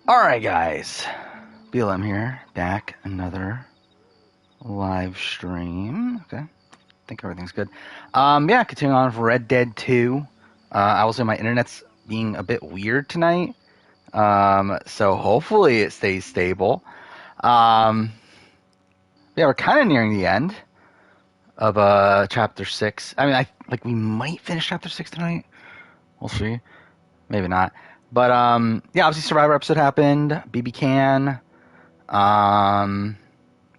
Alright guys, BLM here, back, another live stream. Okay, I think everything's good. Yeah, continuing on with Red Dead 2. I will say my internet's being a bit weird tonight, so hopefully it stays stable. Yeah, we're kind of nearing the end of Chapter 6. I mean, we might finish Chapter 6 tonight. We'll see. Maybe not. But, yeah, obviously Survivor episode happened. BB Can.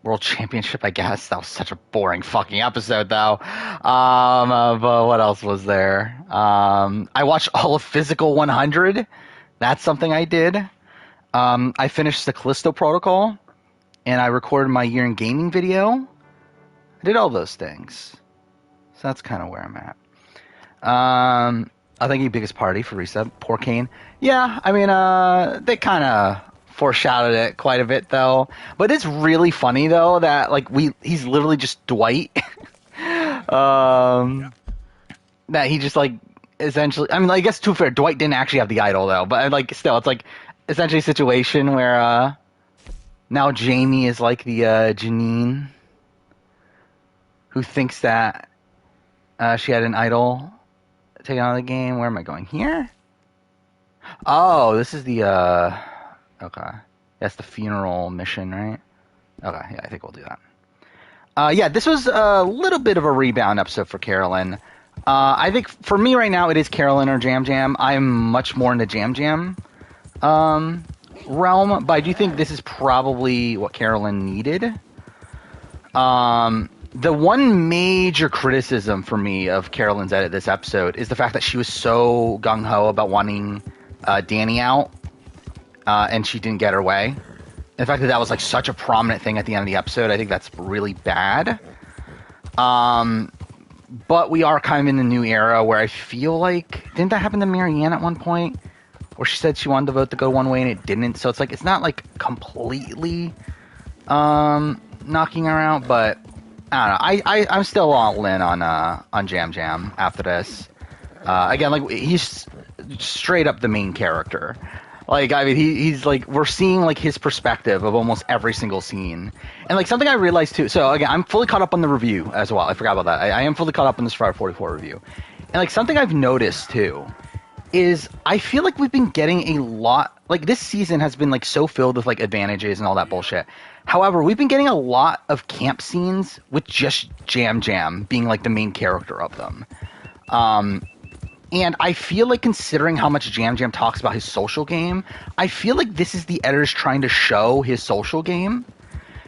World Championship, I guess. That was such a boring fucking episode, though. But what else was there? I watched all of Physical 100. That's something I did. I finished the Callisto Protocol. And I recorded my year in gaming video. I did all those things. So that's kind of where I'm at. I think your biggest party for Reset. Poor Kane. Yeah, I mean, they kind of foreshadowed it quite a bit, though. But it's really funny, though, that, like, he's literally just Dwight. That he just, like, essentially... I mean, I guess, to be fair, Dwight didn't actually have the idol, though. But, like, still, it's, like, essentially a situation where, now Jamie is, like, the, Janine who thinks that, she had an idol taking on the game. Where am I going? Here? Oh, this is the, okay. That's the funeral mission, right? Okay, yeah, I think we'll do that. Yeah, this was a little bit of a rebound episode for Carolyn. I think for me right now, it is Carolyn or Jam Jam. I'm much more in the Jam Jam realm, but I do think this is probably what Carolyn needed. The one major criticism for me of Carolyn's edit this episode is the fact that she was so gung-ho about wanting Danny out, and she didn't get her way. The fact that that was like such a prominent thing at the end of the episode, I think that's really bad. But we are kind of in the new era where I feel like... Didn't that happen to Marianne at one point? Where she said she wanted the vote to go one way and it didn't. So it's like, it's not like completely knocking her out, but... I don't know. I'm still all in on Jam Jam after this. Again, like, he's straight up the main character. Like, I mean, he's like, we're seeing like his perspective of almost every single scene. And like something I realized too. So again, I'm fully caught up on the review as well. I forgot about that. I am fully caught up on the Survivor 44 review. And like something I've noticed too is I feel like we've been getting a lot. Like this season has been like so filled with like advantages and all that bullshit. However, we've been getting a lot of camp scenes with just Jam Jam being like the main character of them. And I feel like considering how much Jam Jam talks about his social game, I feel like this is the editors trying to show his social game.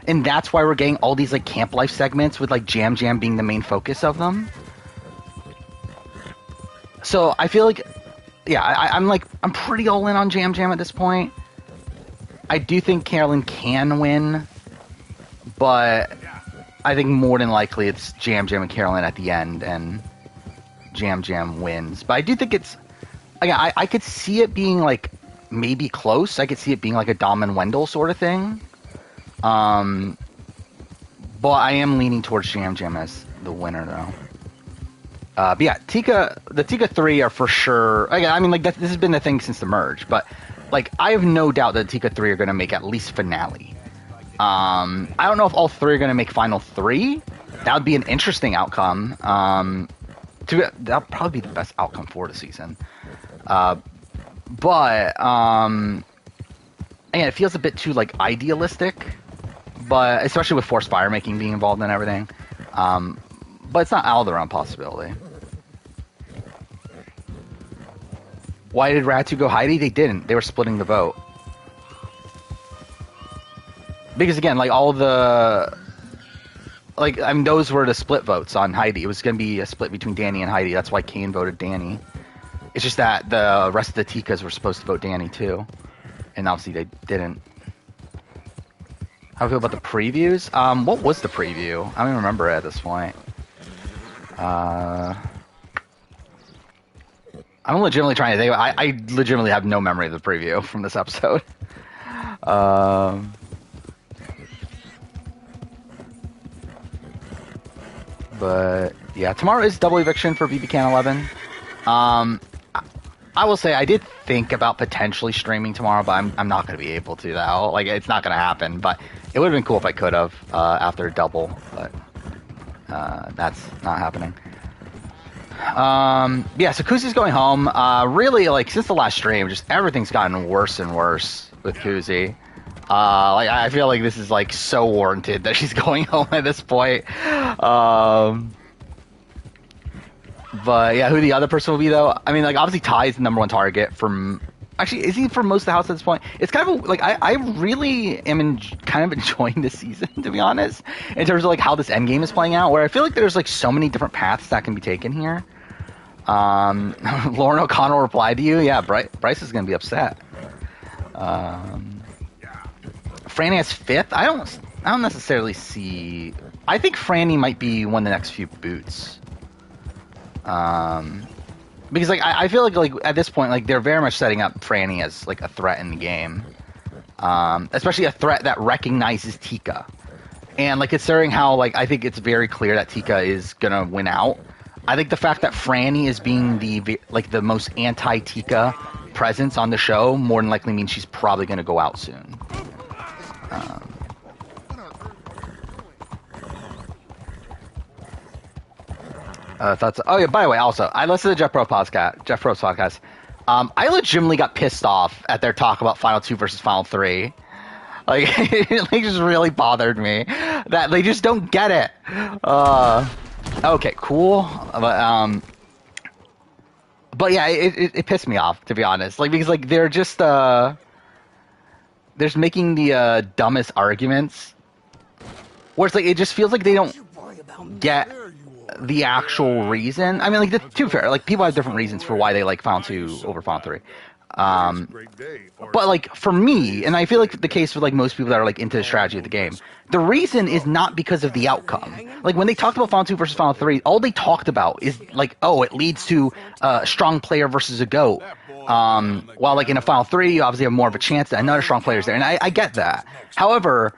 And that's why we're getting all these like camp life segments with like Jam Jam being the main focus of them. So I feel like, yeah, I'm pretty all in on Jam Jam at this point. I do think Carolyn can win, but I think more than likely it's Jam Jam and Carolyn at the end, and Jam Jam wins. But I do think it's... Again, I could see it being, like, maybe close. I could see it being, like, a Dom and Wendell sort of thing. But I am leaning towards Jam Jam as the winner, though. But yeah, the Tika 3 are for sure... Again, I mean, like, this has been the thing since the merge, but... Like, I have no doubt that Tika 3 are going to make at least finale. I don't know if all three are going to make final 3. That would be an interesting outcome. That'll probably be the best outcome for the season. But again, it feels a bit too, like, idealistic. But, especially with Forced Fire Making being involved in everything. But it's not out of the realm possibility. Why did Ratu go Heidi? They didn't. They were splitting the vote. Because again, like all the... Like, I mean, those were the split votes on Heidi. It was going to be a split between Danny and Heidi. That's why Kane voted Danny. It's just that the rest of the Tikas were supposed to vote Danny too. And obviously they didn't. How do you feel about the previews? What was the preview? I don't even remember it at this point. I'm legitimately trying to think. I legitimately have no memory of the preview from this episode. But yeah, tomorrow is double eviction for BB Can 11. I will say I did think about potentially streaming tomorrow, but I'm not going to be able to though. Like it's not going to happen. But it would have been cool if I could have after a double, but that's not happening. Yeah, so Kuzi's going home. Really, like since the last stream, just everything's gotten worse and worse with Kuzi. Like I feel like this is like so warranted that she's going home at this point. But yeah, who the other person will be though? I mean, like obviously Ty is the number one target from. Actually, is he for most of the house at this point? It's kind of like I really am kind of enjoying this season, to be honest, in terms of like how this end game is playing out. Where I feel like there's like so many different paths that can be taken here. Lauren O'Connell replied to you. Yeah, Bryce is gonna be upset. Franny has fifth. I don't necessarily see. I think Franny might be one of the next few boots. Because like I feel like at this point like they're very much setting up Franny as like a threat in the game, especially a threat that recognizes Tika, and like considering how like I think it's very clear that Tika is gonna win out. I think the fact that Franny is being the most anti-Tika presence on the show more than likely means she's probably gonna go out soon. Thoughts? Oh yeah. By the way, also I listened to Jeff Probst's podcast. I legitimately got pissed off at their talk about Final 2 versus Final 3. Like, it just really bothered me that they just don't get it. Okay, cool. But yeah, it pissed me off, to be honest. Like because like they're just they're just making the dumbest arguments. Where it's like it just feels like they don't get the actual reason. I mean, like, to be fair, like, people have different reasons for why they like Final 2 over Final 3. But, like, for me, and I feel like the case with, like, most people that are, like, into the strategy of the game, the reason is not because of the outcome. Like, when they talked about Final 2 versus Final 3, all they talked about is, like, oh, it leads to a strong player versus a GOAT. While, like, in a Final 3, you obviously have more of a chance that another strong player is there, and I get that. However,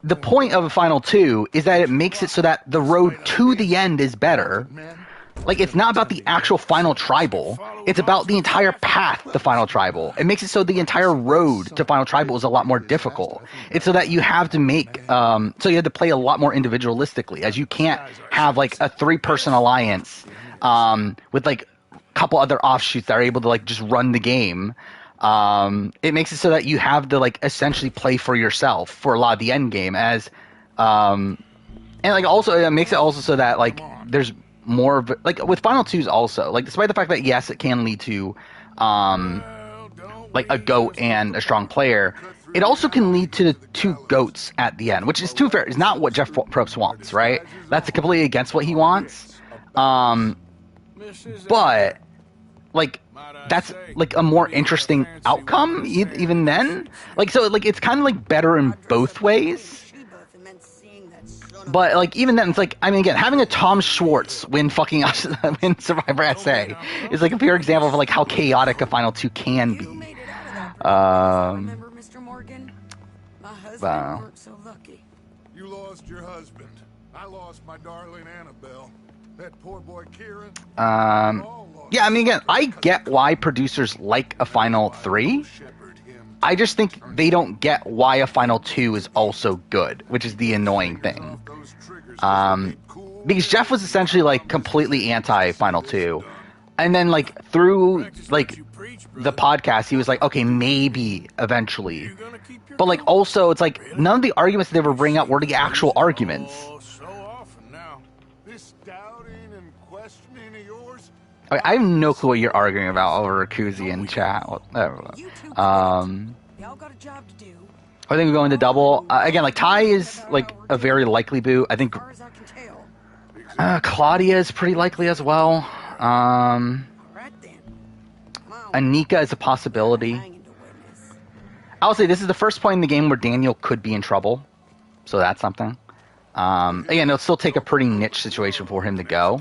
the point of a Final 2 is that it makes it so that the road to the end is better. Like, it's not about the actual final tribal. It's about the entire path to final tribal. It makes it so the entire road to final tribal is a lot more difficult. It's so that you have to make, so you have to play a lot more individualistically, as you can't have, like, a 3-person alliance, with, like, a couple other offshoots that are able to, like, just run the game. It makes it so that you have to like essentially play for yourself for a lot of the end game as, and like also it makes it also so that like there's more of like with Final 2s also like despite the fact that yes it can lead to, like a GOAT and a strong player, it also can lead to the 2 GOATs at the end, which is too fair. Is not what Jeff Probst wants, right? That's completely against what he wants. But like that's like a more interesting outcome even then. Like so like it's kind of like better in both ways. But like even then it's like I mean again having a Tom Schwartz win fucking win Survivor SA is like a pure example of like how chaotic a Final 2 can be. Remember Mr. Morgan? My husband weren't so lucky. You lost your husband. I lost my darling Annabelle. That poor boy Kieran. Yeah, I mean, again, I get why producers like a Final 3. I just think they don't get why a Final 2 is also good, which is the annoying thing. Because Jeff was essentially, like, completely anti-Final 2. And then, like, through, like, the podcast, he was like, okay, maybe eventually. But, like, also, it's like, none of the arguments they were bringing up were the actual arguments. I have no clue what you're arguing about over Kuzi in chat. I think we're going to double. Again, like, Ty is, like, a very likely boot. I think Claudia is pretty likely as well. Anika is a possibility. I would say this is the first point in the game where Daniel could be in trouble. So that's something. Again, it'll still take a pretty niche situation for him to go.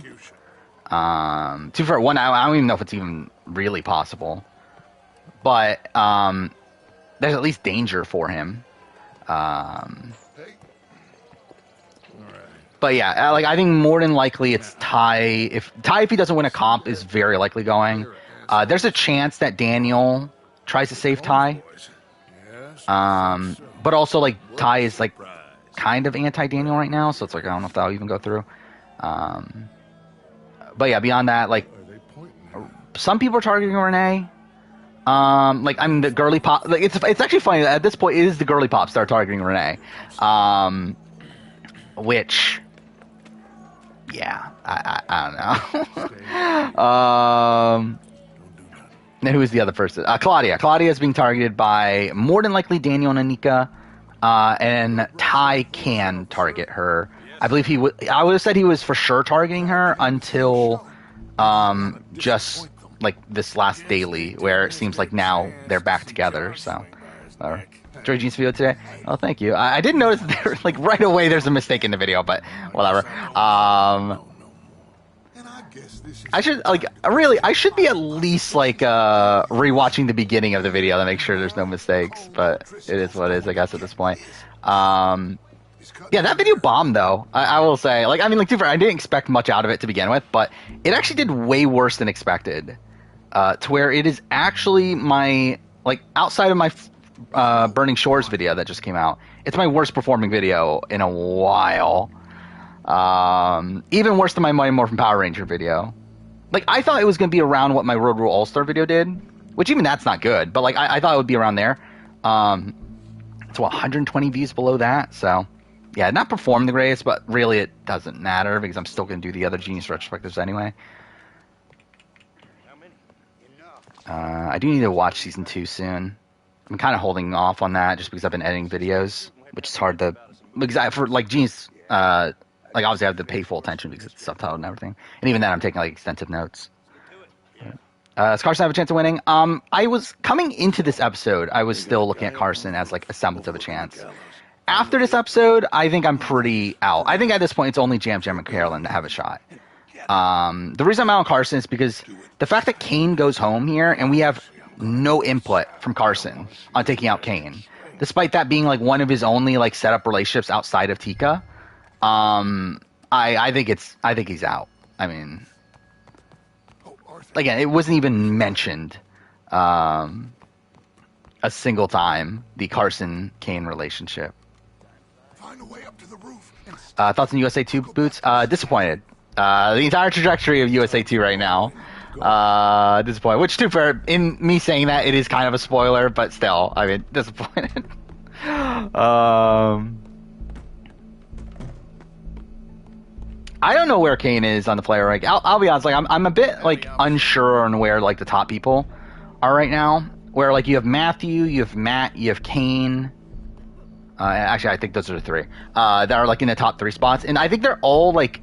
Two for one, I don't even know if it's even really possible, but there's at least danger for him. But yeah, like I think more than likely it's Ty. If he doesn't win a comp, is very likely going. There's a chance that Daniel tries to save Ty. But also, like, Ty is, like, kind of anti-Daniel right now, so it's like, I don't know if that'll even go through. But yeah, beyond that, like, some people are targeting Renee. Like, I mean, the girly pop, like, it's actually funny that at this point, it is the girly pops that are targeting Renee. Which, yeah, I don't know. Then who is the other person? Claudia. Claudia is being targeted by more than likely Daniel and Anika, and Ty can target her. I believe he would. I would have said he was for sure targeting her until just like this last daily, where it seems like now they're back together. So, enjoyed Gene's video today. Oh, thank you. I didn't notice that there, like right away. There's a mistake in the video, but whatever. I should I should be at least like rewatching the beginning of the video to make sure there's no mistakes, but it is what it is, I guess, at this point. Yeah, that video bombed though. I will say, like, I mean, like, I didn't expect much out of it to begin with, but it actually did way worse than expected. To where it is actually my, like, outside of my Burning Shores video that just came out, it's my worst performing video in a while. Even worse than my Mighty Morphin Power Ranger video. Like, I thought it was going to be around what my Road Rule All-Star video did, which even that's not good, but, like, I thought it would be around there. It's 120 views below that, so, yeah, not performed the greatest, but really it doesn't matter, because I'm still going to do the other Genius retrospectives anyway. I do need to watch Season 2 soon. I'm kind of holding off on that, just because I've been editing videos, which is hard to, because for, like, Genius, like, obviously I have to pay full attention because it's subtitled and everything. And even then, I'm taking, like, extensive notes. Does Carson have a chance of winning? I was, coming into this episode, I was still looking at Carson as, like, a semblance of a chance. After this episode, I think I'm pretty out. I think at this point, it's only Jam and Carolyn that have a shot. The reason I'm out on Carson is because the fact that Kane goes home here, and we have no input from Carson on taking out Kane. Despite that being, like, one of his only, like, set-up relationships outside of Tika. I think he's out. I mean, again, it wasn't even mentioned a single time, the Carson Kane relationship. Find a way up to the roof. Thoughts on USA 2 boots? Disappointed. The entire trajectory of USA 2 right now. Disappointed. Which, too fair, in me saying that, it is kind of a spoiler, but still, I mean, disappointed. I don't know where Kane is on the player rank. I'll be honest, like, I'm a bit, like, unsure on where, like, the top people are right now. Where, like, you have Matthew, you have Matt, you have Kane. Actually, I think those are the three that are, like, in the top 3 spots. And I think they're all, like,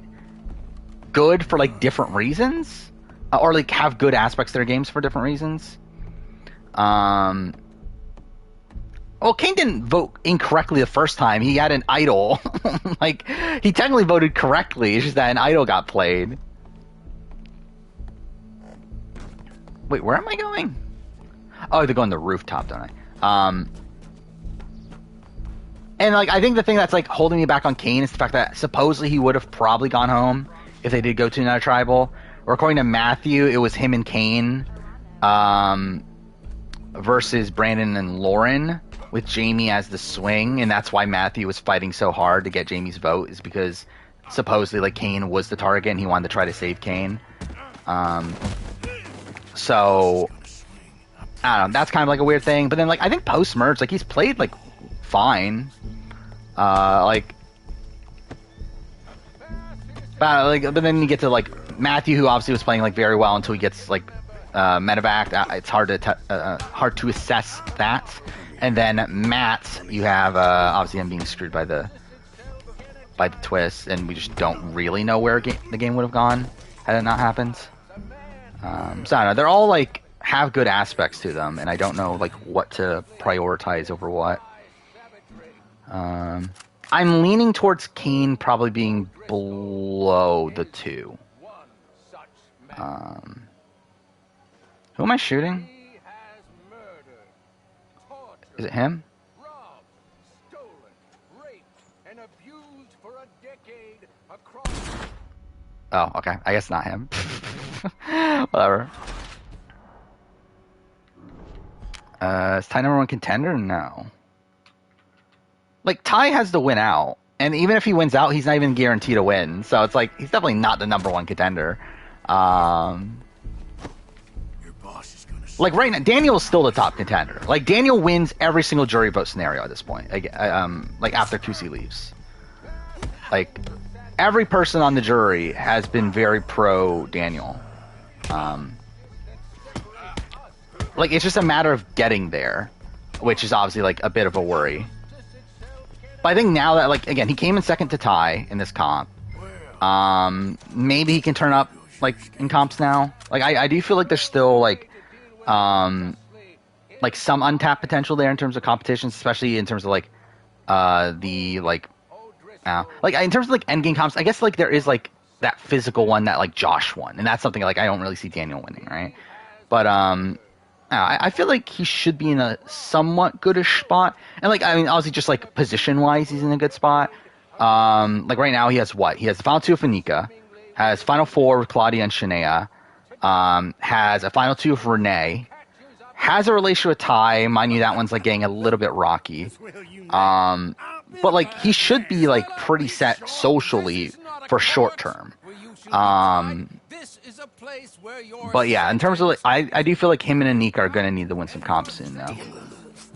good for, like, different reasons. Or, like, have good aspects to their games for different reasons. Well, Kane didn't vote incorrectly the first time. He had an idol. Like, he technically voted correctly. It's just that an idol got played. Wait, where am I going? Oh, I have to go on the rooftop, don't I? And, like, I think the thing that's, like, holding me back on Kane is the fact that supposedly he would have probably gone home if they did go to another tribal. Or according to Matthew, it was him and Kane versus Brandon and Lauren, with Jamie as the swing, and that's why Matthew was fighting so hard to get Jamie's vote, is because supposedly, like, Kane was the target and he wanted to try to save Kane. So I don't know, that's kind of like a weird thing. But then, like, I think post-merge, like, he's played, like, fine. But then you get to, like, Matthew, who obviously was playing, like, very well until he gets, like, medevac. It's hard to assess that. And then Matt, you have obviously him being screwed by the twist, and we just don't really know where the game would have gone had it not happened. So I don't know. They're all, like, have good aspects to them, and I don't know, like, what to prioritize over what. I'm leaning towards Kane probably being below the 2. Who am I shooting? Is it him? Oh, okay. I guess not him. Whatever. Is Ty number one contender? No. Like, Ty has to win out. And even if he wins out, he's not even guaranteed to win. So it's like, he's definitely not the number one contender. Like, right now, Daniel's still the top contender. Like, Daniel wins every single jury vote scenario at this point. Like after Kusi leaves. Like, every person on the jury has been very pro Daniel. Like, it's just a matter of getting there, which is obviously, like, a bit of a worry. But I think now that, like, again, he came in second to Ty in this comp. Maybe he can turn up, like, in comps now. Like, I do feel like there's still, like some untapped potential there in terms of competitions, especially in terms of, like, in terms of, like, endgame comps, I guess, like, there is, like, that physical one that, like, Josh won. And that's something, like, I don't really see Daniel winning, right? But, I feel like he should be in a somewhat goodish spot. And, like, I mean, obviously just, like, position-wise, he's in a good spot. Like, right now he has what? He has the final two with Anika, has final four with Claudia and Shania, has a final two with Renee, has a relationship with Ty. Mind you, that one's, like, getting a little bit rocky. But, like, he should be, like, pretty set socially for short term. But yeah, in terms of, like, I do feel like him and Anika are going to need to win some comps soon, though.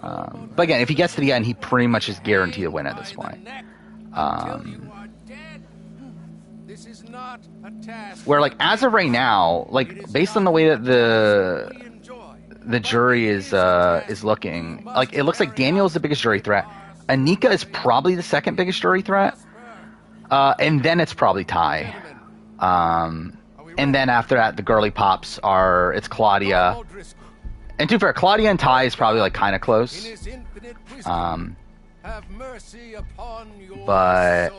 But again, if he gets to the end, he pretty much is guaranteed to win at this point. Where, like, as of right now, like, based on the way that the jury is looking, like, it looks like Daniel's the biggest jury threat. Anika is probably the second biggest jury threat. And then it's probably Ty. And then after that, the girly pops it's Claudia. And to be fair, Claudia and Ty is probably, like, kind of close. But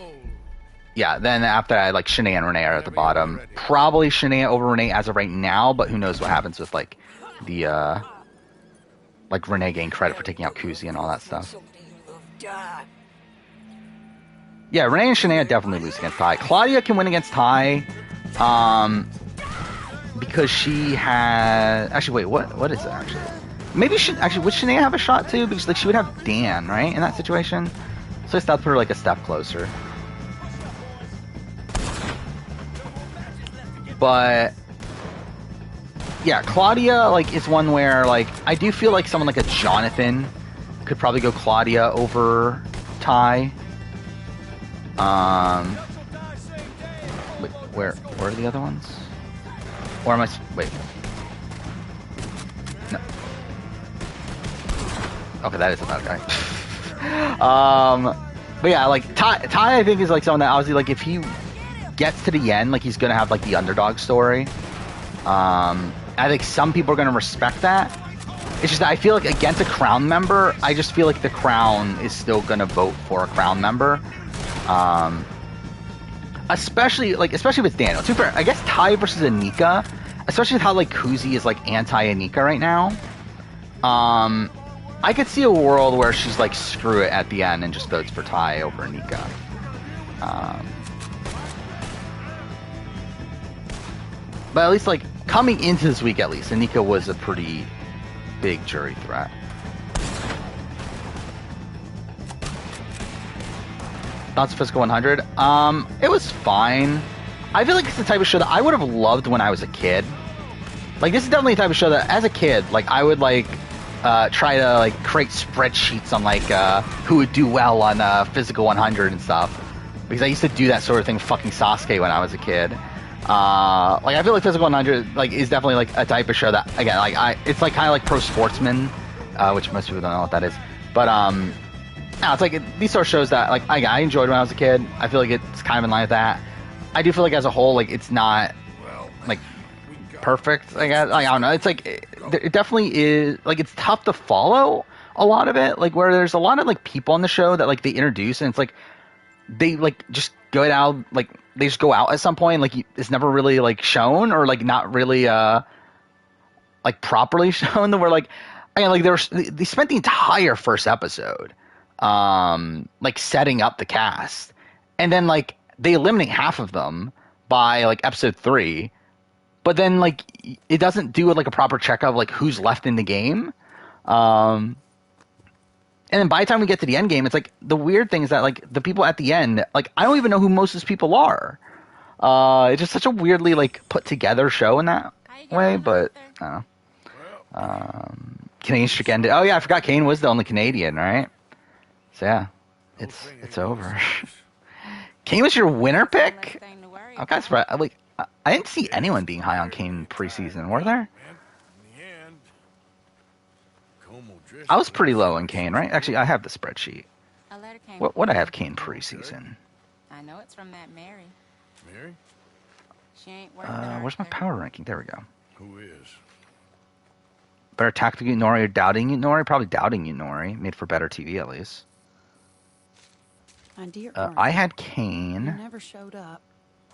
yeah, then after that, like, Shanae and Renee are at the bottom. Probably Shanae over Renee as of right now, but who knows what happens with, like, the like, Renee getting credit for taking out Kuzi and all that stuff. Yeah, Renee and Shanae definitely lose against Ty. Claudia can win against Ty. Because she has... Actually, wait, what is it, actually? Maybe would Shanae have a shot, too? Because, like, she would have Dan, right, in that situation? So I thought put her, like, a step closer. But... yeah, Claudia, like, is one where, like, I do feel like someone like a Jonathan could probably go Claudia over Ty. Wait, where are the other ones? Or am I... wait. No. Okay, that is a bad guy. But yeah, like, Ty, I think, is, like, someone that, obviously, like, if he gets to the end, like, he's gonna have, like, the underdog story. I think some people are gonna respect that. It's just that I feel like against a Crown member, I just feel like the Crown is still gonna vote for a Crown member. Especially with Daniel. To be fair, I guess Ty versus Anika, especially with how, like, Kuzi is, like, anti-Anika right now. I could see a world where she's like, screw it at the end and just votes for Ty over Anika. But at least, like, coming into this week, at least, Anika was a pretty big jury threat. Thoughts of Physical 100? It was fine. I feel like it's the type of show that I would have loved when I was a kid. Like, this is definitely the type of show that, as a kid, like, I would, like, try to, like, create spreadsheets on, like, who would do well on Physical 100 and stuff. Because I used to do that sort of thing with fucking Sasuke when I was a kid. Like, I feel like Physical 100, like, is definitely, like, a type of show that, again, like, it's, like, kind of like Pro Sportsman, which most people don't know what that is. But, no, it's like these sort of shows that, like, I enjoyed when I was a kid. I feel like it's kind of in line with that. I do feel like as a whole, like, it's not, like, perfect. Like, I don't know. It's like it definitely is. Like, it's tough to follow a lot of it. Like, where there's a lot of, like, people on the show that, like, they introduce, and it's like they, like, just go out, like, they just go out at some point. Like, it's never really, like, shown, or, like, not really like, properly shown. Where, like, again, like, they spent the entire first episode like, setting up the cast, and then, like, they eliminate half of them by, like, episode 3, but then, like, it doesn't do, like, a proper check of, like, who's left in the game. And then by the time we get to the end game, it's like the weird thing is that like the people at the end, like I don't even know who most of these people are. It's just such a weirdly like put together show in that way, but I don't know. Canadian streak ended. Oh yeah, I forgot Kane was the only Canadian, right? So yeah, it's over. Kane was your winner pick? I'm kind of surprised. Like, I didn't see anyone being high on Kane preseason, were there? I was pretty low on Kane, right? Actually, I have the spreadsheet. What I have Kane preseason? I know it's from that Mary. Mary? She ain't worth it. Where's my power ranking? There we go. Who is? Better tactical you, Nori, or doubting you, Nori? Probably doubting you, Nori. Made for better TV, at least. My dear I had You Kane. never showed up.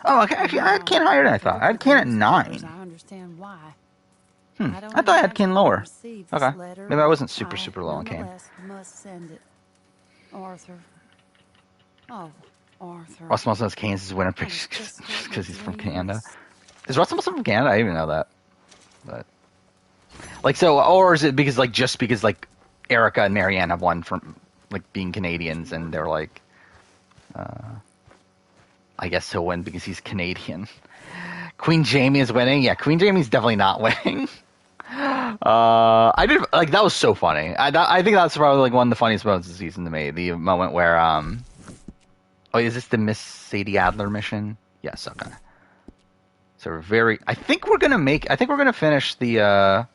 Oh, okay. Actually, I had Kane higher than I thought. I had Kane at 9. I understand why. I thought I had Kane lower. Okay. Maybe I wasn't super low on Kane. Must send it. Arthur. Oh, Arthur. Russell Wilson has Kane's his winner pick just because he's from Canada. Is Russell Wilson from Canada? I didn't even know that. But like, so, or is it because like just because like Erica and Marianne have won from like being Canadians, and they're like, I guess he'll win because he's Canadian. Queen Jamie is winning. Yeah, Queen Jamie's definitely not winning. I did like that was so funny. I think that's probably like one of the funniest moments of the season to me. The moment where oh, is this the Miss Sadie Adler mission? Yes. Okay. So we're very. I think we're gonna finish the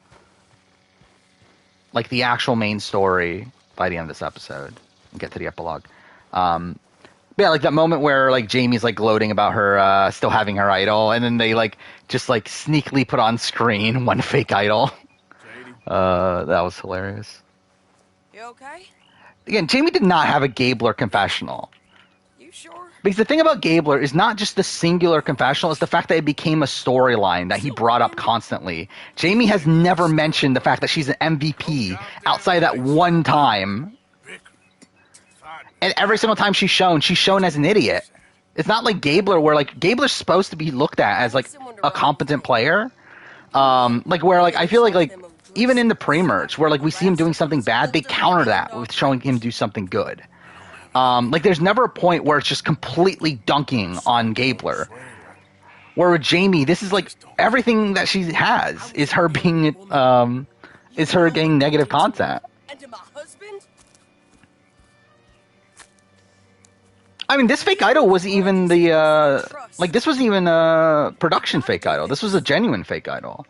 like the actual main story by the end of this episode and get to the epilogue. Yeah, like that moment where like Jamie's like gloating about her still having her idol, and then they like just like sneakily put on screen one fake idol. That was hilarious. You okay? Again, Jamie did not have a Gabler confessional. You sure? Because the thing about Gabler is not just the singular confessional, it's the fact that it became a storyline that he brought up constantly. Jamie has never mentioned the fact that she's an MVP outside of that one time. And every single time she's shown as an idiot. It's not like Gabler, where like Gabler's supposed to be looked at as like a competent player. Like where like I feel like even in the pre-merge where like we see him doing something bad, they counter that with showing him do something good. Like there's never a point where it's just completely dunking on Gabler. Where with Jamie, this is like everything that she has is her being is her getting negative content. And to my husband? I mean, this fake idol wasn't even the like this wasn't even a production fake idol. This was a genuine fake idol.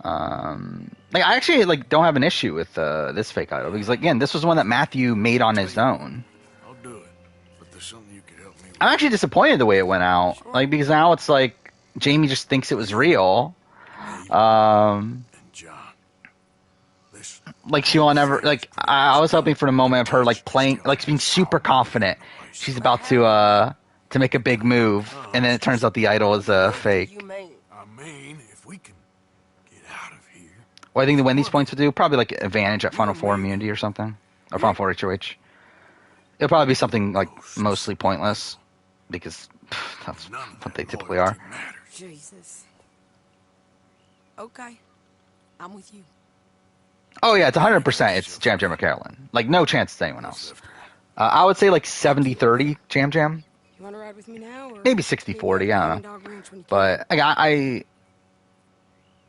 Like I actually like don't have an issue with this fake idol because like, again, this was one that Matthew made on his own. I'll do it, but there's something you could help me with. I'm actually disappointed the way it went out. Like because now it's like Jamie just thinks it was real. And John, listen. Like she will never like. I was hoping for the moment of her like playing, like being super confident. She's about to make a big move, and then it turns out the idol is a fake. You mean? I mean, if we can get out of here. What I think the Wendy's points would do, probably like advantage at Final Four immunity or something, or Final Four HOH. It'll probably be something like mostly pointless, because that's what they typically are. Jesus. Okay. I'm with you. Oh yeah, it's 100%. It's Jam Jam or Carolyn. Like no chance it's anyone else. I would say like 70-30 Jam Jam. You want to ride with me now? Or Maybe 60-40, I don't know. But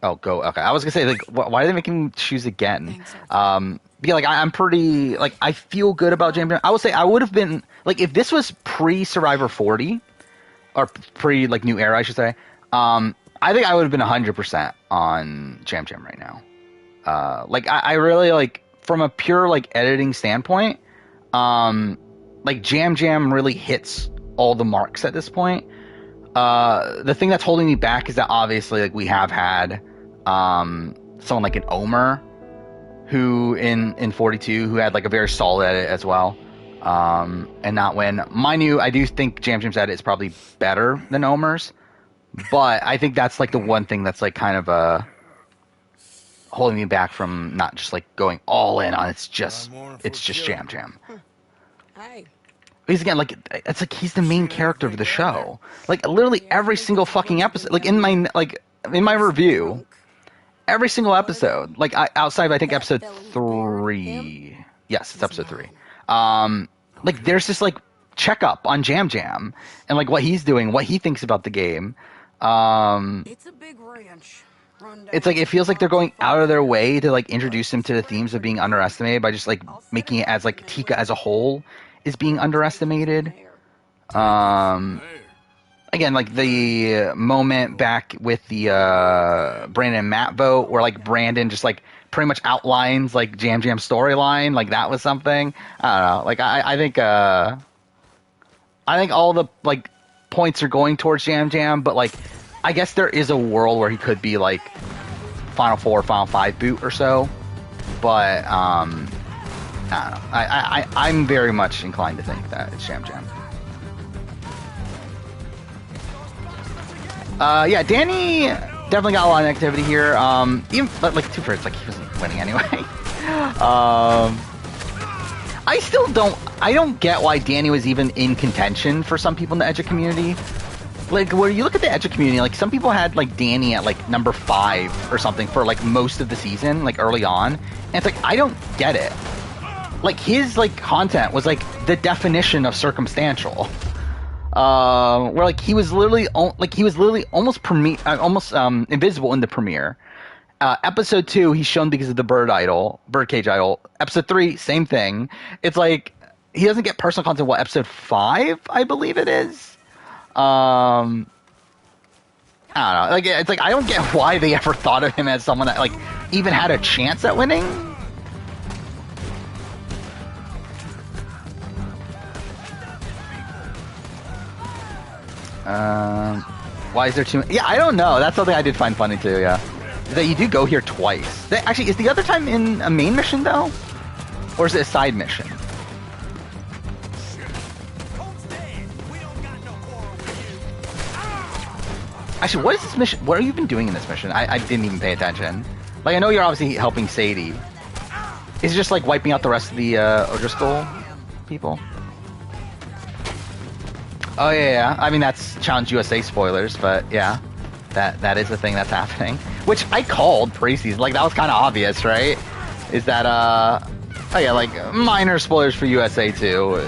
oh, go. Okay, I was gonna say like, why are they making me choose again? Yeah, like I'm pretty like I feel good about Jam Jam. I would say I would have been like if this was pre Survivor 40 or pre like New Era, I should say. I think I would have been 100% on Jam Jam right now. Like I really like from a pure like editing standpoint. Like Jam Jam really hits all the marks at this point. The thing that's holding me back is that obviously like we have had someone like an Omer who in 42 who had like a very solid edit as well and not win. Mind you, I do think Jam Jam's edit is probably better than Omer's, but I think that's like the one thing that's like kind of holding me back from not just like going all in on it's just Jam Jam. Hey. Because again, like it's like he's the main character of the show. Like literally every single fucking episode. Like in my review, every single episode. Like outside, I think episode 3. Yes, it's episode 3. Like there's this like checkup on Jam Jam and like what he's doing, what he thinks about the game. It's a big ranch. It's like it feels like they're going out of their way to like introduce him to the themes of being underestimated by just like making it as like Tika as a whole is being underestimated. Again, like the moment back with the Brandon and Matt vote where like Brandon just like pretty much outlines like Jam Jam's storyline, like that was something. I don't know. Like I think all the like points are going towards Jam Jam, but like I guess there is a world where he could be like Final 4, Final 5 boot or so. But I don't know. I'm very much inclined to think that it's Jam Jam. Yeah, Danny definitely got a lot of activity here. Even but like 2 firsts, like he wasn't winning anyway. I don't get why Danny was even in contention for some people in the Edge community. Like, where you look at the Edge community, like, some people had, like, Danny at, like, number 5 or something for, like, most of the season, like, early on. And it's like, I don't get it. Like, his, like, content was, like, the definition of circumstantial. Where, like, he was literally almost invisible in the premiere. Episode 2, he's shown because of the Birdcage Idol. Episode 3, same thing. It's like, he doesn't get personal content, what, episode 5, I believe it is? I don't know. Like, it's like I don't get why they ever thought of him as someone that like even had a chance at winning. Why is there too? Yeah, I don't know. That's something I did find funny too. Yeah, is that you do go here twice. Actually, is the other time in a main mission though, or is it a side mission? Actually, what is this mission? What have you been doing in this mission? I didn't even pay attention. Like, I know you're obviously helping Sadie. Is it just, like, wiping out the rest of the O'Driscoll people? Oh, yeah. I mean, that's Challenge USA spoilers, but, yeah. That is the thing that's happening. Which I called pre-season. Like, that was kind of obvious, right? Is that, oh, yeah, like, minor spoilers for USA, too.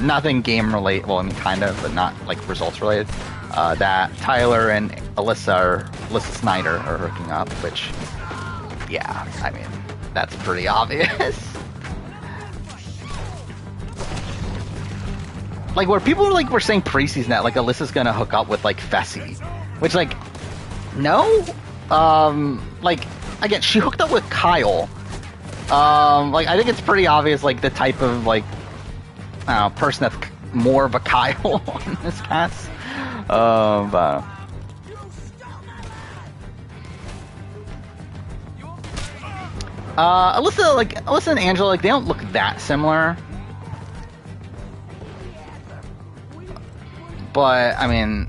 Nothing game-related. Well, I mean, kind of, but not, like, results-related. That Tyler and Alyssa Snyder are hooking up, which, yeah, I mean, that's pretty obvious. Like, where people were saying preseason that, like, Alyssa's gonna hook up with, like, Fessy, which, like, no? Like, again, she hooked up with Kyle. Like, I think it's pretty obvious, like, the type of, like, I don't know, person that's more of a Kyle in this cast. But Alyssa and Angela, like, they don't look that similar. But I mean,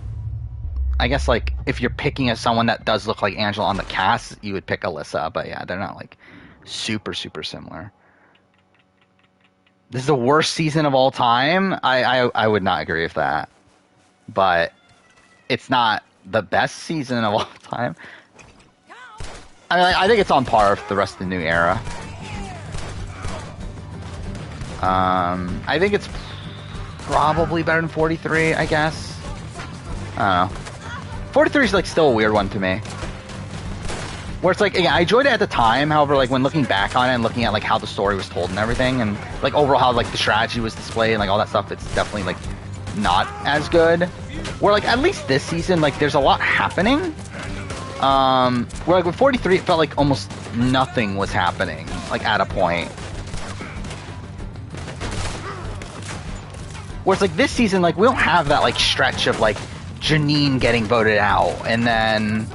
I guess like if you're picking as someone that does look like Angela on the cast, you would pick Alyssa. But yeah, they're not like super similar. This is the worst season of all time. I would not agree with that. But it's not the best season of all time. I mean, I think it's on par with the rest of the new era. I think it's probably better than 43, I guess. I don't know. 43 is like still a weird one to me. Where it's like, again, I enjoyed it at the time. However, like when looking back on it and looking at like how the story was told and everything, and like overall how like the strategy was displayed and like all that stuff, it's definitely like not as good. Where like at least this season, like there's a lot happening. Where like with 43, it felt like almost nothing was happening, like at a point. Where it's like this season, like we don't have that like stretch of like Janine getting voted out, and then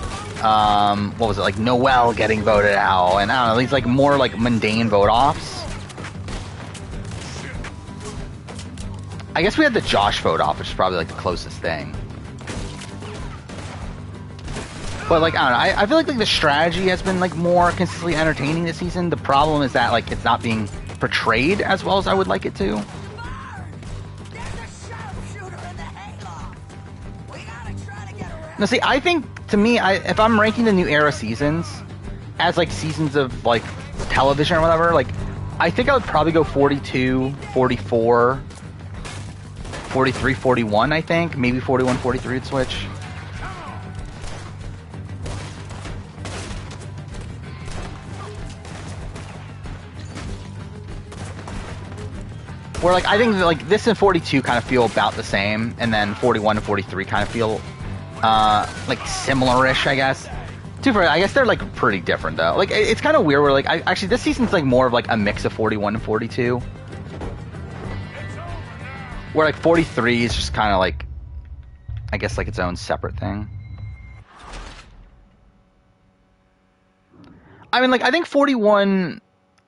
what was it, like Noelle getting voted out, and I don't know, these like more like mundane vote offs. I guess we had the Josh vote off, which is probably like the closest thing. But like I don't know, I feel like the strategy has been like more consistently entertaining this season. The problem is that like it's not being portrayed as well as I would like it to. Now see, I think, to me, if I'm ranking the new era seasons, as like seasons of like television or whatever, like I think I would probably go 42, 44, 43, 41, I think. Maybe 41, 43 would switch. Where like I think like this and 42 kind of feel about the same, and then 41 and 43 kind of feel like similar-ish, I guess. I guess they're like pretty different though. Like it's kind of weird where like actually this season's like more of like a mix of 41 and 42. Where like 43 is just kind of like, I guess like its own separate thing. I mean like I think 41,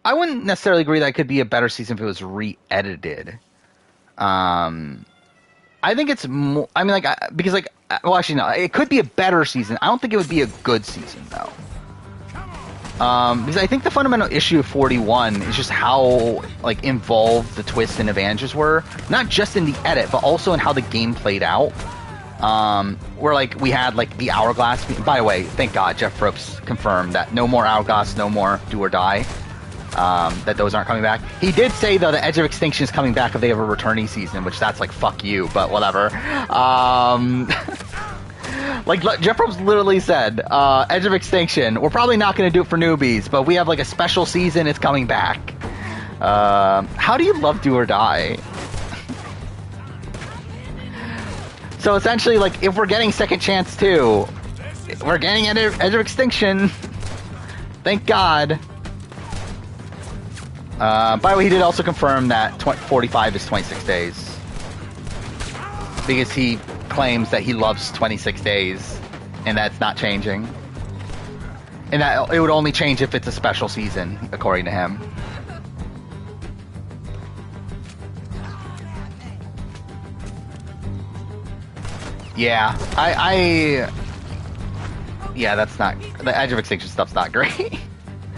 I wouldn't necessarily agree that it could be a better season if it was re-edited. I think it's more, I mean like, because like, well actually no, it could be a better season. I don't think it would be a good season though. Because I think the fundamental issue of 41 is just how like involved the twists and advantages were, not just in the edit, but also in how the game played out. Where like we had like the Hourglass. By the way, thank God Jeff Probst confirmed that no more Hourglass, no more Do or Die. That those aren't coming back. He did say though the Edge of Extinction is coming back if they have a returning season, which that's like fuck you, but whatever. Like Jeff Probst literally said, Edge of Extinction, we're probably not going to do it for newbies, but we have like a special season, it's coming back. How do you love Do or Die? So essentially, like, if we're getting Second Chance 2, we're getting Edge of Extinction. Thank God. By the way, he did also confirm that 45 is 26 days. Because he claims that he loves 26 days, and that's not changing. And that it would only change if it's a special season, according to him. Yeah, yeah, that's not, the Edge of Extinction stuff's not great.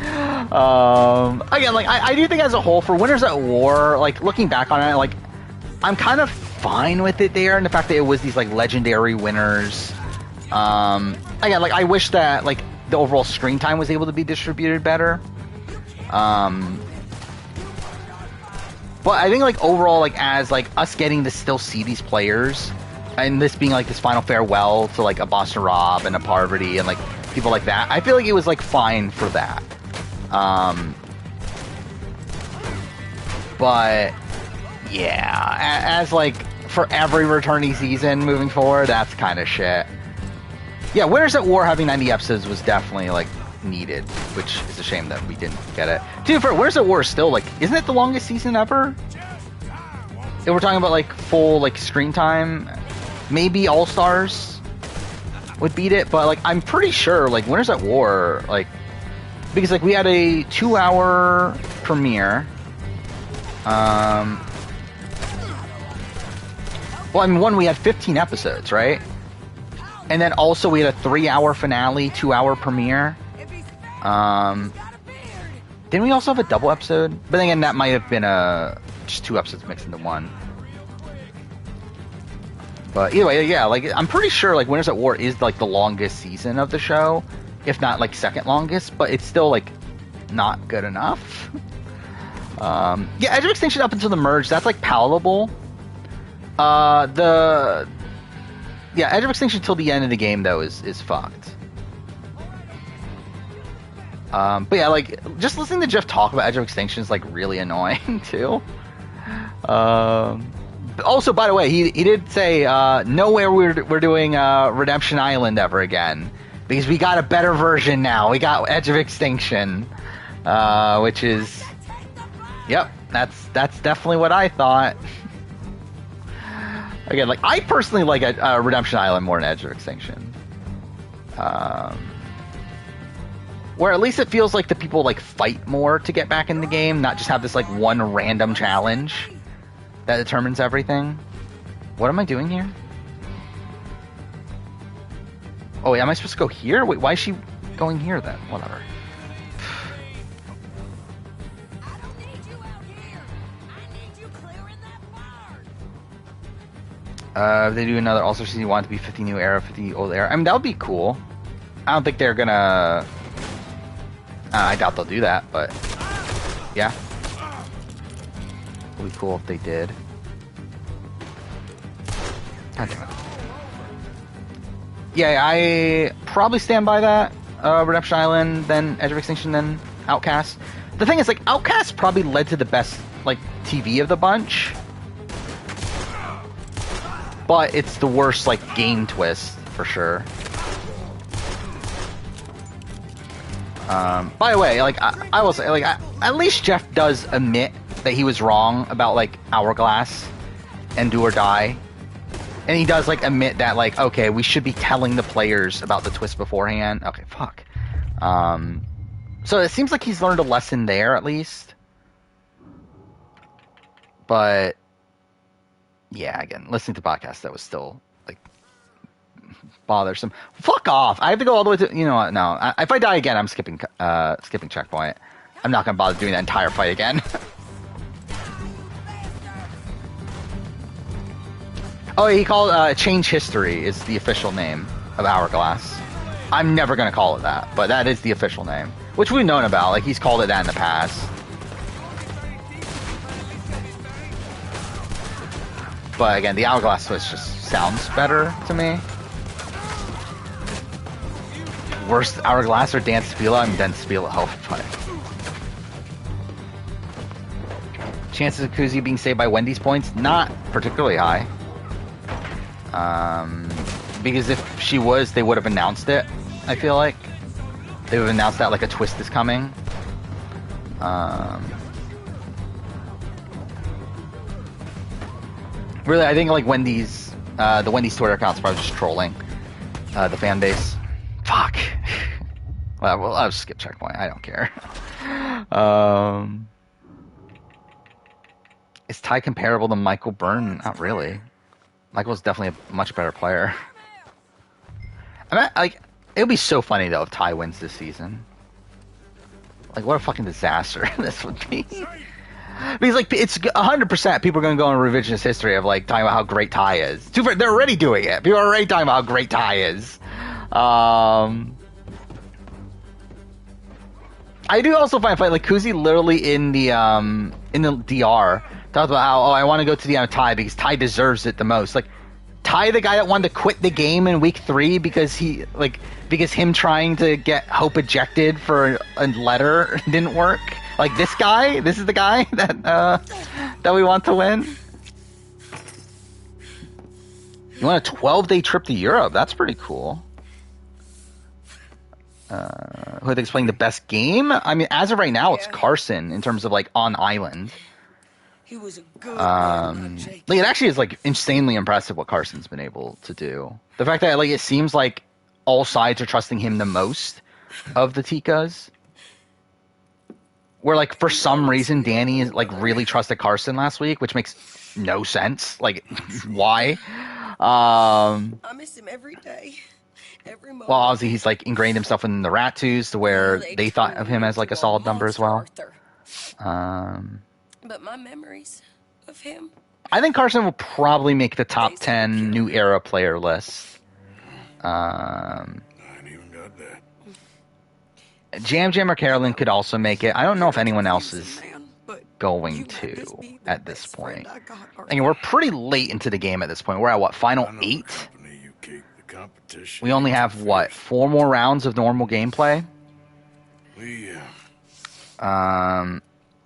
Again, like, I do think as a whole, for Winners at War, like, looking back on it, like, I'm kind of fine with it there, and the fact that it was these, like, legendary winners. Again, like, I wish that, like, the overall screen time was able to be distributed better. But I think, like, overall, like, as, like, us getting to still see these players, and this being, like, this final farewell to, like, a Boston Rob and a Parvati and, like, people like that, I feel like it was, like, fine for that. But, yeah, as, like, for every returning season moving forward, that's kind of shit. Yeah, Winners at War having 90 episodes was definitely, like, needed, which is a shame that we didn't get it. Dude, for Winners at War is still, like, isn't it the longest season ever? If we're talking about, like, full, like, screen time, maybe All-Stars would beat it, but, like, I'm pretty sure, like, Winners at War, like, because, like, we had a 2-hour premiere. Well, I mean, one, we had 15 episodes, right? And then also we had a 3-hour finale, 2-hour premiere. Didn't we also have a double episode? But then again, that might have been just 2 episodes mixed into one. But either way, yeah, like, I'm pretty sure, like, Winners at War is, like, the longest season of the show. If not, like, second longest. But it's still, like, not good enough. Yeah, Edge of Extinction up until the merge, that's, like, palatable. Yeah, Edge of Extinction till the end of the game, though, is fucked. But yeah, like, just listening to Jeff talk about Edge of Extinction is, like, really annoying, too. Also, by the way, he did say, nowhere we're doing, Redemption Island ever again. Because we got a better version now. We got Edge of Extinction. Which is... Yep, that's definitely what I thought. Again, like, I personally like Redemption Island more than Edge of Extinction. Where at least it feels like the people, like, fight more to get back in the game, not just have this, like, one random challenge that determines everything. What am I doing here? Oh, wait, am I supposed to go here? Wait, why is she going here then? Whatever. If they do another All-Star season, you want it to be 50 new era, 50 old era. I mean, that would be cool. I don't think they're gonna... I doubt they'll do that, but yeah. It'd be cool if they did. God damn it. Yeah, I probably stand by that. Redemption Island, then Edge of Extinction, then Outcast. The thing is, like, Outcast probably led to the best, like, TV of the bunch. But it's the worst, like, game twist, for sure. By the way, like, I will say, like, at least Jeff does admit that he was wrong about, like, Hourglass and Do or Die. And he does, like, admit that, like, okay, we should be telling the players about the twist beforehand. Okay, fuck. So it seems like he's learned a lesson there, at least. But, yeah, again, listening to podcasts, that was still, like, bothersome. Fuck off! I have to go all the way to, you know what, no. If I die again, I'm skipping checkpoint. I'm not gonna bother doing that entire fight again. Oh, he called Change History is the official name of Hourglass. I'm never going to call it that, but that is the official name. Which we've known about, like he's called it that in the past. But again, the Hourglass twist just sounds better to me. Worst Hourglass or Dan Spila? I'm Dan Spila. Oh, but chances of Kuzi being saved by Wendy's points? Not particularly high. Because if she was, they would have announced it, I feel like. They would have announced that, like, a twist is coming. Really, I think, like, Wendy's, the Wendy's Twitter account's probably just trolling, the fan base. Fuck. Well, I'll just skip checkpoint, I don't care. Is Ty comparable to Michael Byrne? Not really. Michael's definitely a much better player. I mean, like, it would be so funny, though, if Ty wins this season. Like, what a fucking disaster this would be. Because, like, it's 100% people are going to go on revisionist history of, like, talking about how great Ty is. They're already doing it. People are already talking about how great Ty is. I do also find like Kuzi literally in the DR talked about how, I want to go to the Ty because Ty deserves it the most. Like, Ty, the guy that wanted to quit the game in week 3 because him trying to get Hope ejected for a letter didn't work. Like, this is the guy that we want to win. You want a 12-day trip to Europe? That's pretty cool. Who I think is playing the best game? I mean, as of right now, it's Carson in terms of, like, on island. He was a good like, it actually is, like, insanely impressive what Carson's been able to do. The fact that, like, it seems like all sides are trusting him the most of the Tikas. Where, like, for some reason, Danny, like, really trusted Carson last week, which makes no sense. Like, why? I miss him every day. Every moment. Well, obviously, he's, like, ingrained himself in the Rat Twos to where they thought of him as, like, a solid number as well. But my memories of him. I think Carson will probably make the top 10 new era player list. I ain't even got that. Jam or Carolyn could also make it. I don't know if anyone else is going to at this point. I mean, we're pretty late into the game at this point. We're at, what, final 8? We only have, what, 4 more rounds of normal gameplay? We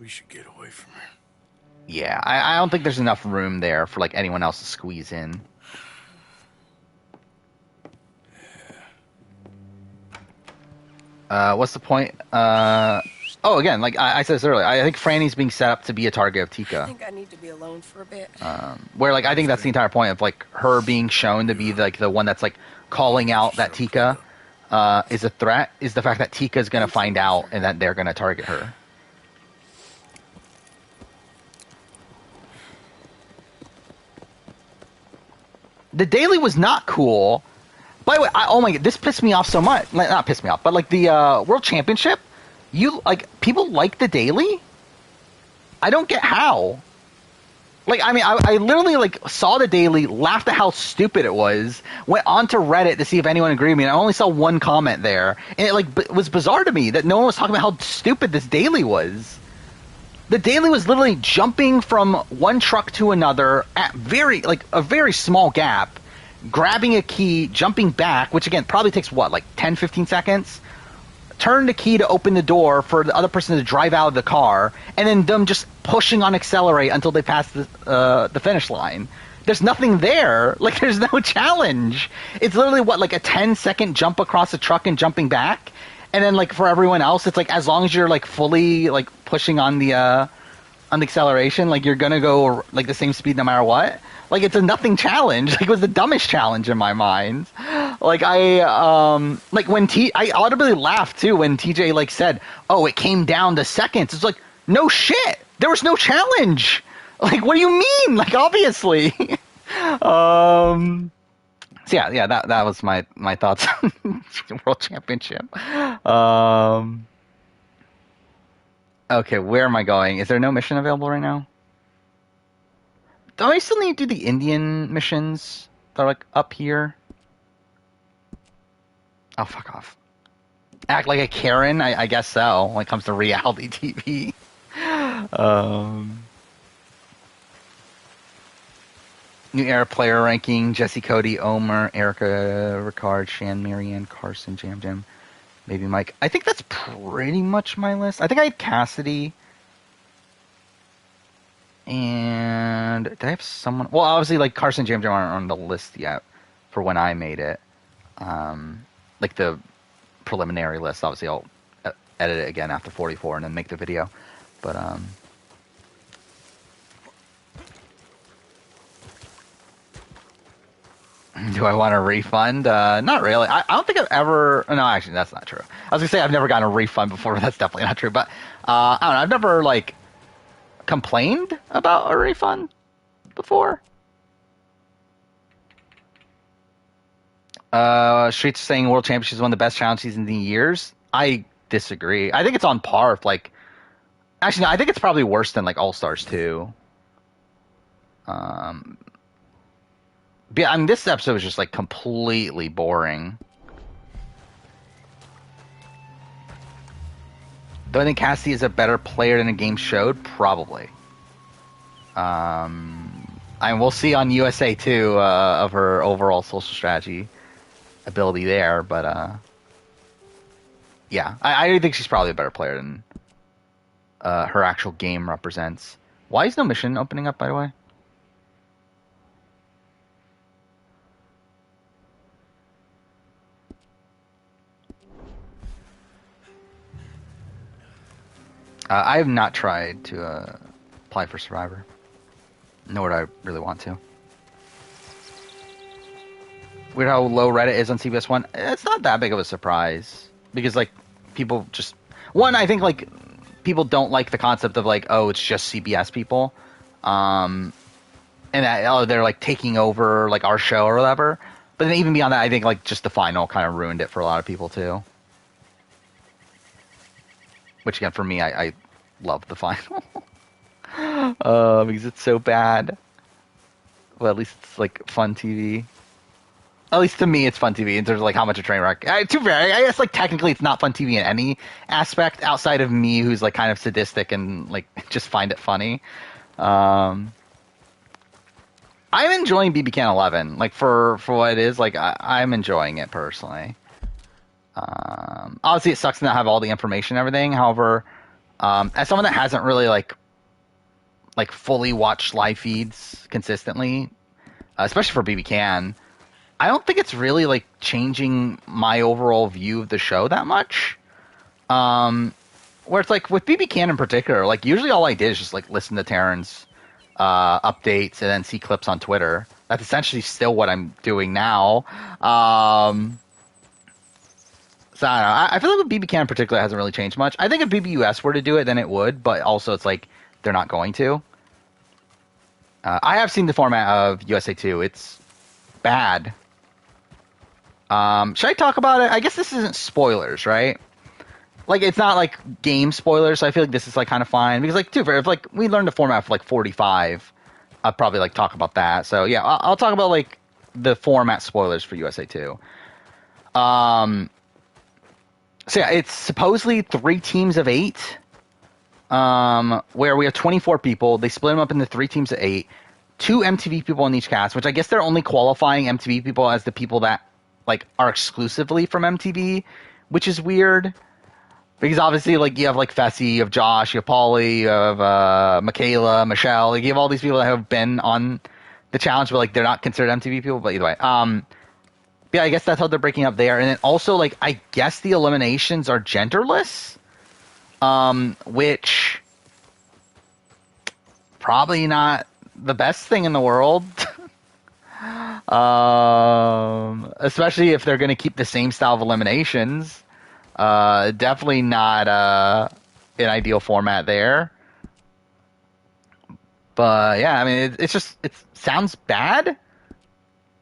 should get away from her. Yeah, I don't think there's enough room there for, like, anyone else to squeeze in. What's the point? Again, like I said this earlier, I think Franny's being set up to be a target of Tika. I think I need to be alone for a bit. Where, like, I think that's the entire point of, like, her being shown to be, like, the one that's, like, calling out that Tika is a threat, is the fact that Tika's going to find out and that they're going to target her. The daily was not cool. By the way, oh my god, this pissed me off so much. Not pissed me off, but, like, the World Championship, people like the daily? I don't get how. Like, I mean, I literally, like, saw the daily, laughed at how stupid it was, went onto Reddit to see if anyone agreed with me, and I only saw one comment there. And it, like, was bizarre to me that no one was talking about how stupid this daily was. The daily was literally jumping from one truck to another at a very small gap, grabbing a key, jumping back, which, again, probably takes, what, like 10, 15 seconds? Turn the key to open the door for the other person to drive out of the car, and then them just pushing on accelerate until they pass the finish line. There's nothing there. Like, there's no challenge. It's literally, what, like a 10-second jump across the truck and jumping back? And then, like, for everyone else, it's like, as long as you're, like, fully, like, pushing on the acceleration, like, you're gonna go, like, the same speed no matter what. Like, it's a nothing challenge. Like, it was the dumbest challenge in my mind. Like, like, when I audibly laughed, too, when TJ, like, said, oh, it came down to seconds. It's like, no shit! There was no challenge! Like, what do you mean? Like, obviously! So, yeah, that was my thoughts on World Championship. Okay, where am I going? Is there no mission available right now? Do I still need to do the Indian missions that are, like, up here? Oh, fuck off. Act like a Karen? I guess so, when it comes to reality TV. New Era player ranking: Jesse, Cody, Omer, Erica, Ricard, Shan, Marianne, Carson, Jam Jam, maybe Mike. I think that's pretty much my list. I think I had Cassidy. And did I have someone? Well, obviously, like, Carson, Jam Jam aren't on the list yet for when I made it. Like the preliminary list. Obviously, I'll edit it again after 44 and then make the video. But do I want a refund? Not really. I don't think I've ever. No, actually, that's not true. I was gonna say I've never gotten a refund before, but that's definitely not true. But I don't know. I've never, like, complained about a refund before. Streets saying World Championship is one of the best challenge seasons in years. I disagree. I think it's on par with, like, actually, no, I think it's probably worse than, like, All Stars 2. But yeah, I mean, this episode was just, like, completely boring. Do I think Cassie is a better player than the game showed? Probably. And we'll see on USA too of her overall social strategy ability there, but yeah, I think she's probably a better player than her actual game represents. Why is no mission opening up, by the way? I have not tried to apply for Survivor, nor do I really want to. Weird how low Reddit is on CBS One. It's not that big of a surprise because, like, people just I think, like, people don't like the concept of, like, oh, it's just CBS people, and that, they're, like, taking over, like, our show or whatever. But then even beyond that, I think, like, just the final kind of ruined it for a lot of people too. Which, again, for me, I love the final. Because it's so bad. Well, at least it's, like, fun TV. At least to me, it's fun TV in terms of, like, how much a train wreck. Too fair, I guess, like, technically it's not fun TV in any aspect outside of me, who's, like, kind of sadistic and, like, just find it funny. I'm enjoying BB-Can 11. Like, for what it is, like, I'm enjoying it personally. Obviously, it sucks to not have all the information and everything. However, as someone that hasn't really, like fully watched live feeds consistently, especially for BB-Can, I don't think it's really, like, changing my overall view of the show that much. Where it's, like, with BB-Can in particular, like, usually all I did is just, like, listen to Terran's updates and then see clips on Twitter. That's essentially still what I'm doing now. So I don't know. I feel like with BB-Can in particular, it hasn't really changed much. I think if BBUS were to do it, then it would, but also it's like they're not going to. I have seen the format of USA 2. It's bad. Should I talk about it? I guess this isn't spoilers, right? Like, it's not, like, game spoilers, so I feel like this is, like, kind of fine. Because, like, if, like, we learned the format for, like, 45, I'll probably like talk about that. So yeah, I'll talk about like the format spoilers for USA 2. So yeah, it's supposedly 3 teams of 8. Where we have 24 people. They split them up into 3 teams of 8. 2 MTV people in each cast, which I guess they're only qualifying MTV people as the people that like are exclusively from MTV, which is weird. Because obviously, like, you have, like, Fessy, you have Josh, you have Paulie, you have Michaela, Michelle. Like, you have all these people that have been on the challenge, but, like, they're not considered MTV people. But either way. Yeah, I guess that's how they're breaking up there. And then also, like, I guess the eliminations are genderless. Which probably not the best thing in the world. Especially if they're going to keep the same style of eliminations. Definitely not an ideal format there. But yeah, I mean, it sounds bad.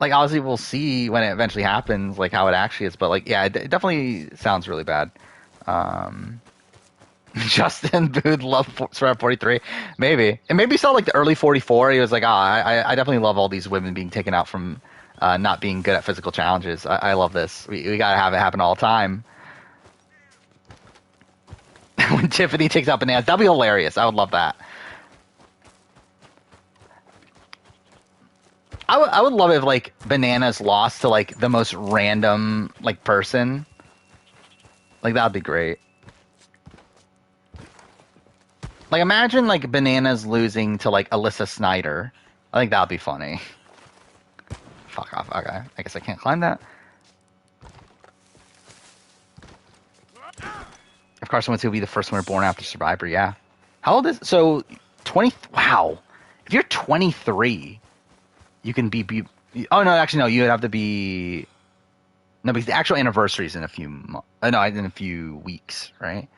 Like, obviously, we'll see when it eventually happens, like how it actually is. But like, yeah, it definitely sounds really bad. Justin Booth loved Survivor 43, maybe, and maybe saw like the early 44. He was like, I definitely love all these women being taken out from not being good at physical challenges. I love this. We gotta have it happen all the time. When Tiffany takes out Bananas, that'd be hilarious. I would love that. I would love if like Bananas lost to like the most random like person. Like, that'd be great. Like, imagine like Bananas losing to like Alyssa Snyder. I think that'd be funny. Fuck off. Okay, I guess I can't climb that. Of course, someone will be the first winner born after Survivor. Yeah. How old is so 20? Wow. If you're 23, you can be. Oh no, actually no. You would have to be. No, because the actual anniversary is in a few. No, in a few weeks, right?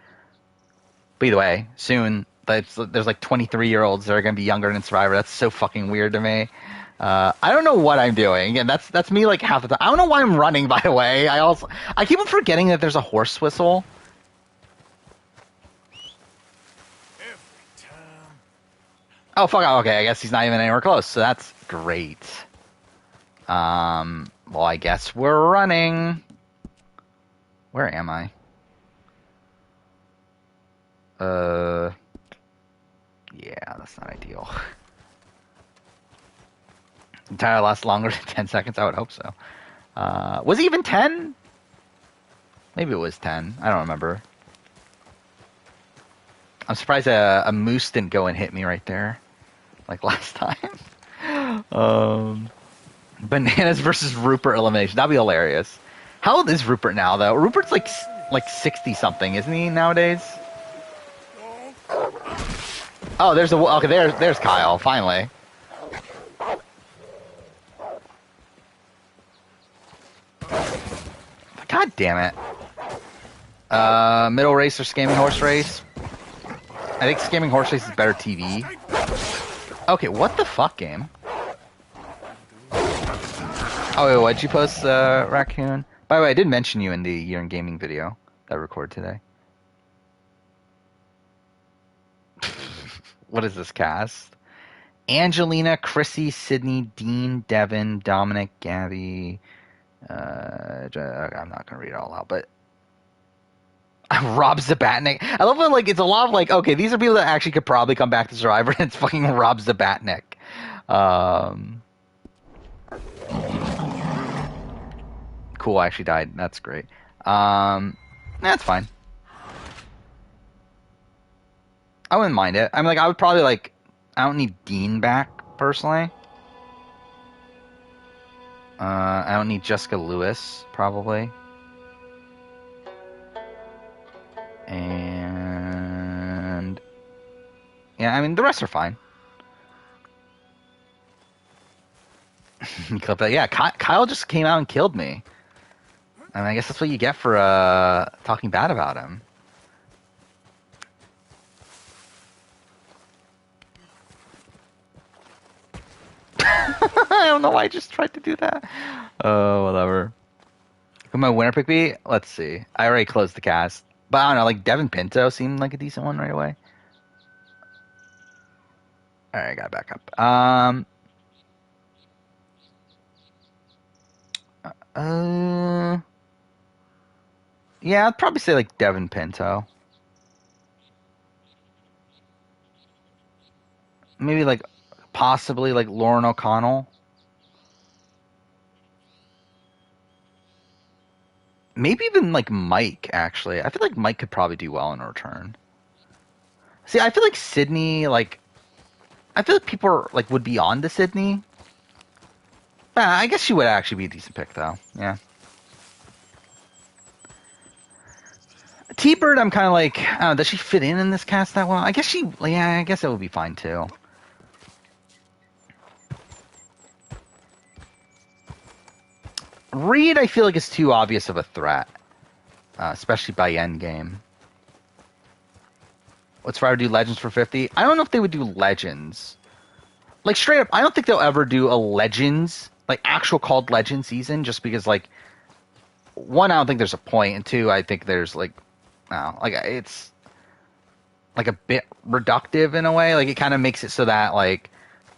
But either way, soon. There's like 23-year-olds that are gonna be younger than Survivor. That's so fucking weird to me. I don't know what I'm doing. Again, that's me like half the time. I don't know why I'm running. By the way, I keep on forgetting that there's a horse whistle. Oh, fuck. Okay, I guess he's not even anywhere close, so that's great. Well, I guess we're running. Where am I? Yeah, that's not ideal. The tire lasts longer than 10 seconds? I would hope so. Was it even 10? Maybe it was 10. I don't remember. I'm surprised a moose didn't go and hit me right there. Like last time. Bananas versus Rupert elimination. That'd be hilarious. How old is Rupert now, though? Rupert's like 60-something, isn't he, nowadays? Oh, okay, there's Kyle, finally. God damn it. Middle race or Scamming Horse Race? I think Scamming Horse Race is better TV. Okay, what the fuck, game? Oh, wait, what'd you post, Raccoon? By the way, I did mention you in the Year in Gaming video that I recorded today. What is this cast? Angelina, Chrissy, Sydney, Dean, Devin, Dominic, Gabby. I'm not gonna read it all out, but Rob Zabatnik. I love when like it's a lot of like, okay, these are people that actually could probably come back to Survivor, and it's fucking Rob Zabatnik. Cool, I actually died. That's great. That's fine. I wouldn't mind it. I mean, like, I would probably like. I don't need Dean back personally. I don't need Jessica Lewis probably. And yeah, I mean the rest are fine. Clip that. Yeah, Kyle just came out and killed me. I mean, I guess that's what you get for talking bad about him. I don't know why I just tried to do that. Oh, whatever. Could my winner pick be? Let's see. I already closed the cast. But I don't know, like Devin Pinto seemed like a decent one right away. right, I got back up. Yeah, I'd probably say like Devin Pinto. Maybe like possibly like Lauren O'Connell. Maybe even like Mike, actually. I feel like Mike could probably do well in a return. See, I feel like Sydney, like, I feel like people are, like, would be on to Sydney. I guess she would actually be a decent pick, though. Yeah. T-Bird, I'm kind of like, I don't know, does she fit in this cast that well? I guess I guess it would be fine, too. Reed, I feel like is too obvious of a threat, especially by endgame. Let's try to do Legends for 50. I don't know if they would do Legends. Like, straight up, I don't think they'll ever do a Legends, like, actual called Legends season, just because, like, one, I don't think there's a point, and two, I think there's, like, it's, like, a bit reductive in a way. Like, it kind of makes it so that, like,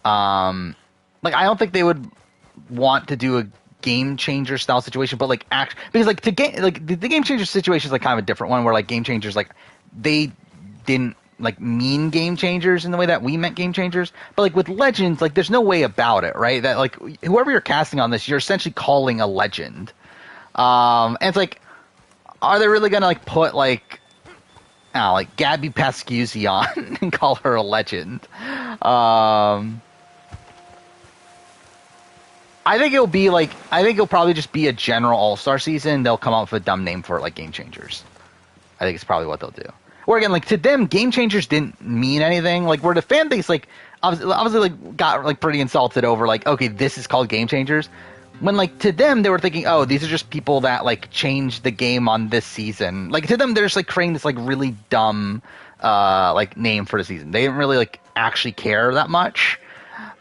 I don't think they would want to do a game changer style situation, but, like, because, like, the game changer situation is, like, kind of a different one, where, like, game changers, like, they didn't like mean game changers in the way that we meant game changers, but like with Legends, like there's no way about it, right? That like whoever you're casting on this, you're essentially calling a legend. And it's like, are they really gonna like put like, I don't know, like Gabby Pascuzzi on and call her a legend? I think it'll probably just be a general All-Star season. They'll come up with a dumb name for it, like Game Changers. I think it's probably what they'll do. Or again, like to them, Game Changers didn't mean anything. Like where the fan base, like obviously like got like pretty insulted over like, okay, this is called Game Changers. When like to them, they were thinking, oh, these are just people that like changed the game on this season. Like to them, they're just like creating this like really dumb like name for the season. They didn't really like actually care that much.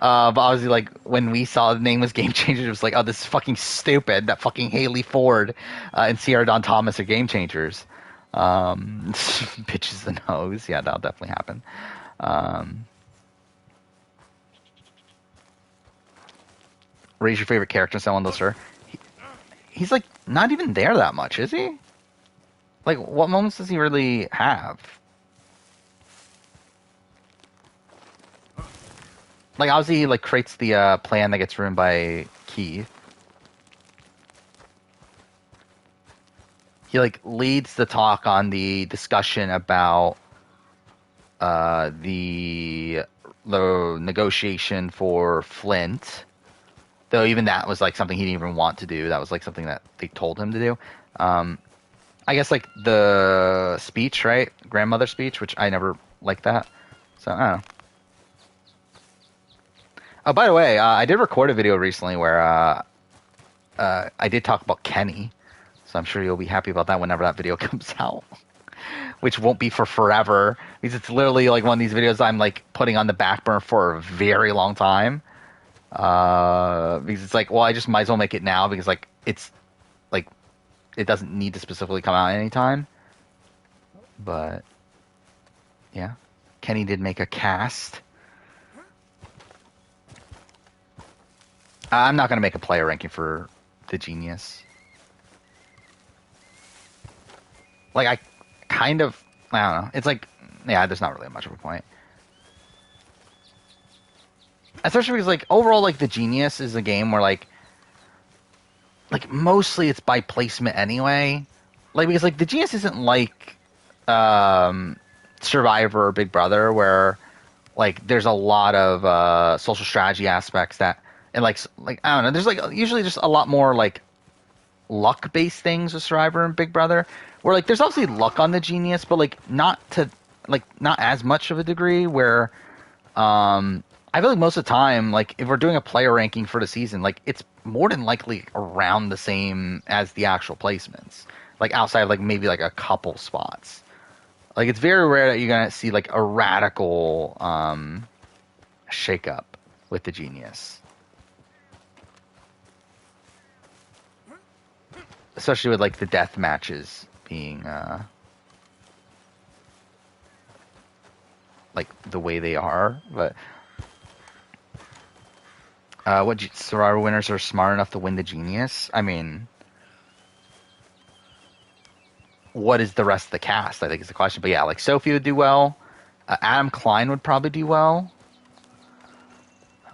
But obviously, like when we saw the name was Game Changers, it was like, oh, this is fucking stupid. That fucking Haley Ford and Sierra Dawn Thomas are Game Changers. Bitches the nose. Yeah, that'll definitely happen. Raise your favorite character in someone, sir. He's like not even there that much, is he? Like, what moments does he really have? Like, obviously, he like creates the plan that gets ruined by Keith. He like leads the talk on the discussion about the negotiation for Flint. Though even that was like something he didn't even want to do. That was like something that they told him to do. I guess like the speech, right? Grandmother speech, which I never liked that. So I don't know. Oh, by the way, I did record a video recently where I did talk about Kenny. So I'm sure you'll be happy about that whenever that video comes out. Which won't be for forever. Because it's literally like one of these videos I'm like putting on the back burner for a very long time. Because it's like, well, I just might as well make it now because like it's like it doesn't need to specifically come out anytime. But yeah. Kenny did make a cast. I'm not going to make a player ranking for the Genius. Like, I don't know. It's like, yeah, there's not really much of a point. Especially because, like, overall, like, the Genius is a game where, like, mostly it's by placement anyway. Like, because, like, the Genius isn't like, Survivor or Big Brother where, like, there's a lot of, social strategy aspects that, and, like, I don't know, there's, like, usually just a lot more, like, luck-based things with Survivor and Big Brother. Where like there's obviously luck on the Genius, but like not as much of a degree where I feel like most of the time, like if we're doing a player ranking for the season, like it's more than likely around the same as the actual placements. Like outside of like maybe like a couple spots. Like it's very rare that you're gonna see like a radical shake up with the Genius. Especially with like the death matches being like the way they are, but What Survivor winners are smart enough to win the Genius? I mean, what is the rest of the cast? I think is the question. But yeah, like Sophie would do well. Adam Klein would probably do well.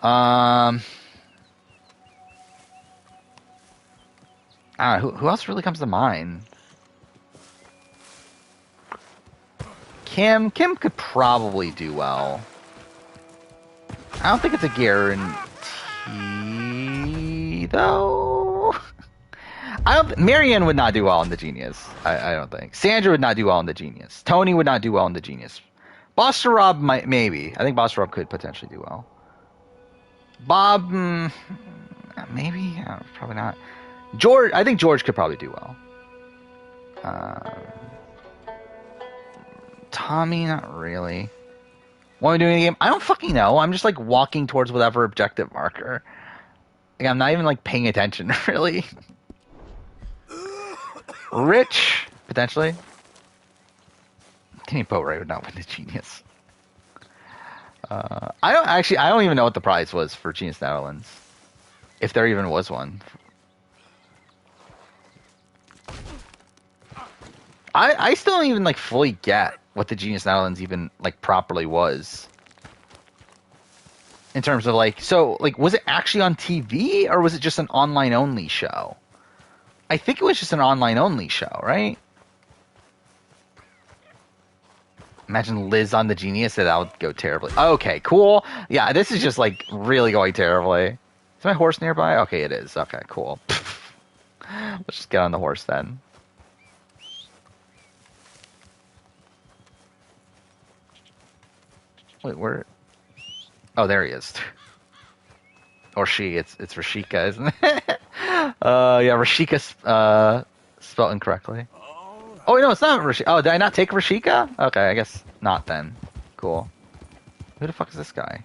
I don't know, who else really comes to mind? Kim could probably do well. I don't think it's a guarantee, though. Marianne would not do well in the Genius. I don't think. Sandra would not do well in the Genius. Tony would not do well in the Genius. Buster Rob might, maybe. I think Buster Rob could potentially do well. Bob, maybe. Probably not. George, I think George could probably do well. Tommy, not really. What am I doing in the game? I don't fucking know. I'm just like walking towards whatever objective marker. Like, I'm not even like paying attention, really. Rich, potentially. Kenny Boatwright would not win the Genius. I don't even know what the prize was for Genius Netherlands. If there even was one. I still don't even like fully get what the Genius Netherlands even like properly was. In terms of like, so like, was it actually on TV or was it just an online only show? I think it was just an online only show, right? Imagine Liz on the Genius, that would go terribly. Okay, cool. Yeah, this is just like really going terribly. Is my horse nearby? Okay, it is. Okay, cool. Let's just get on the horse then. Wait, where? Oh, there he is. Or she. It's Rashika, isn't it? Yeah, Rashika spelled incorrectly. Oh, no, it's not Rashika. Oh, did I not take Rashika? Okay, I guess not then. Cool. Who the fuck is this guy?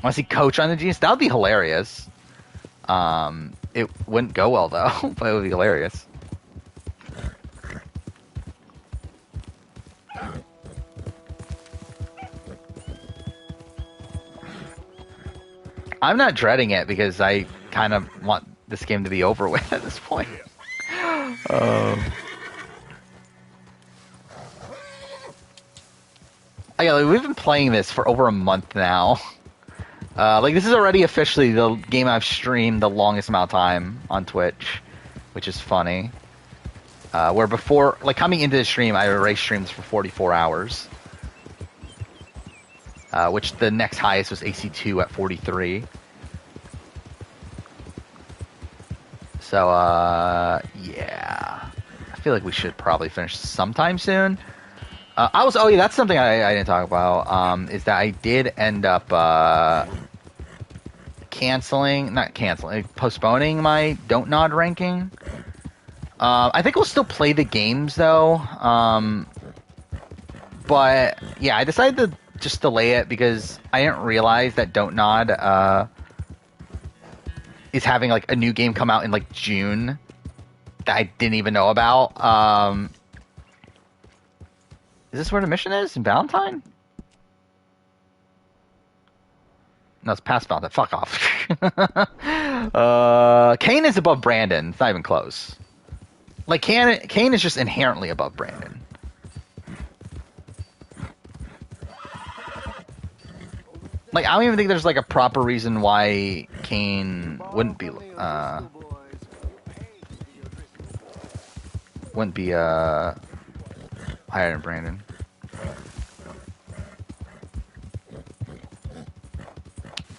Want to see Coach on the Genius? That would be hilarious. It wouldn't go well, though, but it would be hilarious. I'm not dreading it because I kind of want this game to be over with at this point. Yeah, like, we've been playing this for over a month now. Like, this is already officially the game I've streamed the longest amount of time on Twitch, which is funny. Where before, like, coming into the stream, I erased streams for 44 hours. Which the next highest was AC2 at 43. So, yeah. I feel like we should probably finish sometime soon. Oh yeah, that's something I didn't talk about, is that I did end up, postponing my Don't Nod ranking. I think we'll still play the games, though. But, yeah, I decided to just delay it because I didn't realize that Don't Nod, is having, like, a new game come out in, like, June that I didn't even know about. Is this where the mission is? In Valentine? No, it's past Valentine. Fuck off. Kane is above Brandon. It's not even close. Like, Kane is just inherently above Brandon. Like, I don't even think there's, like, a proper reason why Kane wouldn't be, higher than Brandon.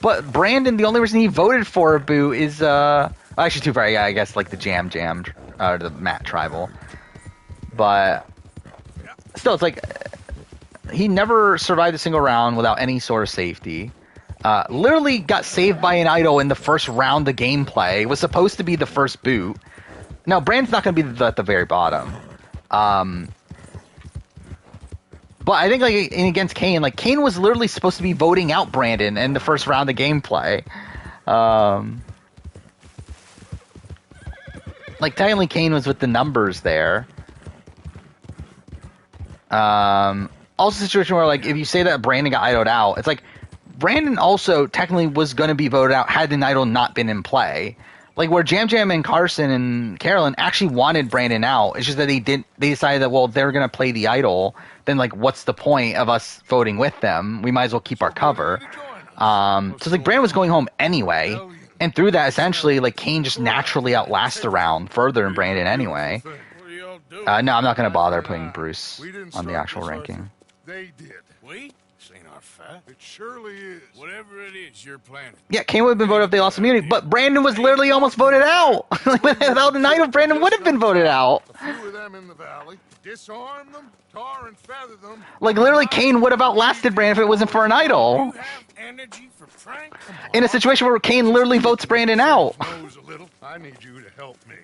But Brandon, the only reason he voted for Boo is, actually too far, yeah, I guess, like, the the Matt Tribal. But, still, it's like, he never survived a single round without any sort of safety. Literally got saved by an idol in the first round of gameplay. Was supposed to be the first boot. No, Brandon's not going to be at the very bottom. But I think, like, against Kane, like, Kane was literally supposed to be voting out Brandon in the first round of gameplay. Like, technically Kane was with the numbers there. Also a situation where, like, if you say that Brandon got idled out, it's like, Brandon also technically was going to be voted out had the idol not been in play. Like where Jam Jam and Carson and Carolyn actually wanted Brandon out. It's just that they decided that, well, they're going to play the idol. Then like, what's the point of us voting with them? We might as well keep our cover. So it's like Brandon was going home anyway. And through that, essentially, like Kane just naturally outlasts the round further than Brandon anyway. No, I'm not going to bother putting Bruce on the actual ranking. They did. We? This ain't our fight. It surely is. Whatever it is, you're planning. Yeah, Kane would have been voted if they lost immunity, but Brandon was literally almost voted out. Like, without the idol, Brandon would have been voted out. A few of them in the valley. Disarm them, tar and feather them. Like, literally, Kane would have outlasted Brandon if it wasn't for an idol. You have energy for prank? In a situation where Kane literally votes Brandon out. Knows a little. I need you to help me.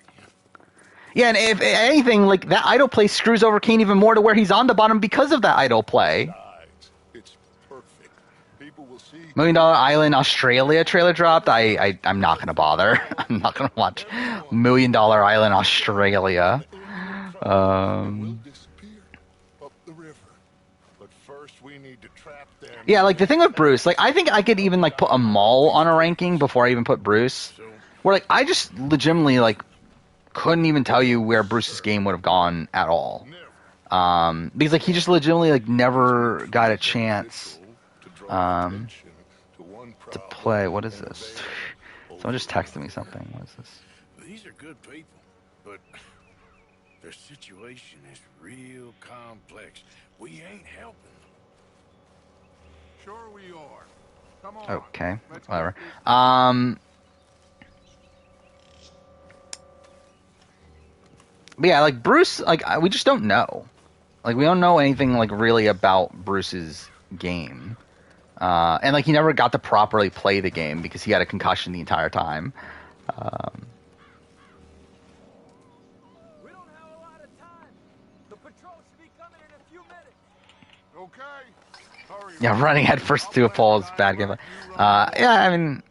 Yeah, and if anything, like, that idol play screws over Kane even more to where he's on the bottom because of that idol play. It's perfect. People will see. $1 Million Island Australia trailer dropped. I'm not going to bother. I'm not going to watch $1 Million Island Australia. Will disappear up the river. But first we need to trap them. Yeah, like, the thing with Bruce, like, I think I could even, like, put a Maul on a ranking before I even put Bruce. Where, like, I just legitimately, like, couldn't even tell you where Bruce's game would have gone at all. Because, like, he just legitimately, like, never got a chance to play. What is this? Someone just texted me something. What is this? These are good people, but their situation is real complex. We ain't helping them. Sure we are. Come on. Okay, Let's whatever. get this. But yeah, like, Bruce, like, we just don't know. Like, we don't know anything, like, really about Bruce's game. And, like, he never got to properly play the game because he had a concussion the entire time. We don't have a lot of time. The patrol should be coming in a few minutes. Okay. Hurry. Yeah, running headfirst to a pole is bad game. Yeah, I mean,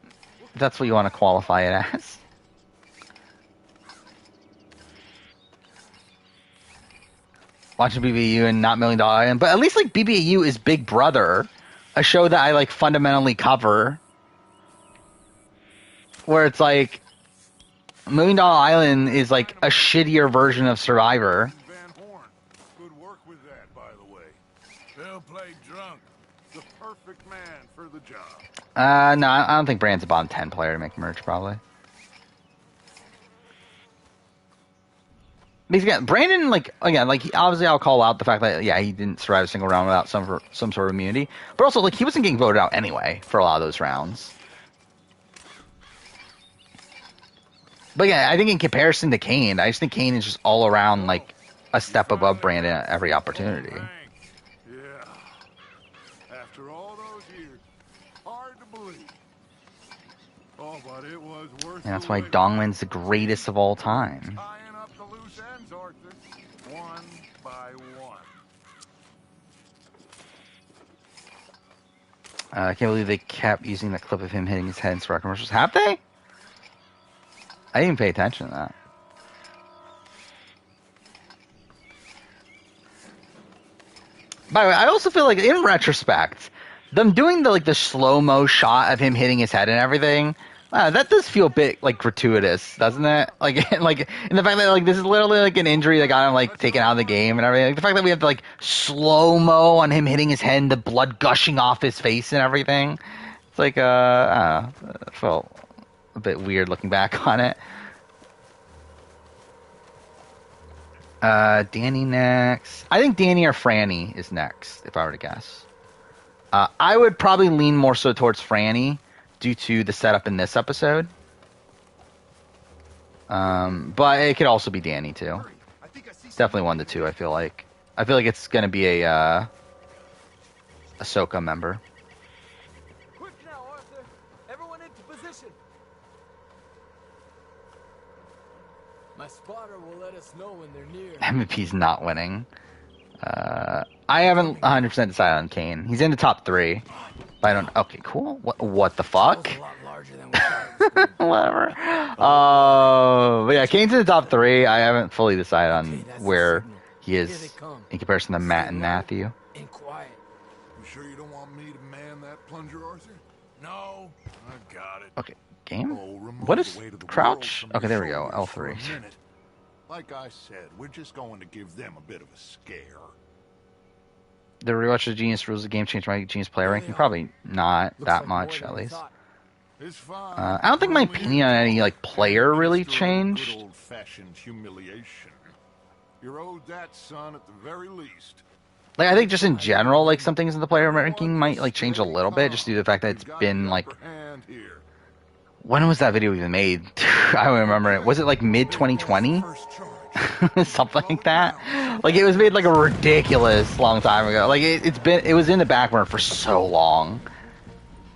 if that's what you want to qualify it as. Watching BBAU and not $1 Million Island, but at least, like, BBAU is Big Brother, a show that I, like, fundamentally cover. Where it's like, $1 Million Island is like a shittier version of Survivor. Van Horn. Good work with that, by the way. They'll play drunk. The perfect man for the job. No, I don't think Brand's a bottom 10 player to make merch, probably. Because again, Brandon, like, again, like, obviously I'll call out the fact that, yeah, he didn't survive a single round without some sort of immunity. But also, like, he wasn't getting voted out anyway for a lot of those rounds. But yeah, I think in comparison to Kane, I just think Kane is just all around, like, a step above Brandon at every opportunity. Yeah. After all those years, hard to believe. Oh, but it was worth And that's the why wait. Donglin's the greatest of all time. Tying up the loose ends, Arthur. One by one. I can't believe they kept using the clip of him hitting his head in Spark commercials. Have they? I didn't pay attention to that. By the way, I also feel like, in retrospect, them doing the slow-mo shot of him hitting his head and everything, that does feel a bit, like, gratuitous, doesn't it? Like, like, and the fact that, like, this is literally, like, an injury that got him, like, taken out of the game and everything. Like, the fact that we have to, like, slow-mo on him hitting his head and the blood gushing off his face and everything. It's like, I don't know. It felt a bit weird looking back on it. Danny next. I think Danny or Franny is next, if I were to guess. I would probably lean more so towards Franny due to the setup in this episode. But it could also be Danny too. It's definitely one of the two, I feel like. I feel like it's going to be a Ahsoka member. Quick now, Arthur. Everyone into position. My spotter will let us know when they're near. MVP's not winning. I haven't 100% decided on Kane. He's in the top 3. But I don't... Okay, cool. What the fuck? A lot larger than we thought. Whatever. But yeah, Kane's in the top 3. I haven't fully decided on where he is in comparison to Matt and Matthew. And quiet. You sure you don't want me to man that plunger, Arthur? No, I got it. Okay, game? Oh, remove What the is weight of the crouch? world from Okay, your there we go, shoulders for a L3. minute. Like I said, we're just going to give them a bit of a scare. The rewatch of Genius Rules of the Game changed my Genius player ranking? Probably not Looks that like more much, than at we least. thought. It's fine. I don't think my opinion on any like player really Administer changed. Good old-fashioned humiliation. You're owed that, son, at the very least. Like, I think just in general, like, some things in the player ranking might, like, change a little bit, just due to the fact that it's been, like, when was that video even made? I don't remember it. Was it, like, mid-2020? Something like that? Like, it was made, like, a ridiculous long time ago. Like, it was in the back burner for so long.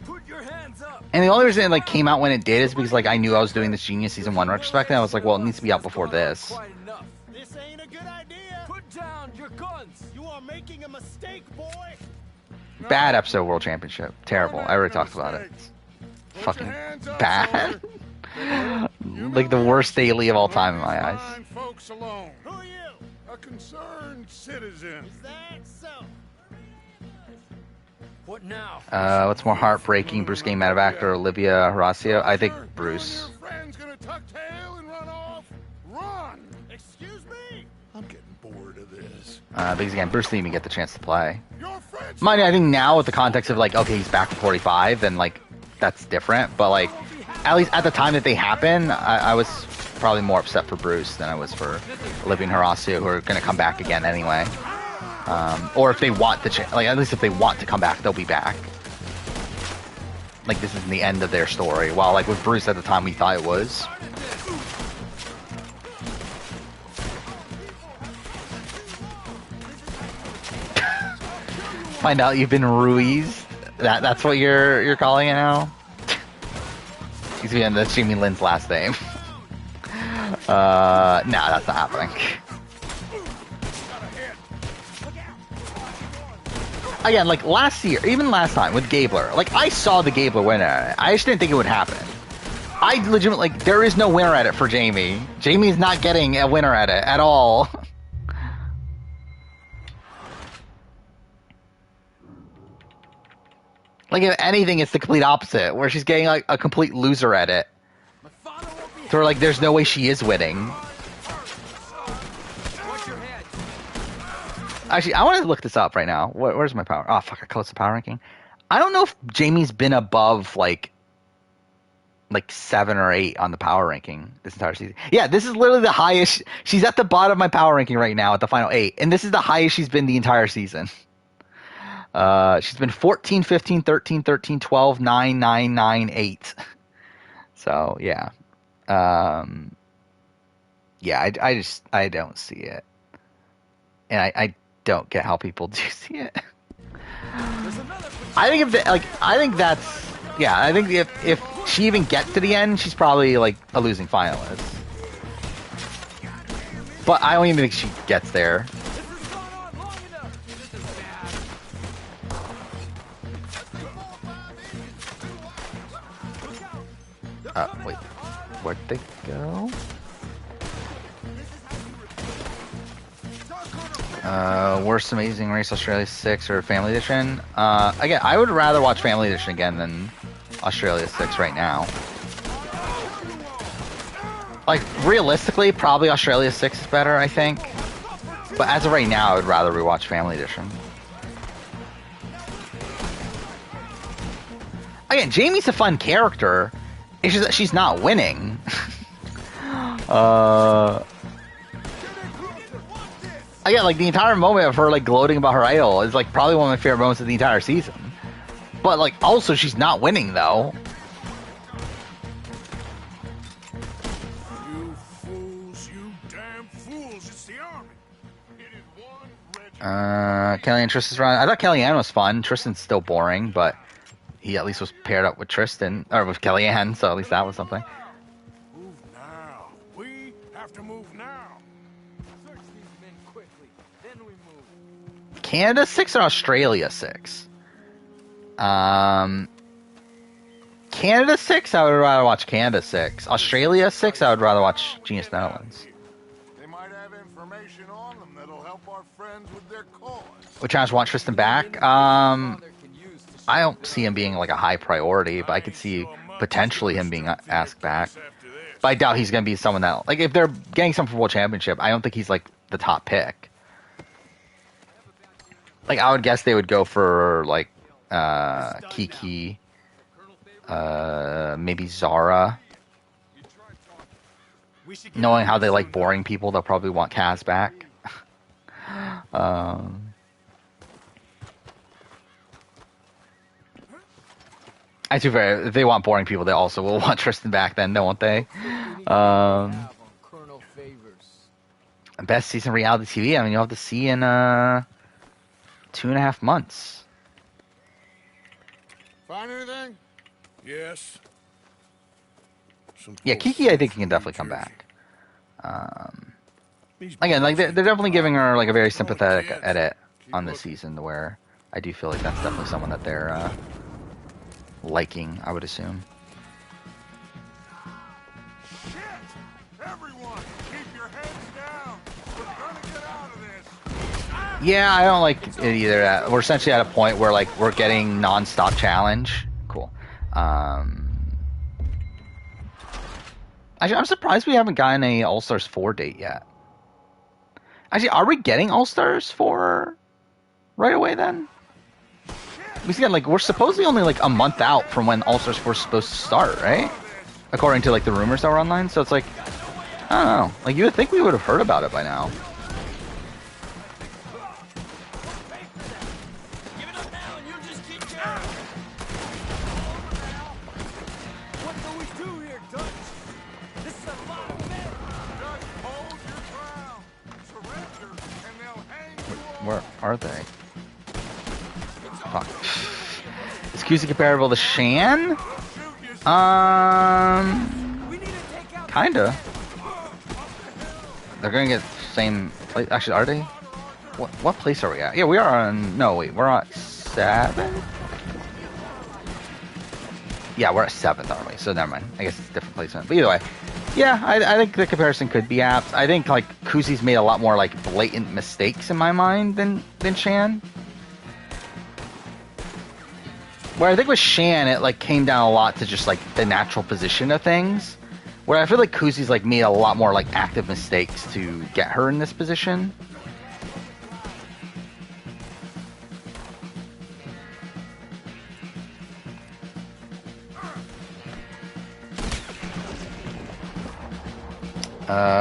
Put your hands up. And the only reason it, like, came out when it did is because, like, I knew I was doing this Genius Season 1 retrospective, and I was like, well, it needs to be out before this. Quite enough. This ain't a good idea. Put down your guns. You are making a mistake, boy. Bad episode of World Championship. Terrible. I already talked about it. Fucking bad. Like the worst daily of all time in my eyes. Mind folks alone. Who are you? A concerned citizen. Is that so? What now? What's more heartbreaking, Bruce getting mad at or Olivia Horacio? I think Bruce. Your friend's gonna tuck tail and run off. Run! Excuse me. I'm getting bored of this. Because again, Bruce didn't even get the chance to play. Your friend's Mind you, I think now with the context of like, okay, he's back for 45, then like, that's different. But like, at least at the time that they happened, I was probably more upset for Bruce than I was for Olivia and Horacio, who are going to come back again anyway. Or if they want the like, at least if they want to come back, they'll be back. Like, this isn't the end of their story. While like with Bruce at the time, we thought it was. Find out you've been Ruiz. That's what you're calling it now. He's being that's Jamie Lynn's last name. No, that's not happening. Again, like last year, even last time with Gabler, like I saw the Gabler winner. I just didn't think it would happen. I legitimately, like, there is no winner at it for Jamie. Jamie's not getting a winner at it at all. Like, if anything, it's the complete opposite, where she's getting, like, a complete loser at it. So, like, there's no way she is winning. Watch your head. Actually, I want to look this up right now. Where's my power? Oh, fuck, I closed the power ranking. I don't know if Jamie's been above, like 7 or 8 on the power ranking this entire season. Yeah, this is literally the highest. She's at the bottom of my power ranking right now at the final 8. And this is the highest she's been the entire season. She's been 14, 15, 13, 13, 12, 9, 9, 9, 8. So, yeah. Yeah, I don't see it. And I don't get how people do see it. I think I think that's, yeah, I think if she even gets to the end, she's probably, like, a losing finalist. But I don't even think she gets there. Wait, where'd they go? Worst Amazing Race Australia 6 or Family Edition? Again, I would rather watch Family Edition again than Australia 6 right now. Like, realistically, probably Australia 6 is better, I think. But as of right now, I would rather rewatch Family Edition. Again, Jamie's a fun character. It's just that she's not winning. Again, like, the entire moment of her, like, gloating about her idol is, like, probably one of my favorite moments of the entire season. But, like, also, she's not winning, though. You fools, you damn fools, it's the army. It is one regiment. Kellyanne and Tristan's run. I thought Kellyanne was fun. Tristan's still boring, but he at least was paired up with Tristan, or with Kellyanne, so at least that was something. Move now. We have to move now. Search these men quickly, then we move. Canada 6 or Australia 6? Canada 6, I would rather watch Canada 6. Australia 6, I would rather watch Genius Netherlands. They might have information on them that'll help our friends with their cause. Which I just want Tristan back. Father I don't see him being like a high priority, but I could see potentially him being asked back. But I doubt he's going to be someone that, like, if they're getting some for World Championship, I don't think he's like the top pick. Like, I would guess they would go for like Kiki, maybe Zara. Knowing how they like boring people, they'll probably want Kaz back. I do very. If they want boring people, they also will want Tristan back. Then, don't they? Best season of reality TV. I mean, you'll have to see in 2.5 months. Find anything? Yes. Yeah, Kiki, I think he can definitely come back. Again, like they're definitely giving her like a very sympathetic edit on this season, to where I do feel like that's definitely someone that they're liking, I would assume. Shit! Everyone, keep your heads down. We're gonna get out of this. Yeah, I don't like it either. We're essentially at a point where like we're getting non-stop challenge. Cool. Actually, I'm surprised we haven't gotten a All-Stars 4 date yet. Actually, are we getting All-Stars 4 right away then? Because again, like, we're supposedly only like a month out from when All-Stars 4 is supposed to start, right? According to like the rumors that were online. So it's like, I don't know. Like, you would think we would have heard about it by now. Where are they? Fuck. Is QC comparable to Shan? Kinda. They're gonna get the same place. Actually, are they? What place are we at? Yeah, we are on. No, wait, we're at 7. Yeah, we're at 7th, aren't we? So never mind. I guess it's a different placement. But either way, yeah, I think the comparison could be apt. I think like Kuzi's made a lot more like blatant mistakes in my mind than Shan. Where I think with Shan, it like came down a lot to just like the natural position of things. Where I feel like Kuzi's like made a lot more like active mistakes to get her in this position.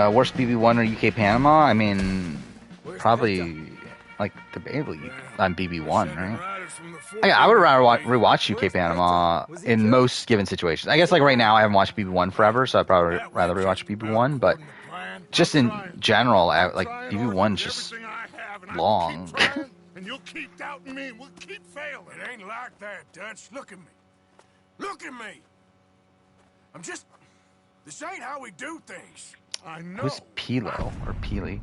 Worst BB1 or UK Panama? I mean, probably like debatably on BB1, right? I would rather rewatch UK Panama in most given situations. I guess like right now I haven't watched BB1 forever, so I'd probably rather rewatch BB1. But just in general, like BB1's just long. And you'll keep doubting me, and we'll keep failing. It ain't like that, Dutch. Look at me. Look at me. I'm just. This ain't how we do things. I know. Who's Pilo or Peely?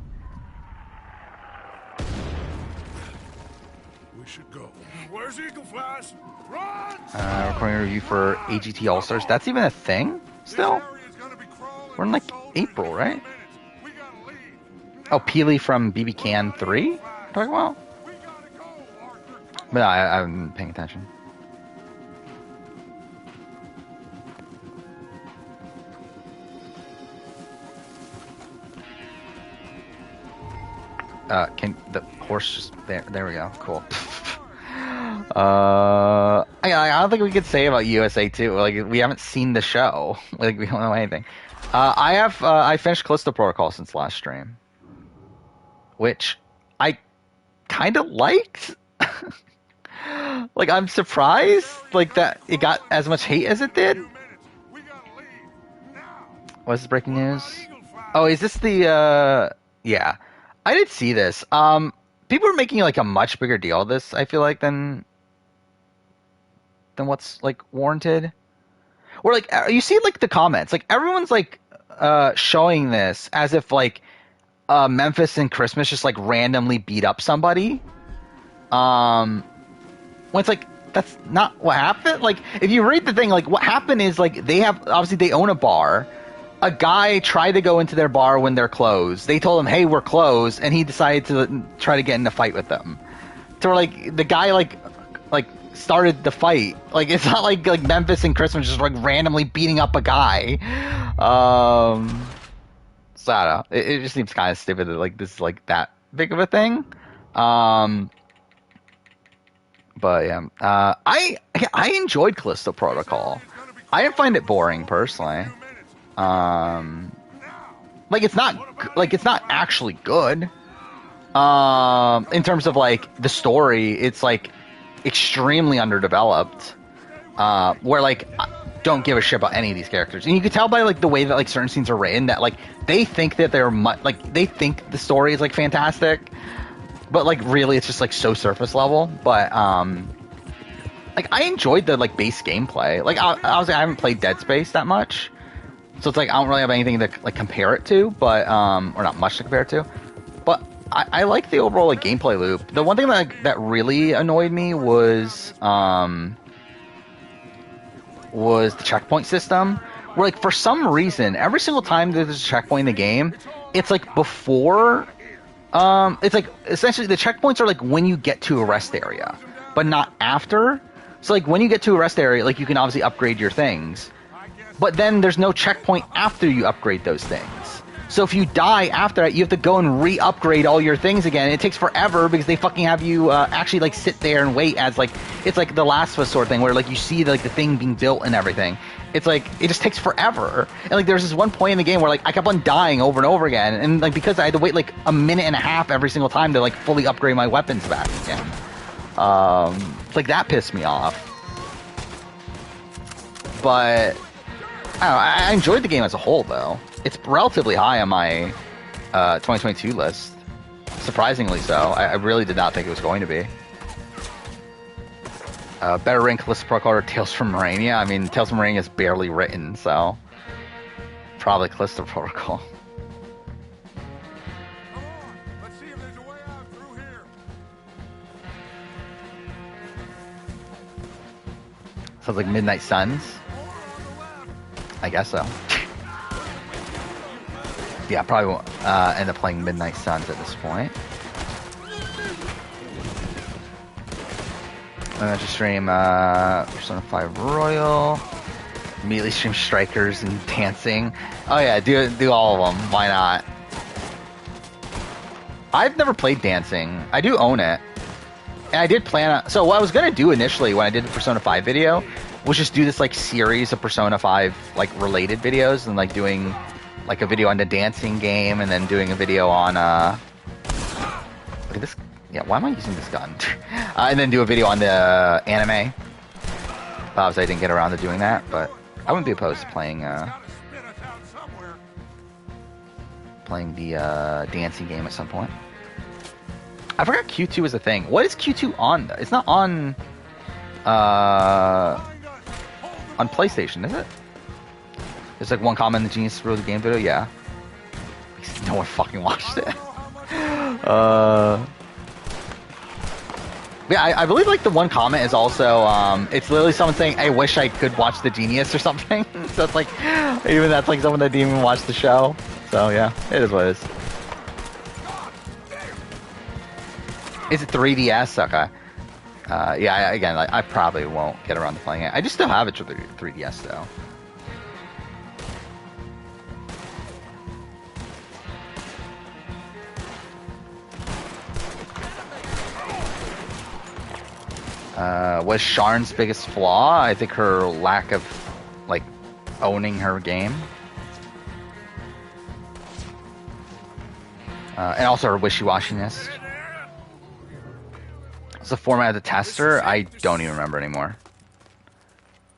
We should go. Where's Eagle Flies? Run! Recording a review for AGT All Stars. That's even a thing still? We're in like April, right? Oh, Peely from BB Can 3? Talking about? But no, I haven't been paying attention. Can the horse just there we go. Cool. I don't think we could say about USA too. Like we haven't seen the show. Like we don't know anything. I finished Callisto Protocol since last stream, which I kind of liked. Like I'm surprised like that it got as much hate as it did. What's this breaking news? Oh, is this the yeah. I did see this. People are making like a much bigger deal of this, I feel like, than what's like warranted. Or like you see like the comments, like everyone's like showing this as if like Memphis and Christmas just like randomly beat up somebody. When it's like that's not what happened. Like if you read the thing, like what happened is like they own a bar. A guy tried to go into their bar when they're closed. They told him, "Hey, we're closed," and he decided to try to get in a fight with them. So like the guy like started the fight. Like it's not like Memphis and Christmas just like randomly beating up a guy. So I don't know. It just seems kind of stupid that like this is like that big of a thing. But yeah, I enjoyed Callisto Protocol. I didn't find it boring personally. Like it's not actually good. In terms of like the story, it's like extremely underdeveloped. Where like don't give a shit about any of these characters, and you can tell by like the way that like certain scenes are written that like they think that they're like they think the story is like fantastic, but like really it's just like so surface level. But like I enjoyed the like base gameplay. Like I haven't played Dead Space that much, so it's like I don't really have anything to like compare it to, but or not much to compare it to. But I like the overall like gameplay loop. The one thing that really annoyed me was the checkpoint system, where like for some reason every single time there's a checkpoint in the game, it's like before it's like essentially the checkpoints are like when you get to a rest area, but not after. So like when you get to a rest area, like you can obviously upgrade your things, but then there's no checkpoint after you upgrade those things. So if you die after that, you have to go and re-upgrade all your things again. It takes forever because they fucking have you actually like sit there and wait as like it's like the Last of Us sort of thing where like you see like the thing being built and everything. It's like it just takes forever. And like there's this one point in the game where like I kept on dying over and over again, and like because I had to wait like a minute and a half every single time to like fully upgrade my weapons back again. Like that pissed me off. But I don't know, I enjoyed the game as a whole though. It's relatively high on my 2022 list. Surprisingly so. I really did not think it was going to be. Better rank Callisto Protocol or Tales from Morania? I mean, Tales from Morania is barely written, so probably Callisto Protocol. Come on, let's see if there's a way out through here. Sounds like Midnight Suns. I guess so. Yeah, probably won't end up playing Midnight Suns at this point. I'm going to stream Persona 5 Royal. Immediately stream Strikers and Dancing. Oh yeah, do all of them. Why not? I've never played Dancing. I do own it. And I did plan on... So what I was going to do initially when I did the Persona 5 video was just do this like series of Persona 5 like related videos and like doing... like a video on the dancing game, and then doing a video on look at this. Yeah, why am I using this gun? And then do a video on the anime. Obviously, I didn't get around to doing that, but I wouldn't be opposed to playing the dancing game at some point. I forgot Q2 is a thing. What is Q2 on? It's not on PlayStation, is it? There's like one comment in the Genius Rule of the Game video, yeah. No one fucking watched it. Yeah, I believe like the one comment is also, it's literally someone saying, I wish I could watch the Genius or something. So it's like, even that's like someone that didn't even watch the show. So yeah, it is what it is. Is it 3DS? Okay. Yeah, again, like, I probably won't get around to playing it. I just still have it for the 3DS though. Was Sharn's biggest flaw? I think her lack of, like, owning her game. And also her wishy-washiness. What's the format of the tester? I don't even remember anymore.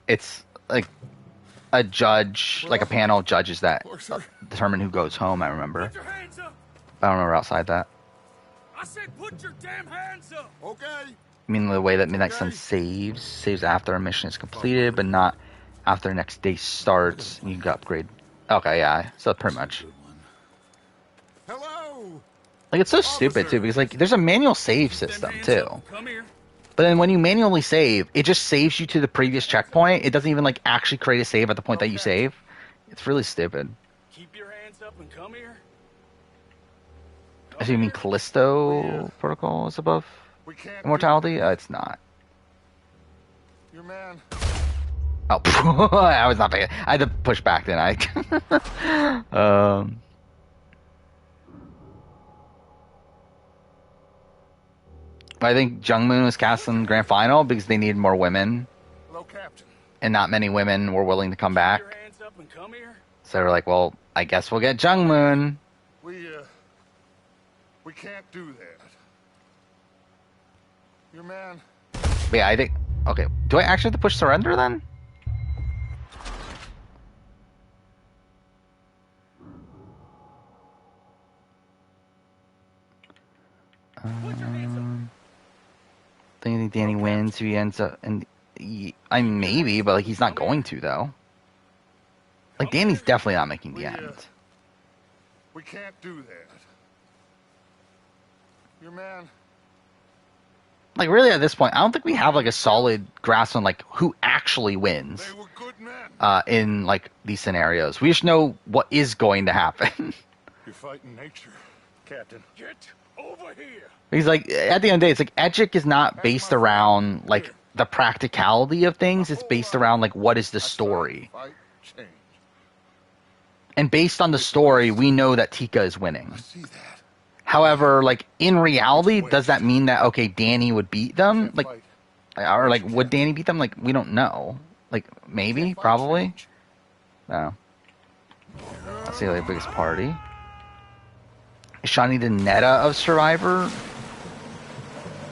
It's, like, a judge, like a panel of judges that determine who goes home, I remember. Put your hands up! I don't remember outside that. I said put your damn hands up! Okay. I mean, the way that Midnight Sun saves after a mission is completed, but not after the next day starts. You can upgrade. Okay, yeah, so pretty much. Hello. Like, it's so stupid, too, because, like, there's a manual save system, too. Come here. But then when you manually save, it just saves you to the previous checkpoint. It doesn't even, like, actually create a save at the point that you save. It's really stupid. Keep your hands up and come here. I see you mean Callisto Protocol is above We can't. Immortality? It's not. Your man. Oh, I was not paying. I had to push back, didn't I? I think Jungmoon was cast in the grand final because they needed more women, Hello, Captain. and not many women were willing to come back. Your hands up and come here. So they were like, well, I guess we'll get Jungmoon. We can't do that. Your man. But yeah, I think... Okay, do I actually have to push surrender then? I think Danny wins if he ends up... I mean, maybe, but like he's not going to, though. Like, Danny's definitely not making the end. We can't do that. Your man. Like, really, at this point, I don't think we have, like, a solid grasp on, like, who actually wins They were good men. in, like, these scenarios. We just know what is going to happen. You're fighting nature, Captain. Get over here. He's like, at the end of the day, it's like, Edgic is not based around, like, the practicality of things. It's based around, like, what is the story. Fight, change. And based on the story, we know that Tika is winning. I see that. However, like, in reality, does that mean that, okay, Danny would beat them? Like, or, like, would Danny beat them? Like, we don't know. Like, maybe, probably. No. That's the biggest party. Is Shawnee the Netta of Survivor?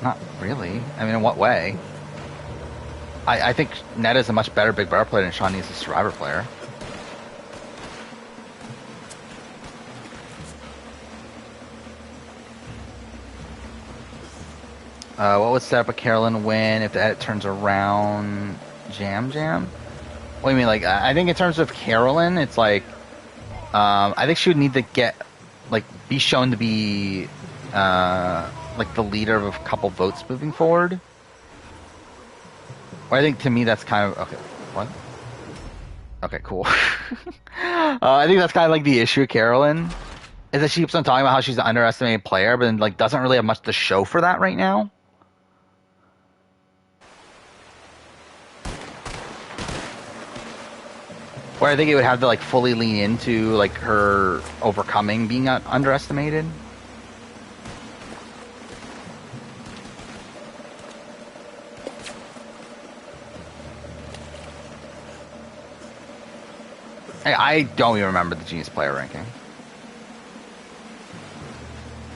Not really. I mean, in what way? I think Netta's a much better Big Brother player than Shawnee is a Survivor player. What would set up a Carolyn win if the edit turns around Jam Jam? What do you mean? Like, I think in terms of Carolyn, it's like, I think she would need to get, like, be shown to be, like, the leader of a couple votes moving forward. Or I think to me that's kind of, okay, what? Okay, cool. I think that's kind of like the issue with Carolyn, is that she keeps on talking about how she's an underestimated player, but then, like, doesn't really have much to show for that right now. Where I think it would have to, like, fully lean into, like, her overcoming being underestimated. Hey, I don't even remember the Genius Player ranking.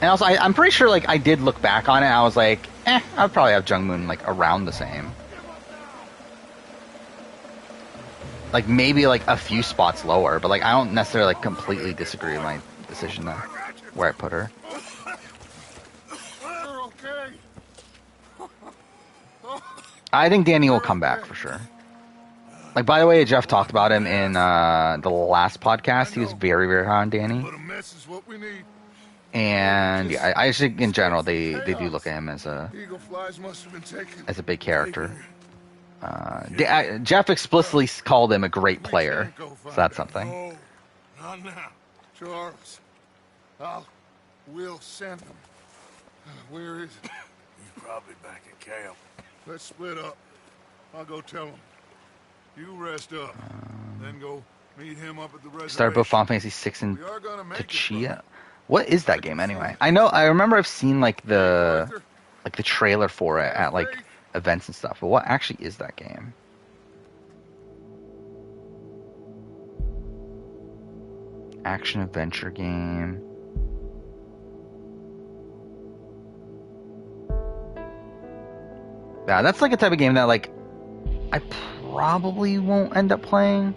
And also, I'm pretty sure, like, I did look back on it, and I was like, I'd probably have Jungmoon, like, around the same. Like, maybe, like, a few spots lower, but, like, I don't necessarily, like, completely disagree with my decision there, where I put her. You're okay. I think Danny will come back, for sure. Like, by the way, Jeff talked about him in the last podcast. He was very, very high on Danny. But a mess is what we need. And, yeah, I think, in general, they do look at him as Eagle flies must have been taken. a big character. Jeff explicitly called him a great player, so that's something. No, not now. Charles, we'll send them. Where is it? He's probably back at camp. Let's split up. I'll go tell him. You rest up, then go meet him up at the reservation. Started both Final Fantasy 6 and We are gonna make it, Tachia. What is that game anyway? I remember I've seen like the trailer for it at like events and stuff, but what actually is that game? Action adventure game. Yeah, that's like a type of game that like I probably won't end up playing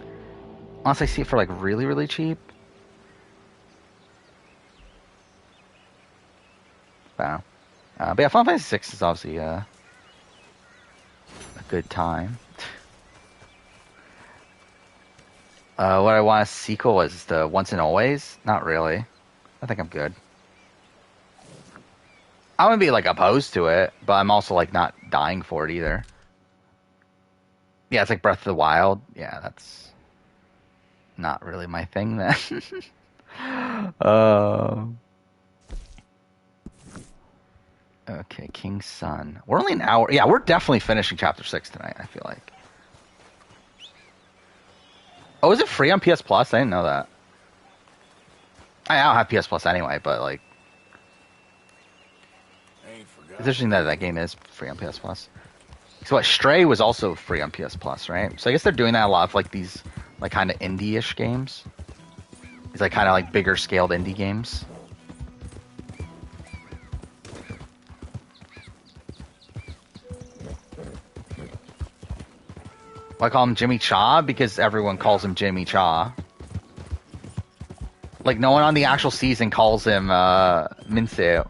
unless I see it for like really, really cheap. Wow. But yeah, Final Fantasy 6 is obviously a good time. What I want a sequel is the Once and Always. Not really. I think I'm good. I wouldn't be like opposed to it, but I'm also like not dying for it either. Yeah, it's like Breath of the Wild. Yeah, that's not really my thing then. Okay, King's Son. We're only an hour. Yeah, we're definitely finishing Chapter 6 tonight, I feel like. Oh, is it free on PS Plus? I didn't know that. I don't have PS Plus anyway, but, like... It's interesting that that game is free on PS Plus. So what, Stray was also free on PS Plus, right? So I guess they're doing that a lot of, like, these, like, kind of indie-ish games. These, like, kind of, like, bigger scaled indie games. Why call him Jimmy Cha? Because everyone calls him Jimmy Cha. Like, no one on the actual season calls him, Minseo.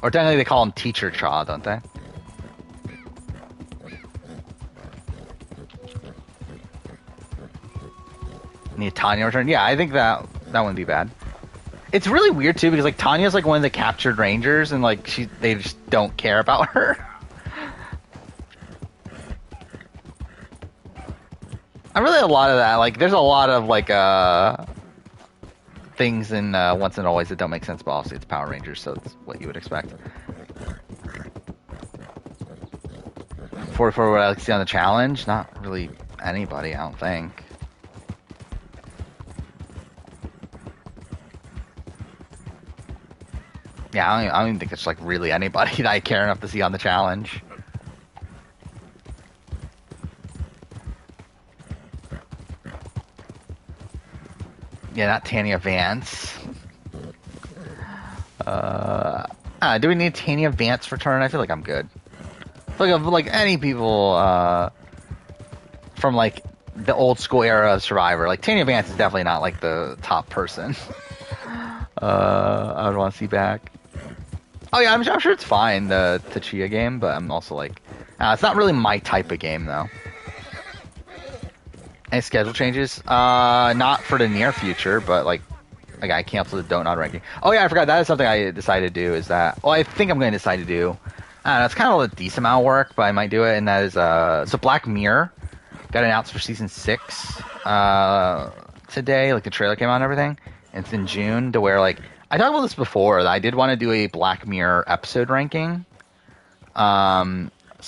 Or technically they call him Teacher Cha, don't they? Need Tanya return? Yeah, I think that wouldn't be bad. It's really weird too because like Tanya's like one of the captured rangers and like they just don't care about her. I really a lot of that. Like there's a lot of like things in Once and Always that don't make sense, but obviously it's Power Rangers, so it's what you would expect. 44 what I like to see on the challenge? Not really anybody, I don't think. Yeah, I don't even think it's like really anybody that I care enough to see on the challenge. Yeah, not Tanya Vance. Do we need Tanya Vance return? I feel like I'm good. I feel like any people from like the old school era of Survivor, like Tanya Vance is definitely not like the top person. I would want to see back. Oh yeah, I'm sure it's fine, the Tachia game, but I'm also like, it's not really my type of game though. Any schedule changes? Not for the near future, but like I canceled the Donut ranking. Oh yeah, I forgot. That is something I decided to do. Is that? Well, I think I'm going to decide to do. I don't know. It's kind of a decent amount of work, but I might do it. And that is so Black Mirror got announced for season 6 today. Like the trailer came out and everything. And it's in June. To where like I talked about this before. That I did want to do a Black Mirror episode ranking. So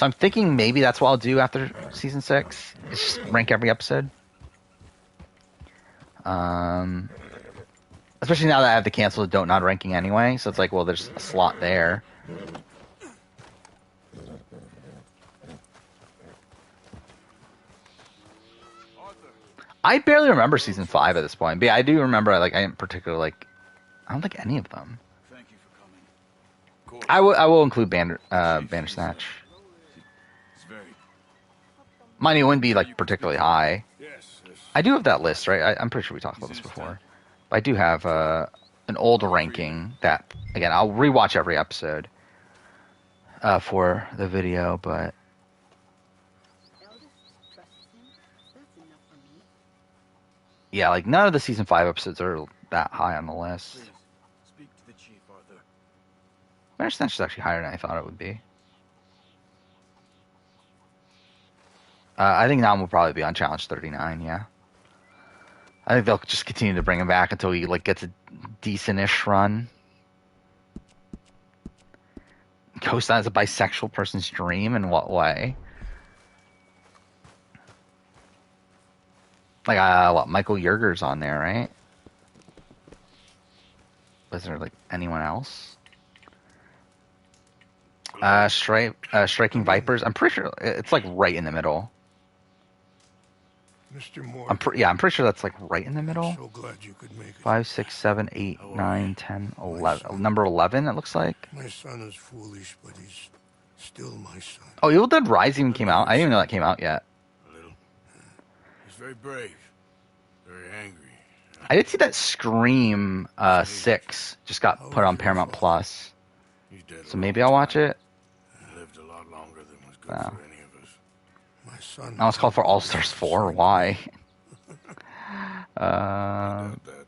I'm thinking maybe that's what I'll do after season 6. Is just rank every episode. Especially now that I have to cancel the Don't Nod ranking anyway, so it's like, well, there's a slot there. I barely remember season 5 at this point, but yeah, I do remember. Like, I didn't particularly like. I don't think any of them. Thank you for coming. I will include Bandersnatch. Mine wouldn't be like particularly high. Yes, yes. I do have that list, right? I'm pretty sure we talked about this before. But I do have an old ranking that, again, I'll rewatch every episode for the video, but... Yeah, like, none of the Season 5 episodes are that high on the list. Speak to the chief, Arthur. Bandersnatch is actually higher than I thought it would be. I think Nam will probably be on Challenge 39, yeah. I think they'll just continue to bring him back until he like gets a decent-ish run. Co-star is a bisexual person's dream? In what way? Like, what, Michael Yerger's on there, right? Was there, like, anyone else? Striking Vipers? I'm pretty sure it's, like, right in the middle. Mr. Morgan. I'm pretty sure that's, like, right in the middle. So glad you could make it. 5, 6, 7, 8, 9, 10, 11. Number 11, it looks like. My son is foolish, but he's still my son. Oh, Evil Dead Rising came out. I didn't even know that came out yet. A little. He's very brave. Very angry. I did see that Scream 6 just got put on Paramount Plus. He's dead. So maybe I'll watch it. He lived a lot longer than was good Wow. for any of us. My son. Now it's called for All Stars 4. Why? About that.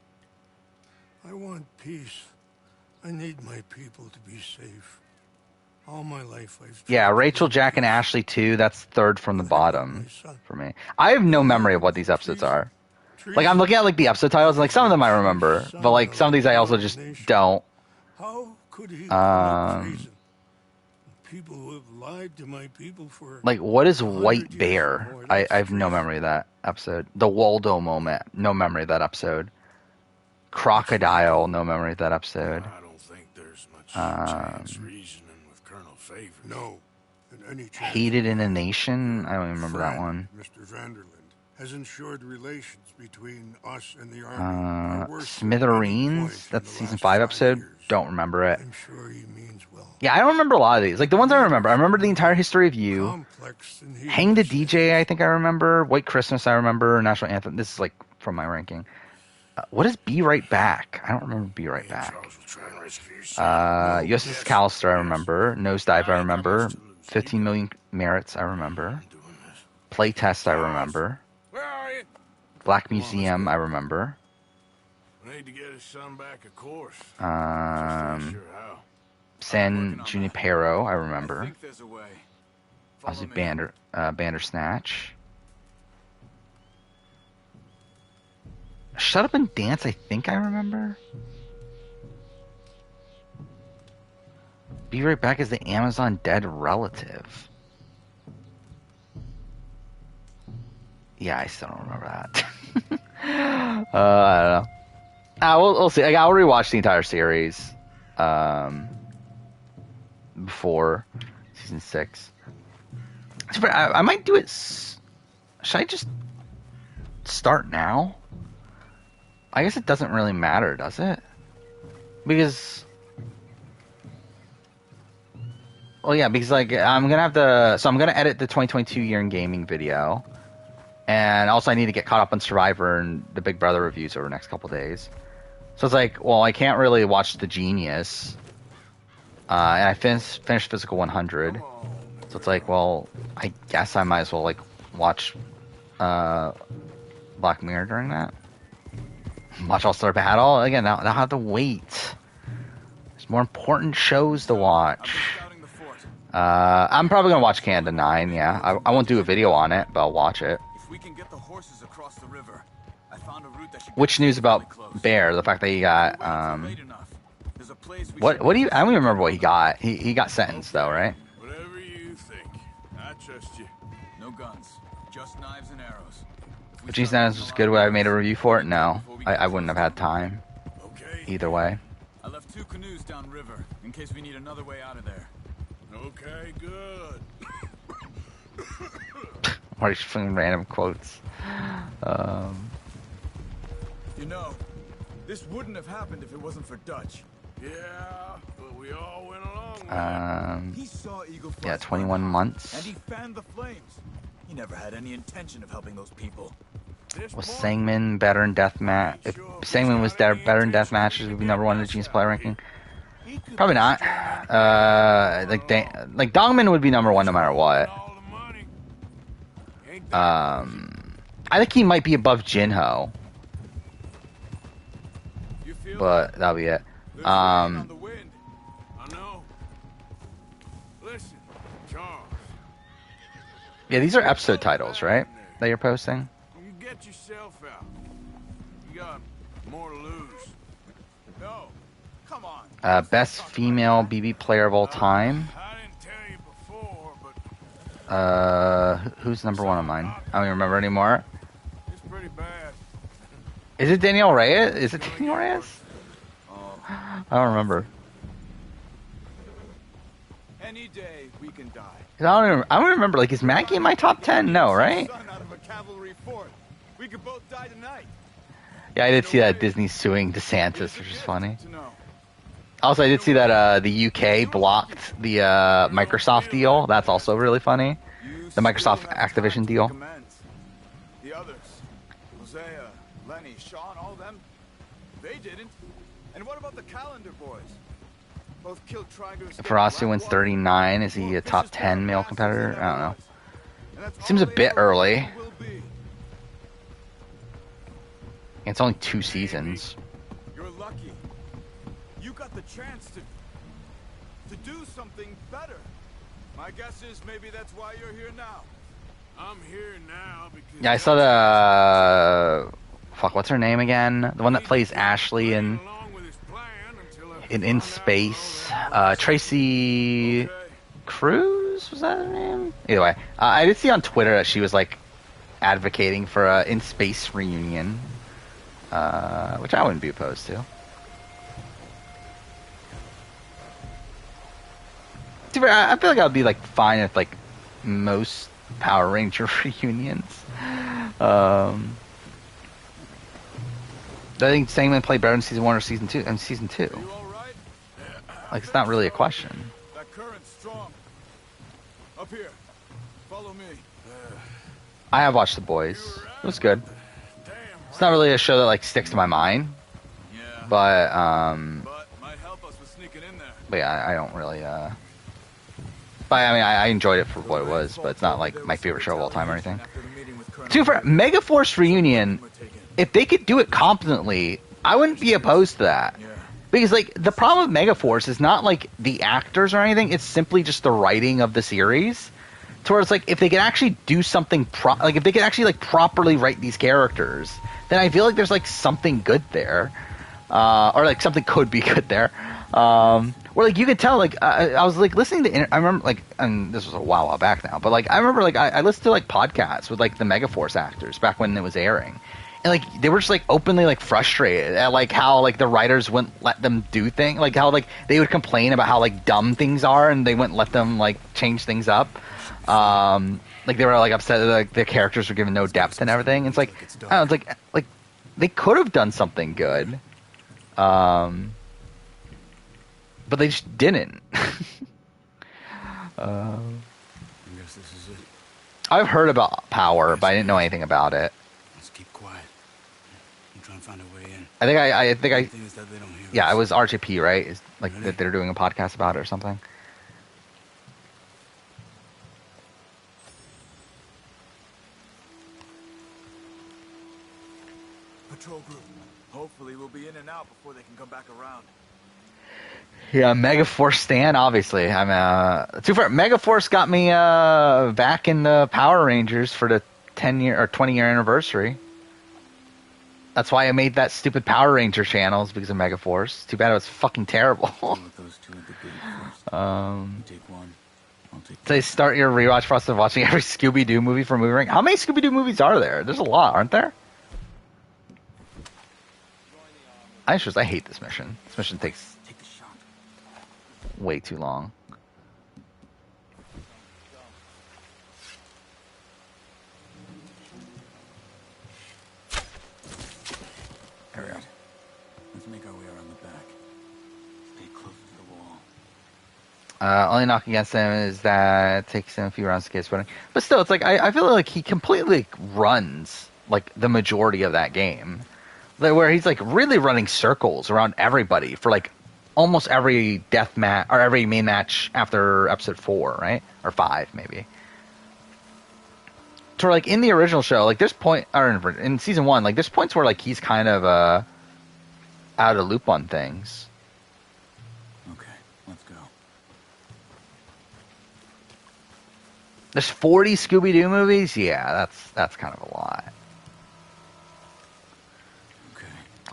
I want peace. I need my people to be safe. All my life I've Yeah, tried to Rachel, be Jack, and Ashley 2. That's third from the bottom for me. I have no memory of what these episodes are. Like, I'm looking at, like, the episode titles, and, like, some of them I remember. But, like, some of these I also just don't. How could he Um, treason? People who have lied to my people for Like, what is 100 White years Bear? or more, I that's have no treason. memory of that episode. The Waldo moment, no memory of that episode. Crocodile, no memory of that episode. I don't think there's much Um, chance reasoning with Colonel Favors. No, and any chance Hated in a Nation? I don't even remember that one. Mr. Vanderland has ensured relations between us and the army are worse than any point Smithereens? in That's the season last 5 5 episode? years. Don't remember it. I'm sure he means well. Yeah, I don't remember a lot of these. Like, the ones I remember the entire history of you. Complex and he Hang the was- DJ, I think I remember. White Christmas, I remember. National Anthem. This is, like, from my ranking. What is Be Right Back? I don't remember Be Right Back. Charles will try and rescue your son. USS Callister, I remember. Nosedive, I remember. 15 Million Merits, I remember. Playtest, I remember. Where are you? Black Museum, I remember. We need to get his son back, of course. Just Um, not sure how. San Junipero, I remember. think there's a way. Ozzy Bandersnatch. Shut Up and Dance, I think I remember. Be Right Back is the Amazon dead relative. Yeah, I still don't remember that. I don't know. We'll see. Like, I'll rewatch the entire series before season 6. I might do it. Should I just start now? I guess it doesn't really matter, does it? Because, well, yeah, because like I'm gonna edit the 2022 year in gaming video, and also I need to get caught up on Survivor and the Big Brother reviews over the next couple days. So it's like, well, I can't really watch The Genius, and I finished Physical 100. So it's like, well, I guess I might as well like watch Black Mirror during that. Watch All Star Battle again. Now I'll have to wait. There's more important shows to watch. Scouting the fort. I'm probably gonna watch Canada 9. Yeah, I won't do a video on it, but I'll watch it. If we can get the horses across the river, I found a route that should Which get news us about really close. Bear? The fact that he got Late enough. There's a place we what should- do you? I don't even remember what he got. He got sentenced though, right? Whatever you think. I trust you. No guns, just knives and arrows. If we Geez, start that was making a good. lot Would I of have made a noise review for it? No, before we I get wouldn't have closer. had time Okay. either way. I left 2 canoes downriver in case we need another way out of there. Okay, good. Or just fucking random quotes. You know, this wouldn't have happened if it wasn't for Dutch. Yeah, but we all went along with it. He saw Eagle Flies Yeah, 21 burn out, months. and he fanned the flames. He never had any intention of helping those people. This Was point, Sangman better in deathmatch? If Sangman was better in deathmatches, it would be number 1 in the Genius Player ranking. he could Probably not. Like Dongman would be number 1 no matter what. all the money. Ain't that I think he might be above Jinho, You feel but that'll be it. There's rain on the wind. I know. Listen, Charles. Yeah, these are episode titles, right? That you're posting. You get yourself out. You got more to lose. No, come on. Best female BB player of all time. I didn't tell you before, but Who's number 1 on mine? I don't even remember anymore. it's pretty bad. Is it Danielle Reyes? Is it Danielle Reyes? I don't remember. Any day we can die. I don't remember. Like, is Maggie in my top 10? No, right? Son out of a cavalry fort. We could both die tonight. Yeah, I did see that Disney suing DeSantis, which is funny. To know. Also, I did see that the UK blocked the Microsoft deal. That's also really funny. You The Microsoft still have Activision time to deal. make amends. The others, Hosea, Lenny, Sean, all them, they didn't. And what about the Calendar boys? Both killed Trigers. Ferocity wins 39. Is he a top 10 male competitor? I don't know. Seems a bit early. It's only 2 seasons. You're lucky. You got the chance to do something better. My guess is maybe that's why you're here now. I'm here now because Yeah, I saw the fuck, what's her name again? The one that plays Ashley in Along with his plan until I In Space. Tracy Cruz, was that her name? Either way, I did see on Twitter that she was like advocating for a In Space reunion, which I wouldn't be opposed to. I feel like I'd be like fine with like most Power Ranger reunions. I think Sangman played better in season 1 or season 2. And season 2, You all right? like it's not really a question. That current's strong. Up here. Follow me. I have watched The Boys. It was good. It's not really a show that like sticks to my mind, Yeah. but Might help us with sneaking in there. yeah, I don't really. But I mean, I enjoyed it for what it was, but it's not like my favorite show of all time or anything. After the meeting with Colonel Two for Megaforce reunion, we're taking. if they could do it competently, I wouldn't be opposed to that. Yeah. Because like the problem with Megaforce is not like the actors or anything; it's simply just the writing of the series. To where it's like if they could actually do something like if they could actually like properly write these characters, then I feel like there's like something good there, or like something could be good there. Or like you could tell, like I was like listening to, I remember like, and this was a while back now, but like I remember like I listened to like podcasts with like the Megaforce actors back when it was airing, and like they were just like openly like frustrated at like how like the writers wouldn't let them do things, like how like they would complain about how like dumb things are, and they wouldn't let them like change things up. Like they were like upset that like their characters were given no depth and everything. It's like I don't know, it's like they could have done something good. But they just didn't. I guess this is it. I've heard about Power, but I didn't know anything about it. Let's keep quiet. I'm trying to find a way in. I think The thing is that they don't hear yeah, us. it was RJP, right? It's like Really? that they're doing a podcast about it or something. Patrol group. Hopefully we'll be in and out before they can come back around. Yeah, Megaforce Stan, obviously. I'm Megaforce got me back in the Power Rangers for the 10-year or 20-year anniversary. That's why I made that stupid Power Ranger channel, is because of Megaforce. Too bad it was fucking terrible. Deal with those two at the gate first. You take one. I'll take They start your rewatch process of watching every Scooby-Doo movie from Movie Ring. How many Scooby-Doo movies are there? There's a lot, aren't there? I hate this mission. This mission takes Take the shot. way too long. There we go. Let's make our way around the back. Stay close to the wall. Only knock against him is that it takes him a few rounds to get his footing. But still, it's like I feel like he completely runs like the majority of that game, where he's like really running circles around everybody for like almost every death match or every main match after episode 4, right, or 5 maybe. So like in the original show, like there's in season 1, like there's points where like he's kind of out of the loop on things. Okay, let's go. There's 40 Scooby-Doo movies? Yeah, that's kind of a lot. Okay.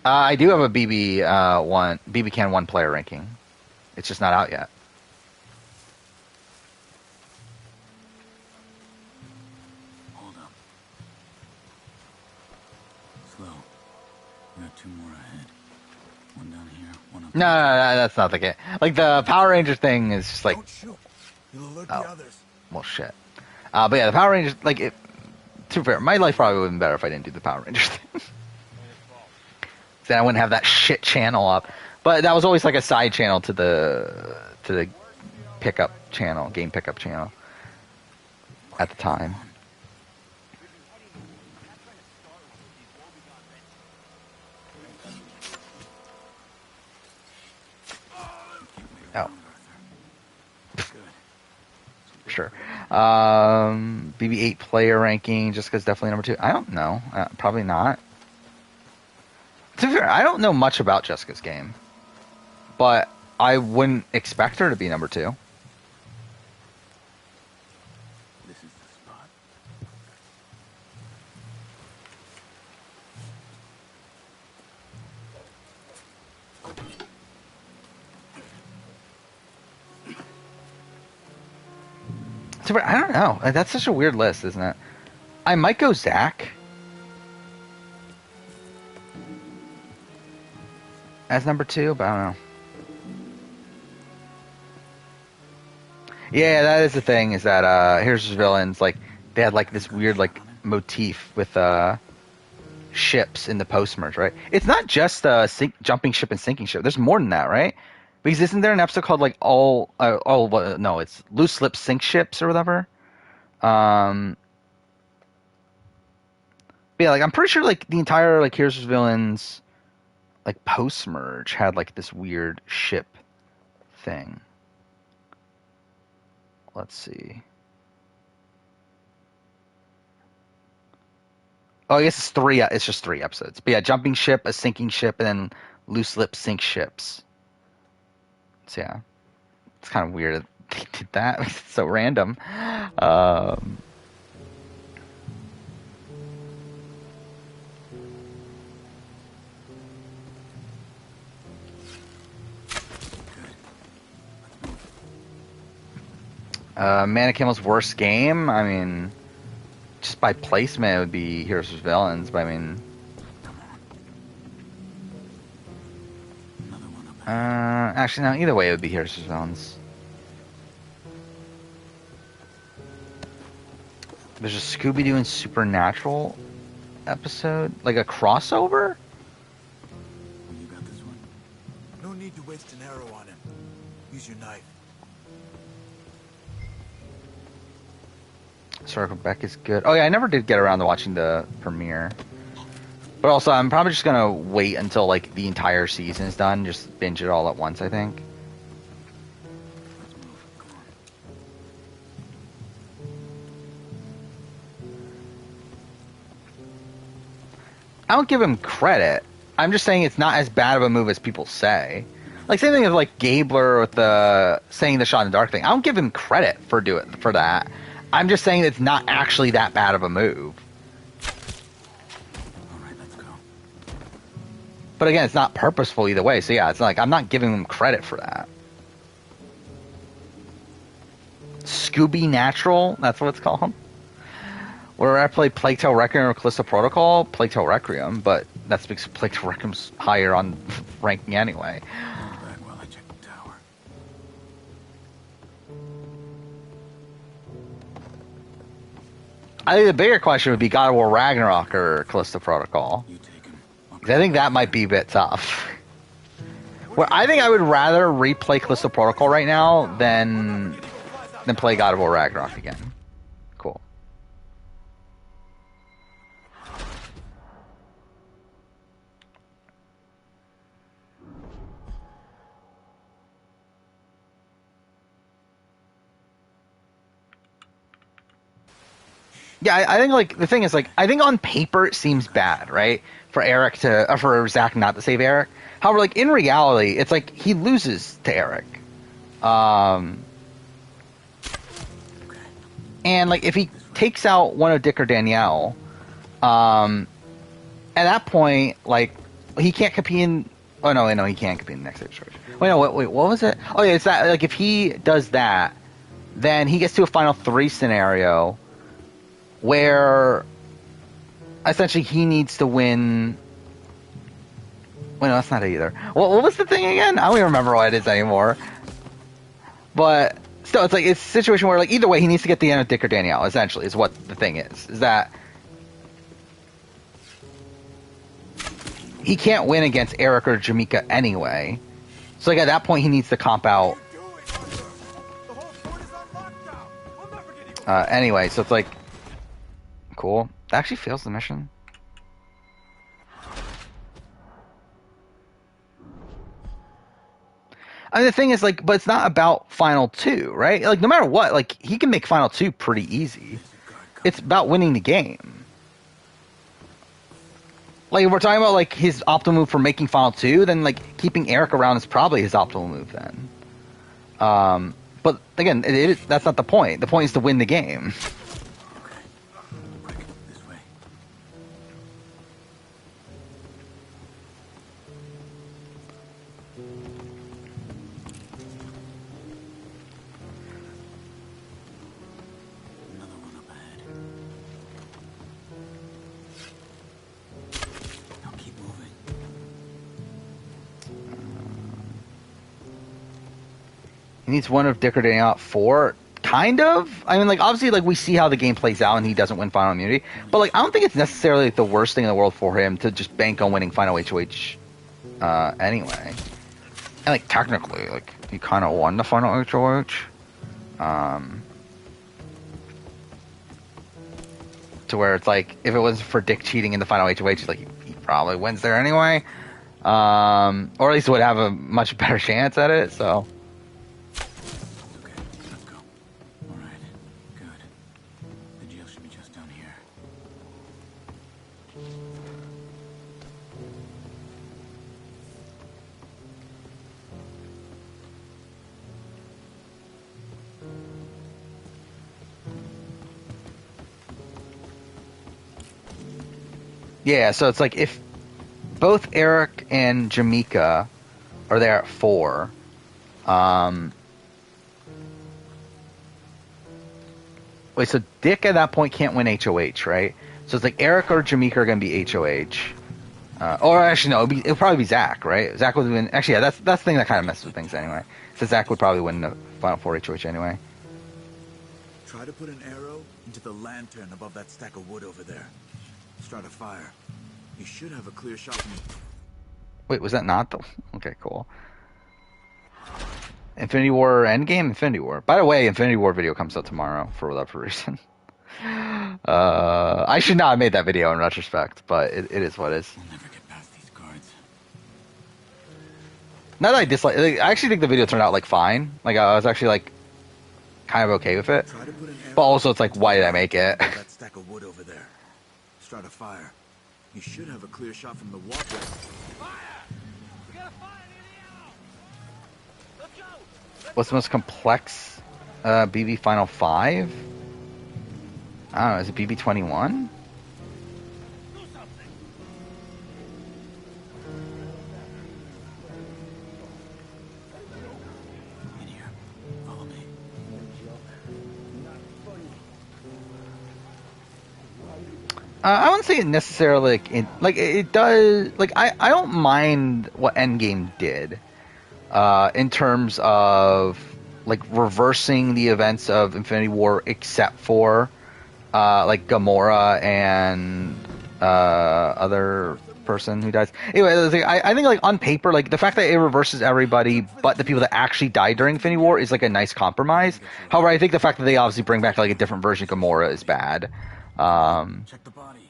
I do have a BB Can 1 player ranking. It's just not out yet. Hold up. Slow. We got 2 more ahead. One down here, one up No, that's not the case. Like the Power Ranger thing is just like, Don't shoot. You'll alert Oh. the others. well, shit. But yeah, the Power Rangers, like, to be fair, my life probably would have been better if I didn't do the Power Rangers thing. Then I wouldn't have that shit channel up. But that was always like a side channel to the pickup channel, game pickup channel at the time. Oh. Sure. BB-8 player ranking, Jessica's definitely number 2. I don't know. Probably not. To be fair, I don't know much about Jessica's game, but I wouldn't expect her to be number 2. This is the spot. So, I don't know. That's such a weird list, isn't it? I might go Zach as number 2, but I don't know. Yeah, that is the thing. Is that Heroes vs. Villains, like they had like this weird like motif with ships in the post-merge, right? It's not just jumping ship and sinking ship. There's more than that, right? Because isn't there an episode called like no, it's loose lips sink ships or whatever. But yeah, like I'm pretty sure like the entire like Heroes vs. Villains like post-merge had like this weird ship thing. Let's see. Oh, I guess it's 3. It's just 3 episodes. But yeah, jumping ship, a sinking ship, and then loose lips sink ships. So yeah, it's kind of weird that they did that. It's so random. Man of Kimmel's worst game? I mean, just by placement, it would be Heroes vs. Villains, but I mean... actually, no, either way, it would be Heroes vs. Villains. There's a Scooby-Doo and Supernatural episode? Like a crossover? You got this one. No need to waste an arrow on him. Use your knife. Circle Back is good. Oh yeah, I never did get around to watching the premiere. But also, I'm probably just gonna wait until like the entire season is done, just binge it all at once, I think. I don't give him credit. I'm just saying it's not as bad of a move as people say. Like same thing with like Gabler with the saying the shot in the dark thing. I don't give him credit for that. I'm just saying it's not actually that bad of a move. All right, let's go. But again, it's not purposeful either way. So yeah, it's like I'm not giving him credit for that. Scooby Natural, that's what it's called. Where I play Plague Tale Requiem or Callisto Protocol, Plague Tale Requiem, but that's because Plague Tale Requiem's higher on ranking anyway. Back while I check the tower. I think the bigger question would be God of War Ragnarok or Callisto Protocol. You take him. 'Cause I think that might be a bit tough. Well, I think I would rather replay Callisto Protocol right now than play God of War Ragnarok again. Cool. Yeah, I think like the thing is like I think on paper it seems bad, right? For Zach not to save Eric. However, like in reality, it's like he loses to Eric. And like if he takes out one of Dick or Danielle, at that point, like he can't compete in. Oh no, he can't compete in the next situation. Wait, no, wait, what was it? Oh yeah, it's that. Like if he does that, then he gets to a final 3 scenario where essentially he needs to win. Wait, no, that's not it either. What was the thing again? I don't even remember what it is anymore. But still, it's like it's a situation where like either way he needs to get the end of Dick or Danielle. Essentially, is what the thing is. Is that he can't win against Eric or Jamaica anyway. So like at that point he needs to comp out. Anyway, so it's like cool. That actually fails the mission. I mean, the thing is, like, but it's not about Final 2, right? Like, no matter what, like, he can make Final 2 pretty easy. It's about winning the game. Like, if we're talking about, like, his optimal move for making Final 2, then, like, keeping Eric around is probably his optimal move then. But, again, that's not the point. The point is to win the game. He needs one of Dicker getting out 4. Kind of. I mean, like, obviously, like, we see how the game plays out and he doesn't win Final Immunity. But, like, I don't think it's necessarily like, the worst thing in the world for him to just bank on winning Final HOH anyway. And, like, technically, like, he kind of won the Final HOH. To where it's like, if it wasn't for Dick cheating in the Final HOH, like, he probably wins there anyway. Or at least would have a much better chance at it, so... Okay, let's go. All right, good. The jail should be just down here. Yeah, so it's like if both Eric and Jamaica are there at 4, wait, so Dick at that point can't win HOH, right? So it's like Eric or Jamaica are going to be HOH. Or actually, no, it'll probably be Zach, right? Zach would win. Actually, yeah, that's the thing that kind of messes with things anyway. So Zach would probably win the Final 4 HOH anyway. Try to put an arrow into the lantern above that stack of wood over there. Start a fire. You should have a clear shot from... Wait, was that not the... Okay, cool. Infinity War Endgame? Infinity War. By the way, Infinity War video comes out tomorrow for whatever reason. I should not have made that video in retrospect, but it is what it is. We'll never get past these guards. Not that I dislike... Like, I actually think the video turned out, like, fine. Like, I was actually, like, kind of okay with it. Try to put an arrow... But also, it's like, why did I make it? that stack of wood over there. Start a fire. You should have a clear shot from the water. What's the most complex BB Final 5? I don't know, is it BB 21? In here. Follow me. I wouldn't say it necessarily like it does. Like I don't mind what Endgame did in terms of like reversing the events of Infinity War, except for like Gamora and other person who dies. Anyway, I think like on paper, like the fact that it reverses everybody but the people that actually died during Infinity War is like a nice compromise. However, I think the fact that they obviously bring back like a different version of Gamora is bad. Check the body.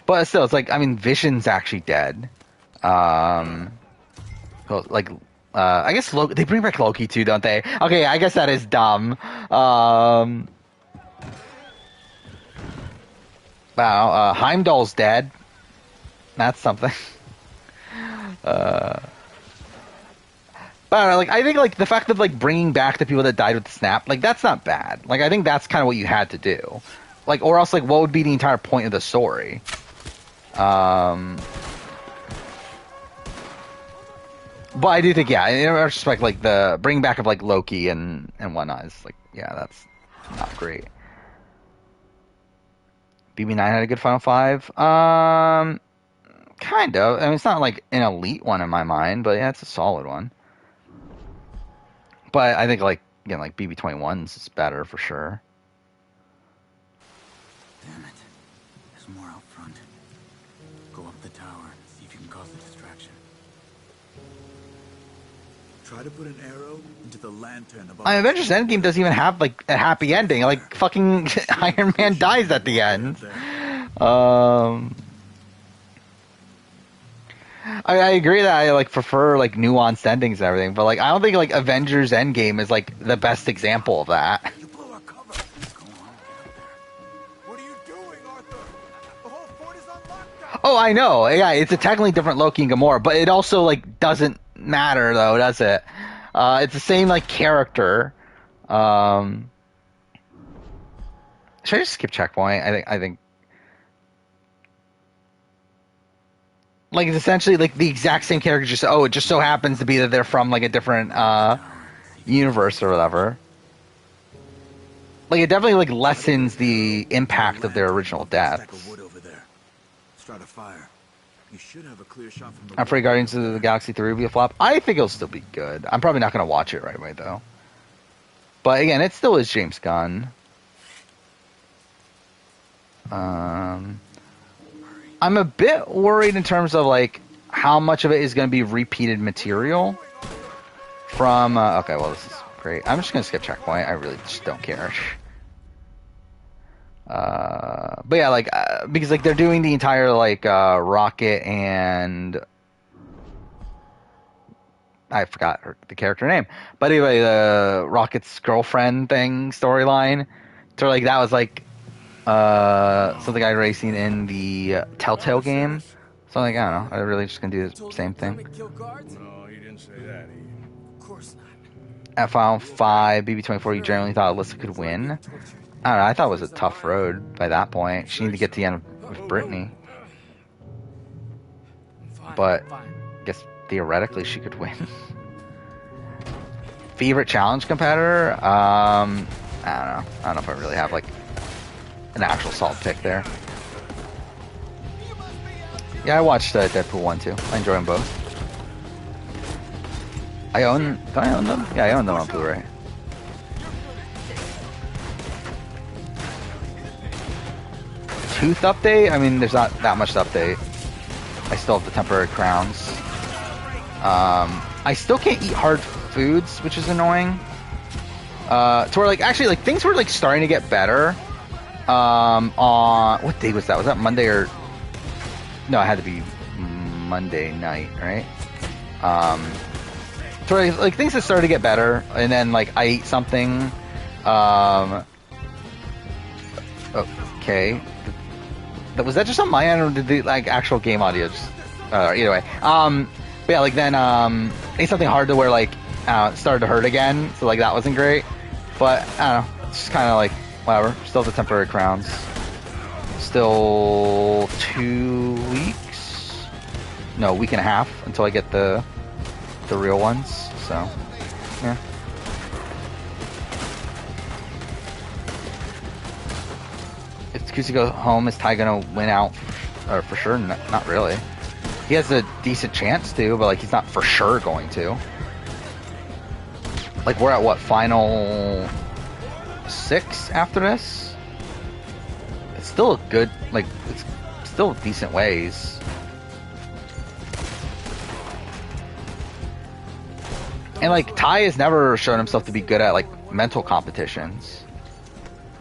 But still, it's like, I mean, Vision's actually dead. I guess Loki, they bring back Loki too, don't they? Okay, I guess that is dumb. Wow, Heimdall's dead. That's something. But like, I think like the fact of like bringing back the people that died with the snap, like that's not bad. Like I think that's kind of what you had to do. Like, or else like what would be the entire point of the story? But I do think, yeah, in retrospect, like the bring back of like Loki and whatnot is like, yeah, that's not great. BB9 had a good Final 5. Kind of. I mean, it's not like an elite one in my mind, but yeah, it's a solid one. But I think like again, like BB21's is better for sure. Damn it. There's more out front. Go up the tower and see if you can cause a distraction. Try to put an arrow into the lantern above... Avengers Endgame doesn't even have like a happy ending. Like fucking Iron Man dies at the end. I agree that I like prefer like nuanced endings and everything, but like I don't think like Avengers Endgame is like the best example of that. You blew our cover. Go on, get up there. What are you doing, Arthur? The whole fort is on lockdown. Oh, I know. Yeah, it's a technically different Loki and Gamora, but it also like doesn't matter though, does it? It's the same like character. Should I just skip checkpoint? I think like it's essentially like the exact same character, just it just so happens to be that they're from like a different universe or whatever. Like it definitely like lessens the impact of their original Stack deaths. of wood over there. Start a fire. You should have a clear shot from the I'm afraid Guardians of the Galaxy 3 will be a flop. I think it'll still be good. I'm probably not going to watch it right away, though. But again, it still is James Gunn. I'm a bit worried in terms of, like, how much of it is going to be repeated material from... okay, well, this is great. I'm just going to skip Checkpoint. I really just don't care. But yeah, like, because, like, they're doing the entire, like, Rocket and... I forgot the character name. But anyway, the Rocket's girlfriend thing, storyline. So, like, that was, like, something I'd already seen in the Telltale game. So, like, I don't know. I'm really just going to do the same thing. No, he didn't say that. Of course not. At Final 5, BB24, you generally thought Alyssa could win. I don't know. I thought it was a tough road by that point. She needed to get to the end with Brittany. But I guess theoretically she could win. Favorite challenge competitor? I don't know. I don't know if I really have, like, an actual solid pick there. Yeah, I watched Deadpool 1 too. I enjoy them both. Do I own them? Yeah, I own them on Blu-ray. Tooth update? I mean, there's not that much to update. I still have the temporary crowns. I still can't eat hard foods, which is annoying. To where, like, actually, like, things were, like, starting to get better. On what day was that? Was that Monday or... No, it had to be Monday night, right? So, like, things had started to get better, and then, like, I ate something. Okay. Was that just on my end, or did the, like, actual game audio just... either way. But yeah, like, then, ate something hard to where, like, it started to hurt again, so, like, that wasn't great. But, I don't know, it's just kind of, like, whatever. Still the temporary crowns. Still 2 weeks? No, a week and a half until I get the real ones, so, yeah. If Kuzi goes home, is Ty gonna win out? Or for sure? Not really. He has a decent chance to, but, like, he's not for sure going to. Like, we're at what, final 6 after this? It's still a good, like, it's still decent ways. And, like, Ty has never shown himself to be good at, like, mental competitions.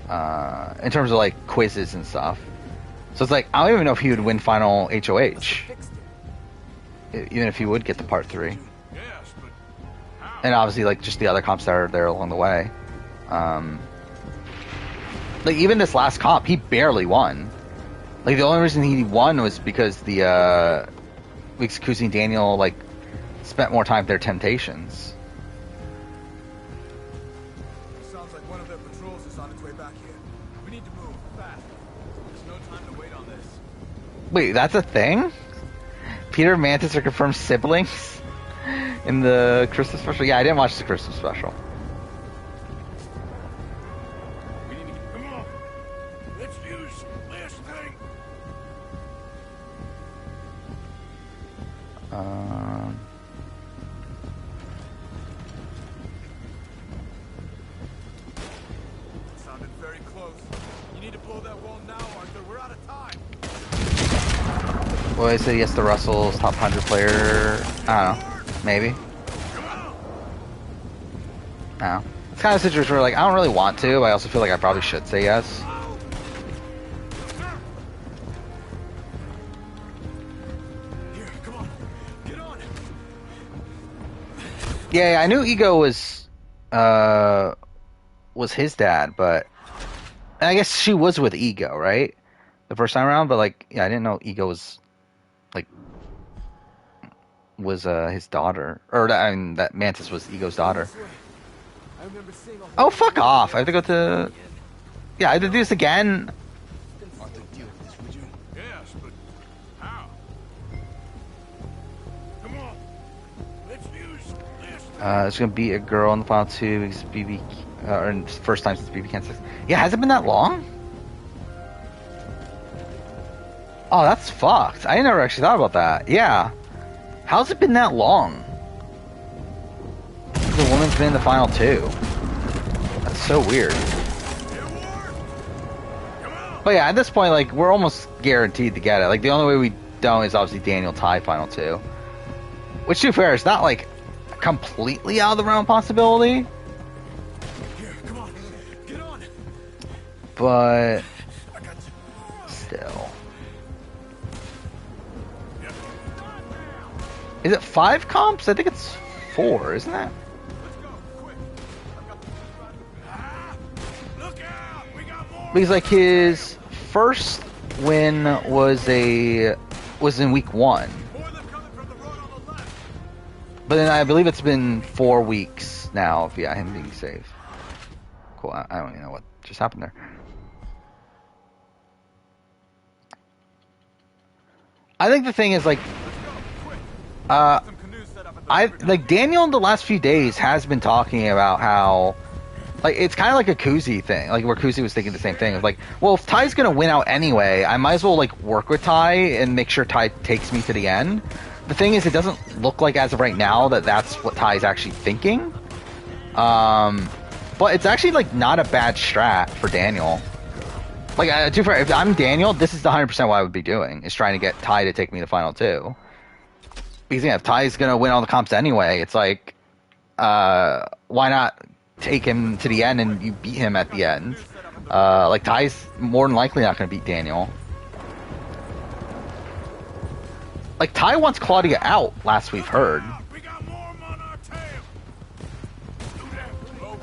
In terms of, like, quizzes and stuff. So it's like, I don't even know if he would win final HOH. Even if he would get to part 3. And obviously, like, just the other comps that are there along the way. Like, even this last comp, he barely won. Like, the only reason he won was because the, Kuzi and Daniel, like, spent more time with their temptations. Sounds like one of their patrols is on its way back here. We need to move fast. There's no time to wait on this. Wait, that's a thing? Peter and Mantis are confirmed siblings in the Christmas special? Yeah, I didn't watch the Christmas special. Come on. Let's use this thing. Sounded very close. You need to blow that wall now, Arthur. We're out of time. Well, I said yes to Russell's top 100 player. I don't know. Maybe. I don't know. It's kind of a situation where, like, I don't really want to, but I also feel like I probably should say yes. Here, come on. Get on. Yeah, I knew Ego was his dad, but I guess she was with Ego, right? The first time around, but, like, yeah, I didn't know Ego was, like, his daughter, or that Mantis was Ego's daughter. I remember seeing a Oh, fuck off! I have to go to. Yeah, I have to do this again. Yes, but how? Come on. Let's use this thing. It's gonna be a girl in the final 2 because BB, or first time since BB Can 6. Yeah, has it been that long? Oh, that's fucked. I never actually thought about that. Yeah. How's it been that long? The woman's been in the final 2. That's so weird. But yeah, at this point, like, we're almost guaranteed to get it. Like, the only way we don't is obviously Daniel Ty final 2. Which, to be fair, is not, like, completely out of the realm of possibility. Here, come on. Get on. But still. Is it 5 comps? I think it's 4, isn't it? Because like his first win was in week 1. But then I believe it's been 4 weeks now of him being safe. Cool. I don't even know what just happened there. I think the thing is like Daniel in the last few days has been talking about how like it's kind of like a Kuzi thing, like where Kuzi was thinking the same thing. It's like, well, if Ty's gonna win out anyway, I might as well like work with Ty and make sure Ty takes me to the end. The thing is, it doesn't look like as of right now that that's what Ty's actually thinking. But it's actually like not a bad strat for Daniel. Like, if I'm Daniel, this is the 100% what I would be doing, is trying to get Ty to take me to final 2. Because yeah, if Ty's gonna win all the comps anyway, it's like, why not take him to the end and you beat him at the end? Like Ty's more than likely not gonna beat Daniel. Like Ty wants Claudia out, last we've heard.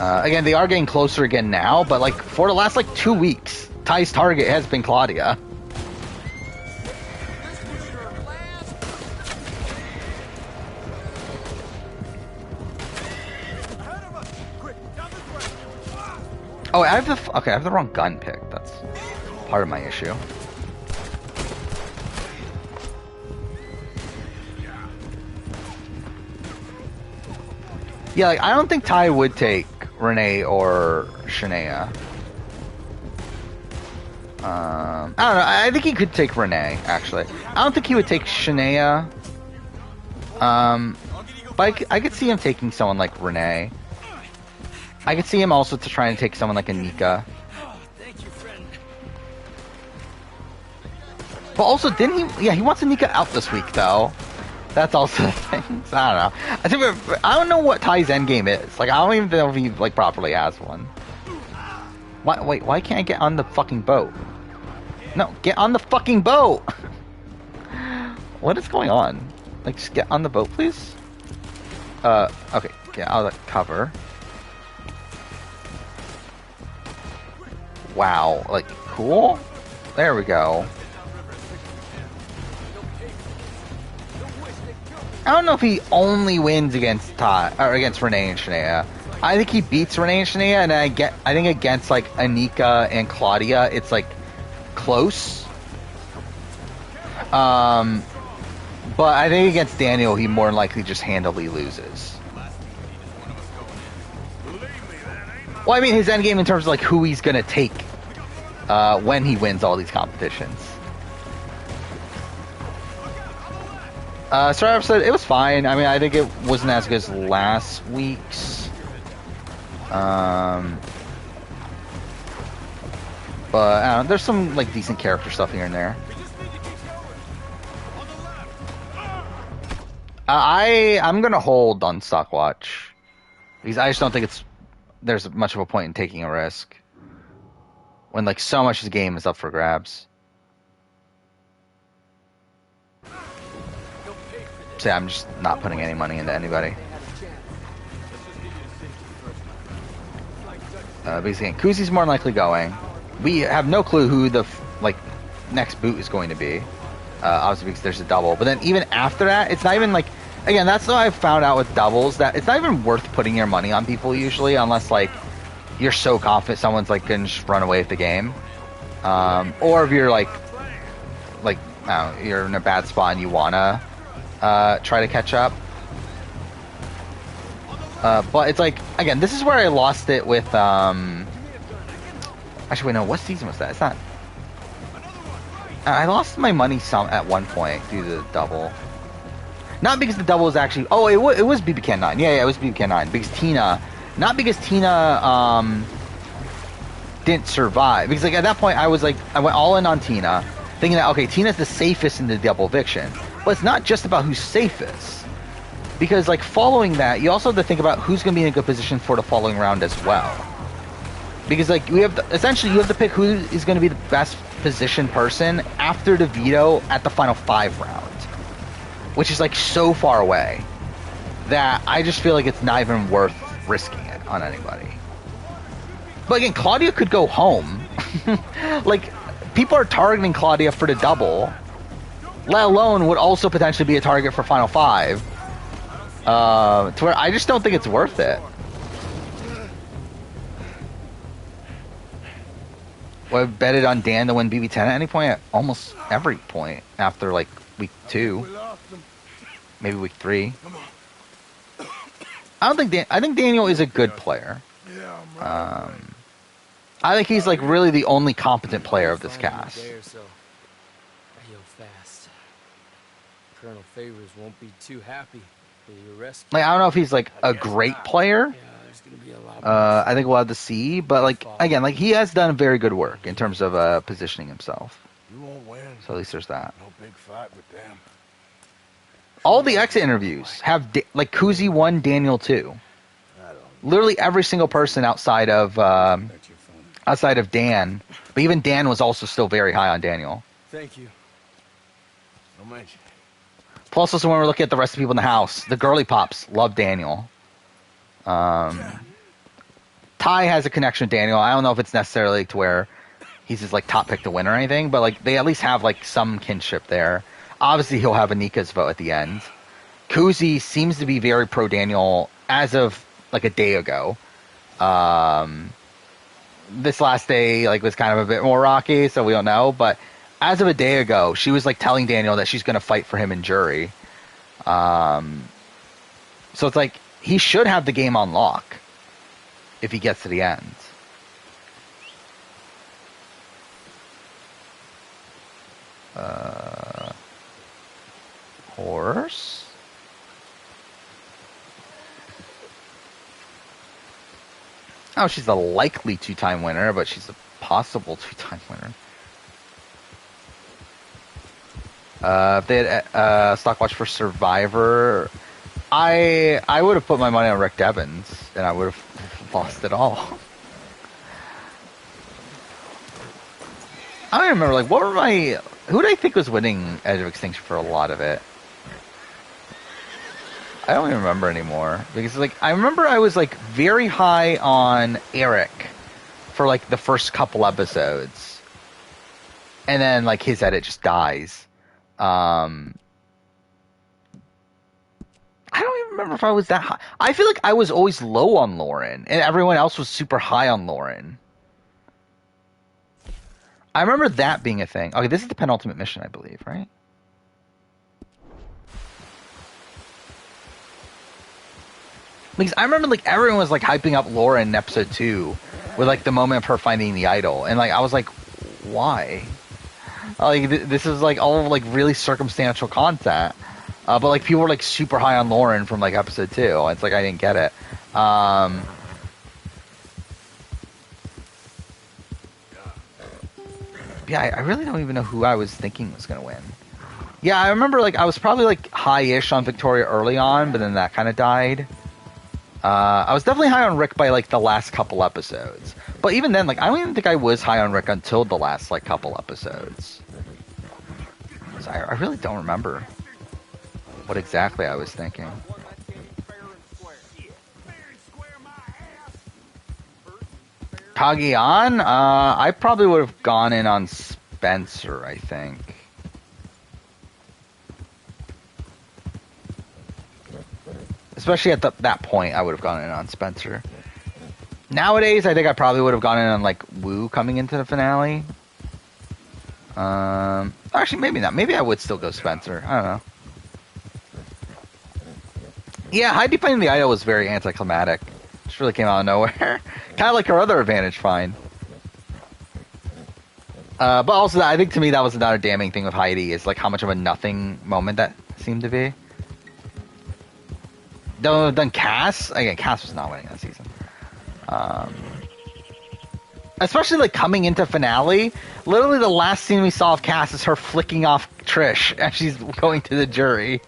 Again, they are getting closer again now, but like for the last like 2 weeks, Ty's target has been Claudia. Oh, I have the wrong gun pick. That's part of my issue. Yeah, like I don't think Ty would take Renee or Shania. I don't know. I think he could take Renee, actually. I don't think he would take Shania. But I could see him taking someone like Renee. I could see him also to try and take someone like Anika. But also, didn't he? Yeah, he wants Anika out this week, though. That's also the thing. So I don't know. I don't know what Ty's endgame is. Like, I don't even know if he like properly has one. Wait, why can't I get on the fucking boat? No, get on the fucking boat! What is going on? Like, just get on the boat, please? Okay, get out of the cover. Wow, like, cool? There we go. I don't know if he only wins against Ty, or against Renee and Shania. I think he beats Renee and Shania, and I think against like Anika and Claudia, it's like close. But I think against Daniel, he more than likely just handily loses. Well, I mean his endgame in terms of like who he's gonna take when he wins all these competitions. Sorry, episode. It was fine. I mean, I think it wasn't as good as last week's. But I don't know, there's some like decent character stuff here and there. I'm gonna hold on Stockwatch because I just don't think there's much of a point in taking a risk when like so much of the game is up for grabs. So yeah, I'm just not putting any money into anybody. Because again, Kuzi's more than likely going. We have no clue who the next boot is going to be. Obviously because there's a double. But then even after that, it's not even like, again, that's what I've found out with doubles, that it's not even worth putting your money on people usually, unless like you're so confident someone's like gonna just run away with the game. Or if you're like I don't know, you're in a bad spot and you wanna try to catch up. But it's like, again, this is where I lost it with, actually, wait, no, what season was that? It's not, I lost my money some at one point due to the double. Not because the double was actually... Oh, it was BB Can 9. Yeah, it was BB Can 9. Because Tina... Not because Tina didn't survive. Because like at that point, I went all in on Tina, thinking that, okay, Tina's the safest in the double eviction. But it's not just about who's safest. Because like following that, you also have to think about who's going to be in a good position for the following round as well. Because like essentially you have to pick who is going to be the best positioned person after the veto at the final 5 round. Which is like so far away that I just feel like it's not even worth risking it on anybody. But again, Claudia could go home. Like, people are targeting Claudia for the double, let alone would also potentially be a target for Final 5. To where I just don't think it's worth it. Well, I've betted on Dan to win BB10 at any point, at almost every point after like week 2. Maybe week 3. I think Daniel is a good player. I think he's like really the only competent player of this cast. Colonel Favors won't be too happy with your rescue. Like, I don't know if he's like a great player. I think we'll have to see, but like again, like he has done very good work in terms of positioning himself. You won't win. So at least there's that. No big fight with them. All the exit interviews have like Kuzi 1, Daniel 2. Literally every single person outside of Dan, but even Dan was also still very high on Daniel. Thank you. No mention. Plus, also when we're looking at the rest of the people in the house, the girly pops love Daniel. Ty has a connection with Daniel. I don't know if it's necessarily to where he's his like top pick to win or anything, but like they at least have like some kinship there. Obviously, he'll have Anika's vote at the end. Kuzi seems to be very pro Daniel as of like a day ago. This last day like was kind of a bit more rocky, so we don't know. But as of a day ago, she was like telling Daniel that she's going to fight for him in jury. So it's like he should have the game on lock if he gets to the end. Horse. Oh, she's a likely 2-time winner, but she's a possible 2-time winner. If they had Stockwatch for Survivor, I would have put my money on Rick Devens, and I would have lost it all. I don't remember, like, who did I think was winning Edge of Extinction for a lot of it? I don't even remember anymore. Because, like, I remember I was, like, very high on Eric for, like, the first couple episodes. And then, like, his edit just dies. I don't even remember if I was that high. I feel like I was always low on Lauren, and everyone else was super high on Lauren. I remember that being a thing. Okay, this is the penultimate mission, I believe, right? Because I remember, like, everyone was, like, hyping up Lauren in episode 2 with, like, the moment of her finding the idol. And, like, I was like, why? Like, this is, like, all, like, really circumstantial content. But, like, people were, like, super high on Lauren from, like, episode 2. It's like, I didn't get it. Yeah, I really don't even know who I was thinking was going to win. Yeah, I remember, like, I was probably, like, high-ish on Victoria early on, but then that kind of died. I was definitely high on Rick by, like, the last couple episodes. But even then, like, I don't even think I was high on Rick until the last, like, couple episodes. So I really don't remember what exactly I was thinking. Kagian? I probably would have gone in on Spencer, I think. Especially at that point, I would have gone in on Spencer. Nowadays, I think I probably would have gone in on, like, Wu coming into the finale. Actually, maybe not. Maybe I would still go Spencer. I don't know. Yeah, Heidi finding the idol was very anticlimactic. Just really came out of nowhere. Kind of like her other advantage find. But also, I think to me that was another damning thing with Heidi is like how much of a nothing moment that seemed to be. Though then Cass, again, Cass was not winning that season. Especially like coming into finale, literally the last scene we saw of Cass is her flicking off Trish as she's going to the jury.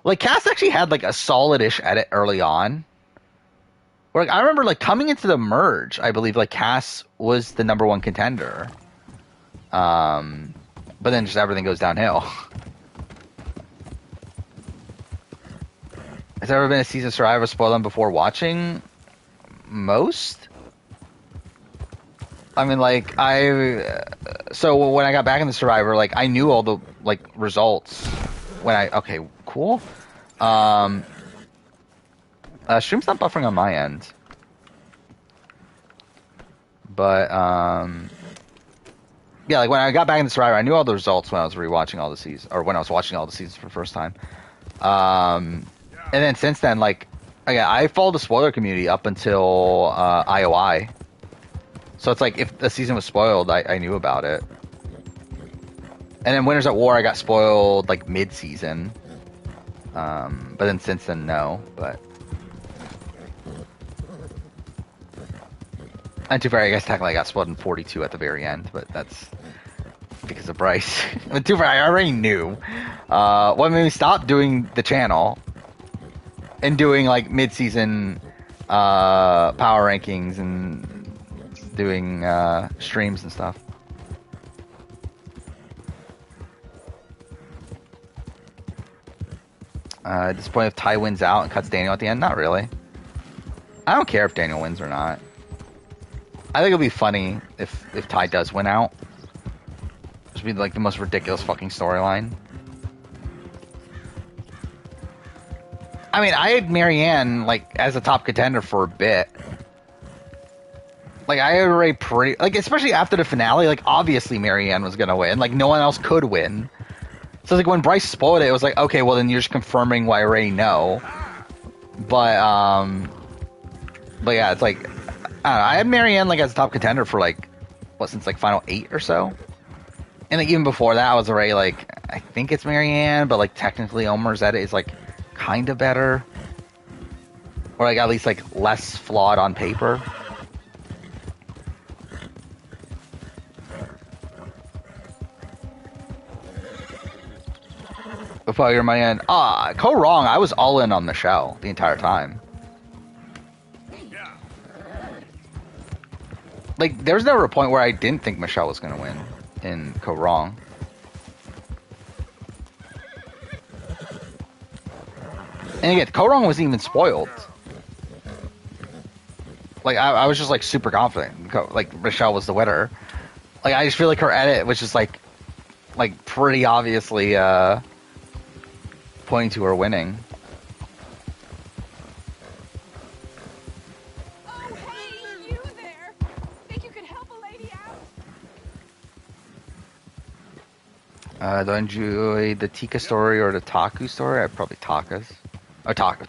Like Cass actually had like a solid-ish edit early on. Where, like, I remember like coming into the merge, I believe like Cass was the #1 contender. But then just everything goes downhill. Has there ever been a season of Survivor spoiled them before watching? Most? I mean, like, so when I got back into Survivor, like, I knew all the, like, results when okay, cool. Stream's not buffering on my end. But, yeah, like, when I got back into Survivor, I knew all the results when I was rewatching all the seasons, or when I was watching all the seasons for the first time. And then since then, like, again, I followed the spoiler community up until IOI. So it's like if the season was spoiled, I knew about it. And then Winners at War, I got spoiled like mid-season. But then since then, no. But and to be fair, I guess technically I got spoiled in 42 at the very end, but that's because of Bryce. But to be fair, I already knew. What made me stop doing the channel and doing like mid-season power rankings and doing streams and stuff. At this point, if Ty wins out and cuts Daniel at the end, not really. I don't care if Daniel wins or not. I think it'll be funny if Ty does win out. This would be like the most ridiculous fucking storyline. I mean, I had Marianne like as a top contender for a bit. Like I had already like especially after the finale, like obviously Marianne was gonna win. Like no one else could win. So like when Bryce spoiled it, it was like, okay, well then you're just confirming what I already know. But yeah, it's like I don't know, I had Marianne like as a top contender for like since like final 8 or so. And like even before that I was already like I think it's Marianne, but like technically Omer's edit is like kind of better. Or like at least like less flawed on paper. Before you're my end. Go wrong. I was all in on Michelle the entire time. Like, there was never a point where I didn't think Michelle was going to win in Go Wrong. And again, Go Wrong wasn't even spoiled. Like, I was just, like, super confident. Like, Michelle was the winner. Like, I just feel like her edit was just, like pretty obviously, pointing to her winning. Oh, hey, you there. Think you could help a lady out? Do I enjoy the Tika story or the Taku story? Probably Taka's. Or Taku.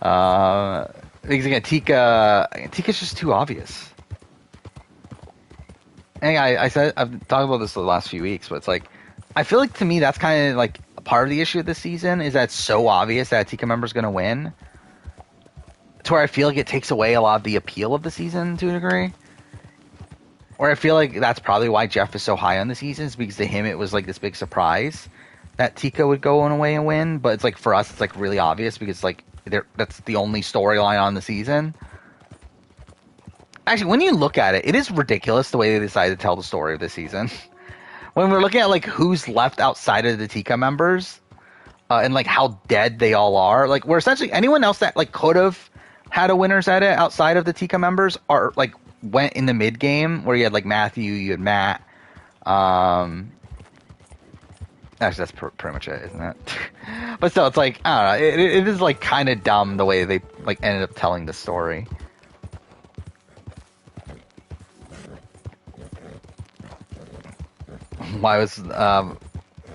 Because again, Tika's just too obvious. And I've talked about this the last few weeks, but it's like, I feel like to me that's kind of like part of the issue of this season is that it's so obvious that a Tika member's going to win. To where I feel like it takes away a lot of the appeal of the season to a degree. Or I feel like that's probably why Jeff is so high on the season, is because to him it was like this big surprise that Tika would go away and win. But it's like for us it's like really obvious because like that's the only storyline on the season. Actually, when you look at it, it is ridiculous the way they decided to tell the story of this season. When we're looking at like who's left outside of the Tika members, and like how dead they all are, like we're essentially anyone else that like could have had a winner's edit outside of the Tika members are like went in the mid game where you had like Matthew, you had Matt. Actually, that's pretty much it, isn't it? But still, it's like I don't know. It is like kind of dumb the way they like ended up telling the story. Why was the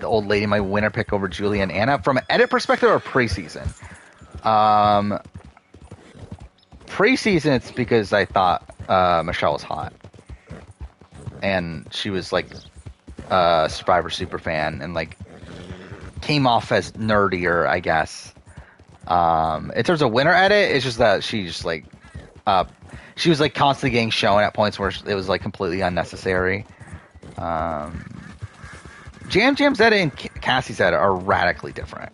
old lady my winner pick over Julia and Anna? From an edit perspective or preseason? preseason, it's because I thought Michelle was hot, and she was like a Survivor super fan, and like came off as nerdier, I guess. In terms of winter edit, it's just that she's like, she was like constantly getting shown at points where it was like completely unnecessary. Jam Jam's edit and Cassie's edit are radically different.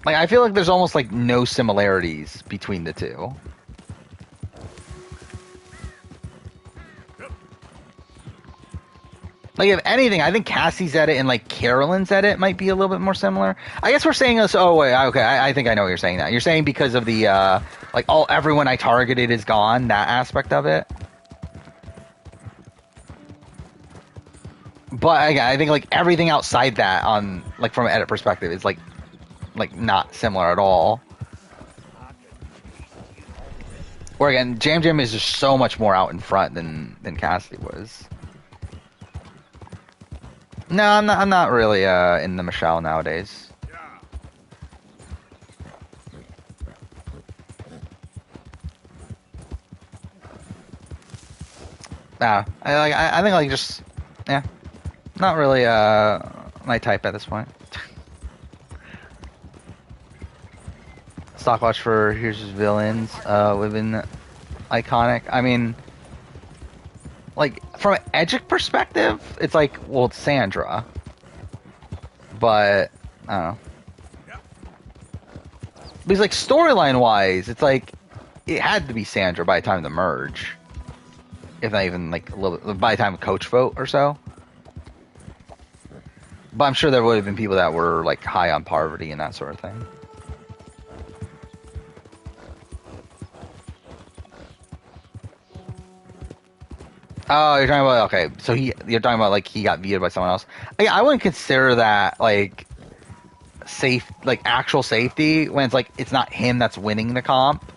Like, I feel like there's almost like no similarities between the two. Like, if anything, I think Cassie's edit and like Carolyn's edit might be a little bit more similar. I guess we're saying this. Oh wait, okay. I think I know what you're saying. That you're saying because of the like everyone I targeted is gone. That aspect of it. But I think like everything outside that, on like from an edit perspective, is like not similar at all. Or again, Jam Jam is just so much more out in front than Cassie was. No, I'm not really in the Michelle nowadays. Nah, I think like just yeah, not really my type at this point. Stockwatch for here's his villains within iconic. I mean, like from an Edgic perspective, it's like, well, it's Sandra, but I don't know. Because like storyline wise, it's like it had to be Sandra by the time of the merge, if not even like a little bit, by the time of coach vote or so. But I'm sure there would have been people that were like high on Parvati and that sort of thing. Oh, you're talking about, okay, so you're talking about like he got vetoed by someone else. I wouldn't consider that like safe, like actual safety when it's like it's not him that's winning the comp.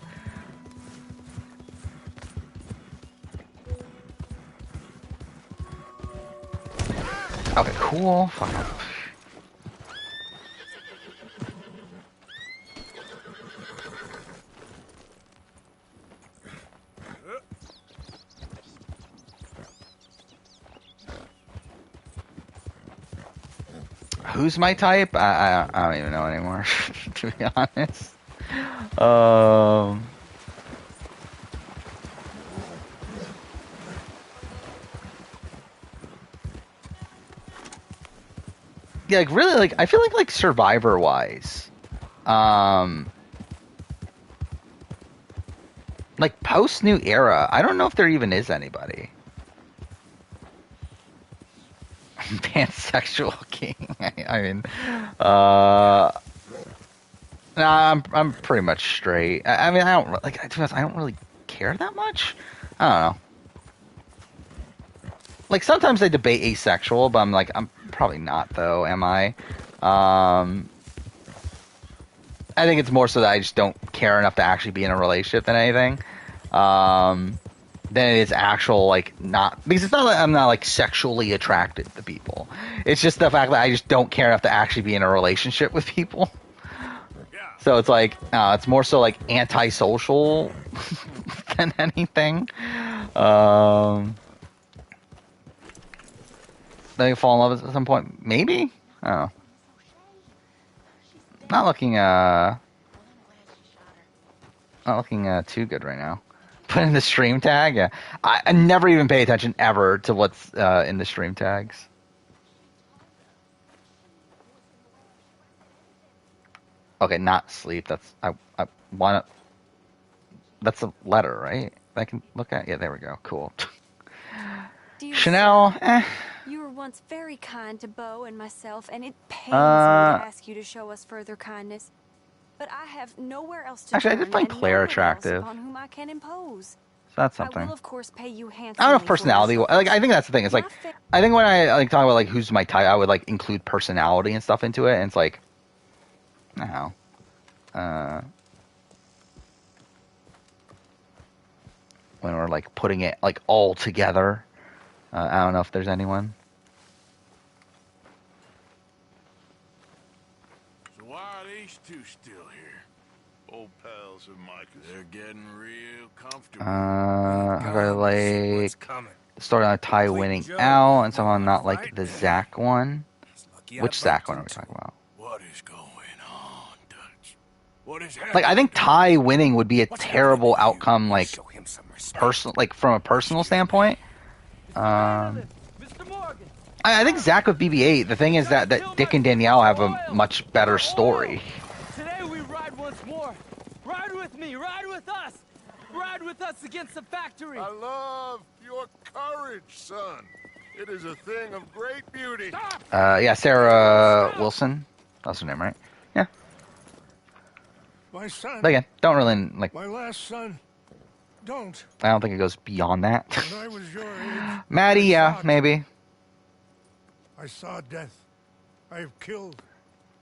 Okay, cool. Fuck up. Who's my type? I don't even know anymore, to be honest. Yeah, like really, like I feel like Survivor wise, like post New Era, I don't know if there even is anybody. Pansexual king. I mean, nah, I'm pretty much straight. I mean, I don't like. To be honest, I don't really care that much. I don't know. Like sometimes they debate asexual, but I'm like, I'm probably not though. Am I? I think it's more so that I just don't care enough to actually be in a relationship than anything. Than it is actual, like, not, because it's not that I'm not like sexually attracted to people. It's just the fact that I just don't care enough to actually be in a relationship with people. So it's like, it's more so like antisocial than anything. They fall in love at some point, maybe. I don't know. Not looking too good right now. Put in the stream tag. Yeah, I never even pay attention ever to what's in the stream tags. Okay, not sleep. That's I want to. That's a letter, right? I can look at. Yeah, there we go. Cool. Dear Chanel. You were once very kind to Bo and myself, and it pains me to ask you to show us further kindness. But I have nowhere else to Actually, I turn, did find and Claire no one else attractive. upon whom I can impose. So that's something. I will, of course, pay you handsomely. I don't know if personality. Like, I think that's the thing. It's like, I think when I like talk about like who's my type, I would like include personality and stuff into it. And it's like, I don't know. When we're like putting it like all together, I don't know if there's anyone. So why these two still here? Old pals of Micah's. They're getting real comfortable. I really What's like coming? the story on Ty winning out, and somehow not like the Zach one. Which Zach one are we talking about? What is going on, Dutch? What is happening? Like, I think Ty winning would be a terrible outcome, like, personal, like from a personal standpoint. Mr. Morgan. I think Zach with BB-8. The thing is that Dick and Danielle have a much better story. Today we ride once more. Ride with me. Ride with us. Ride with us against the factory. I love your courage, son. It is a thing of great beauty. Yeah, Sarah Wilson. That's her name, right? Yeah. My son. But again, don't really, like, My last son. Don't. I don't think it goes beyond that. When I was your age, Maddie, yeah, maybe. I saw death. I have killed.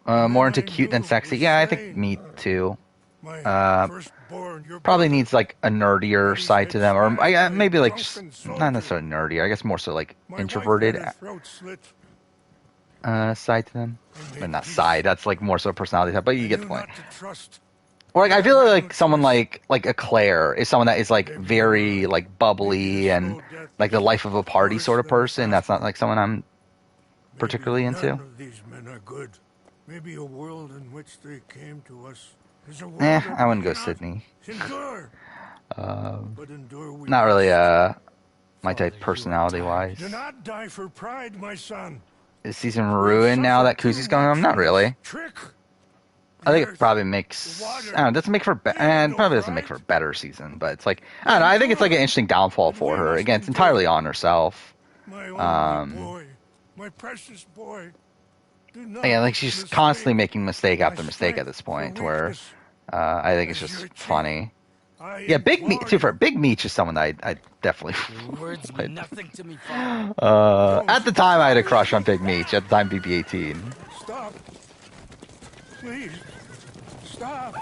More into cute than sexy. Yeah, I think me too. My firstborn, your Probably brother. needs like a nerdier side to them, or maybe like just not necessarily nerdy. I guess more so like My wife introverted had her throat slit. side to them. But not side. That's like more so a personality type. But you get the Knew point. not to trust. Or like I feel like someone like a Claire is someone that is like very like bubbly and like the life of a party sort of person. That's not like someone I'm particularly Maybe into. none of these men are good. Maybe a world in which they came to us is a world Eh, that I wouldn't we go cannot Sydney. Endure. But endure we Not really must. my type personality wise. Do not die for pride, my son. Is season ruined now that Kuzi's going on? Not really. Trick. I think it probably makes. I don't know. It doesn't make for and probably doesn't make for a better season, but it's like I don't know. I think it's like an interesting downfall for her. Again, it's entirely on herself. My only boy, my precious boy. Do not Yeah, like she's mistake constantly making mistake after my mistake at strength this point, for where weakness. I think it's As just your chief, funny. I Yeah, Big Meat. implore Too for you. Big Meat is someone that I definitely. Words mean would. nothing to me, Father. At the time, I had a crush on Big Meat. At the time, BB-18. Stop. Please. Stop.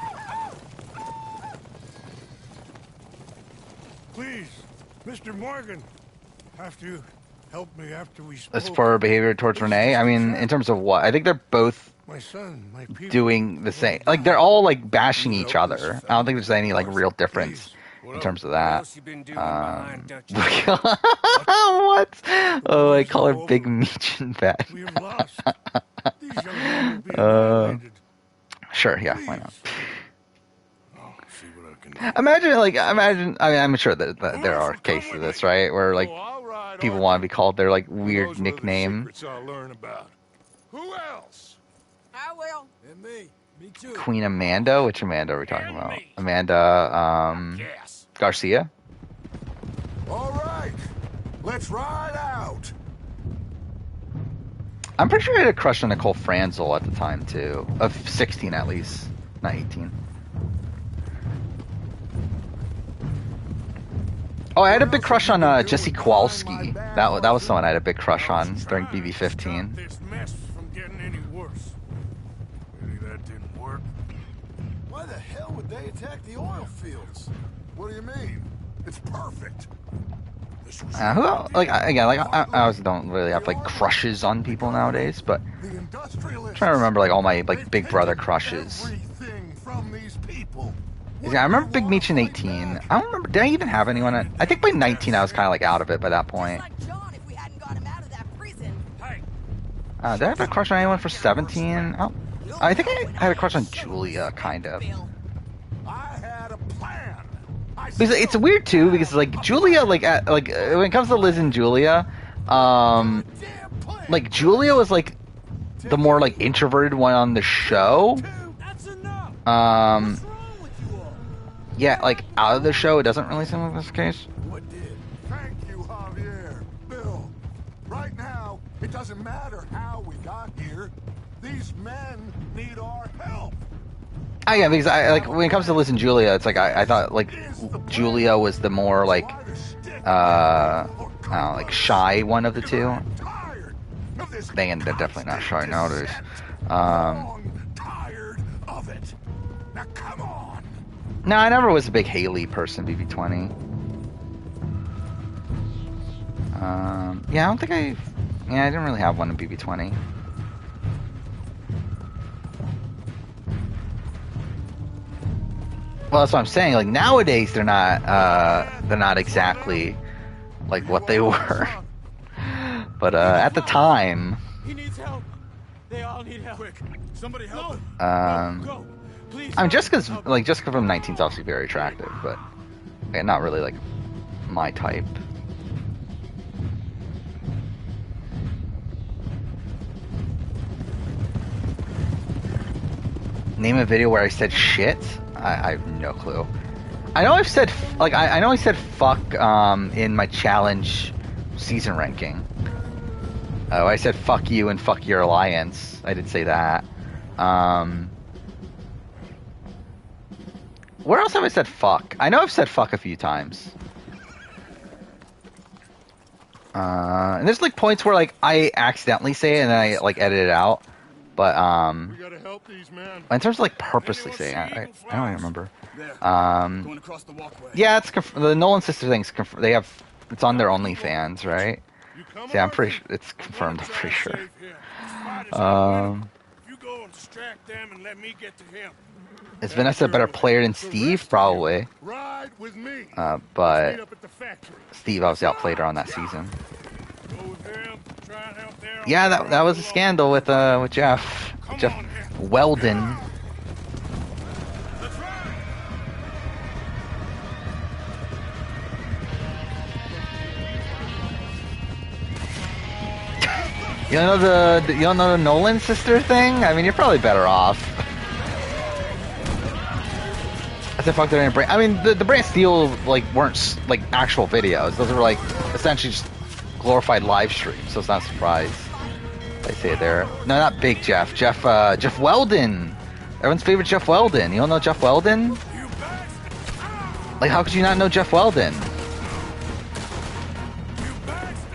Please, Mr. Morgan, have to help me after we spoke. As for her behavior towards Renee, I mean, in terms of what, I think they're both My son, my people. doing the same. Like they're all like bashing each other. I don't think there's any like real difference in terms of What that. else you been doing behind Dutch? What? Oh, I call her Big Meech in bed. We have lost. These young men will be annihilated. Sure, yeah, why not? See what I can do. Imagine. I mean, I'm sure that there are cases of this, right? Where like Oh, I'll ride people on. want to be called their like Who weird knows what other nickname. secrets I'll learn about. Who else? I will. And me. Me too. Queen Amanda. Which Amanda are we talking about? me. Amanda Yes. Garcia. All right, let's ride out. I'm pretty sure I had a crush on Nicole Franzel at the time too, of 16 at least, not 18. Oh, I had a big crush on Jesse Kowalski. That was someone I had a big crush on during BB-15. This mess from getting any worse. Maybe that didn't work. Why the hell would they attack the oil fields? What do you mean? It's perfect. Who else? Like again, like I also don't really have like crushes on people nowadays, but The industrialists. I'm trying to remember like all my like Big Brother crushes. Everything from these people. Yeah, I remember Big Meech in 18. I don't remember. Did I even have anyone? I think by 19 I was kind of like out of it by that point. Like John, if we hadn't got him out of that prison. Hey, Did I have a crush on anyone for 17? Oh, I think I had a crush on Julia, kind of. I had a plan. Because it's weird too, because like Julia, like when it comes to Liz and Julia, like Julia was like the more like introverted one on the show. That's enough. Um, What's wrong with you all? yeah, like out of the show, it doesn't really seem like this case. What did? Thank you, Javier. Bill, right now, it doesn't matter how we got here. These men need our help. Yeah, because I like when it comes to Liz and Julia, it's like I thought like Julia was the more like I don't know, like shy one of the two. Tired of this. They're definitely not shy nowadays. Tired of it. Now come on. No, I never was a big Haley person, BB-20. Yeah, I don't think I didn't really have one in BB-20. Well, that's what I'm saying. Like nowadays, they're not exactly like what they were. But at the time, He needs help. They all need help. Quick, somebody help him. Go. Please. I mean, Jessica from 19 is obviously very attractive, but not really like my type. Name a video where I said shit. I have no clue. I know I've said I know I said fuck in my challenge season ranking. I said fuck you and fuck your alliance. I did say that. Where else have I said fuck? I know I've said fuck a few times. And there's like points where like I accidentally say it and then I like edit it out. But We gotta help these men. in terms of like purposely saying it, I don't even remember. There, going across the walkway. Yeah, it's the Nolan sister thing's they have it's on their OnlyFans, right? You come Yeah, I'm over pretty here. sure it's confirmed. I'm pretty sure. Save him. Fight us out with him. Um, You go and distract them and let me get to him. is Vanessa a better player than Steve? Probably. Ride with me. But Meet up at the factory. Steve obviously outplayed her on that season. Go with him. Try and help there. Yeah, that was a scandal with Jeff Weldon. You don't know the Nolan sister thing? I mean, you're probably better off. I said fuck their brand. I mean, the Brand Steel like weren't like actual videos. Those were like essentially just glorified live streams. So it's not a surprise I say it there. No, not Big Jeff. Jeff Weldon. Everyone's favorite Jeff Weldon. You don't know Jeff Weldon? Like, how could you not know Jeff Weldon?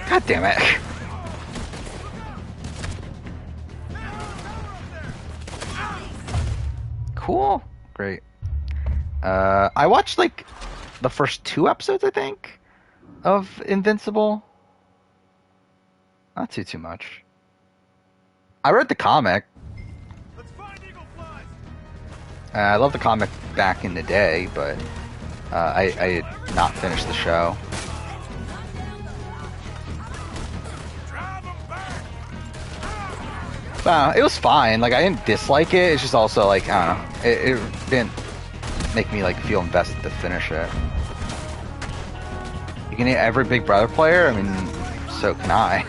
God damn it. Cool. Great. I watched like the first 2 episodes, I think, of Invincible. Not too much. I read the comic. Let's find Eagle Flies. I love the comic back in the day, but I did not finish the show. It was fine. Like, I didn't dislike it. It's just also like, I don't know. It didn't make me like feel invested to finish it. You can hit every Big Brother player. I mean, so can I.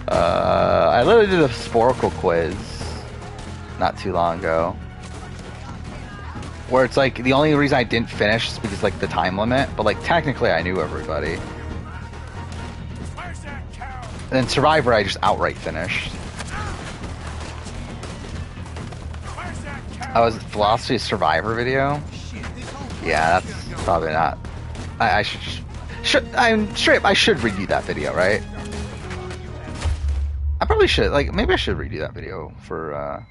I literally did a Sporkle quiz not too long ago, where it's like the only reason I didn't finish is because like the time limit, but like technically I knew everybody. And then Survivor I just outright finished. Oh, was it Philosophy of Survivor video? Yeah, that's probably not. I I'm straight up, I should redo that video, right? I probably should. Like, maybe I should redo that video for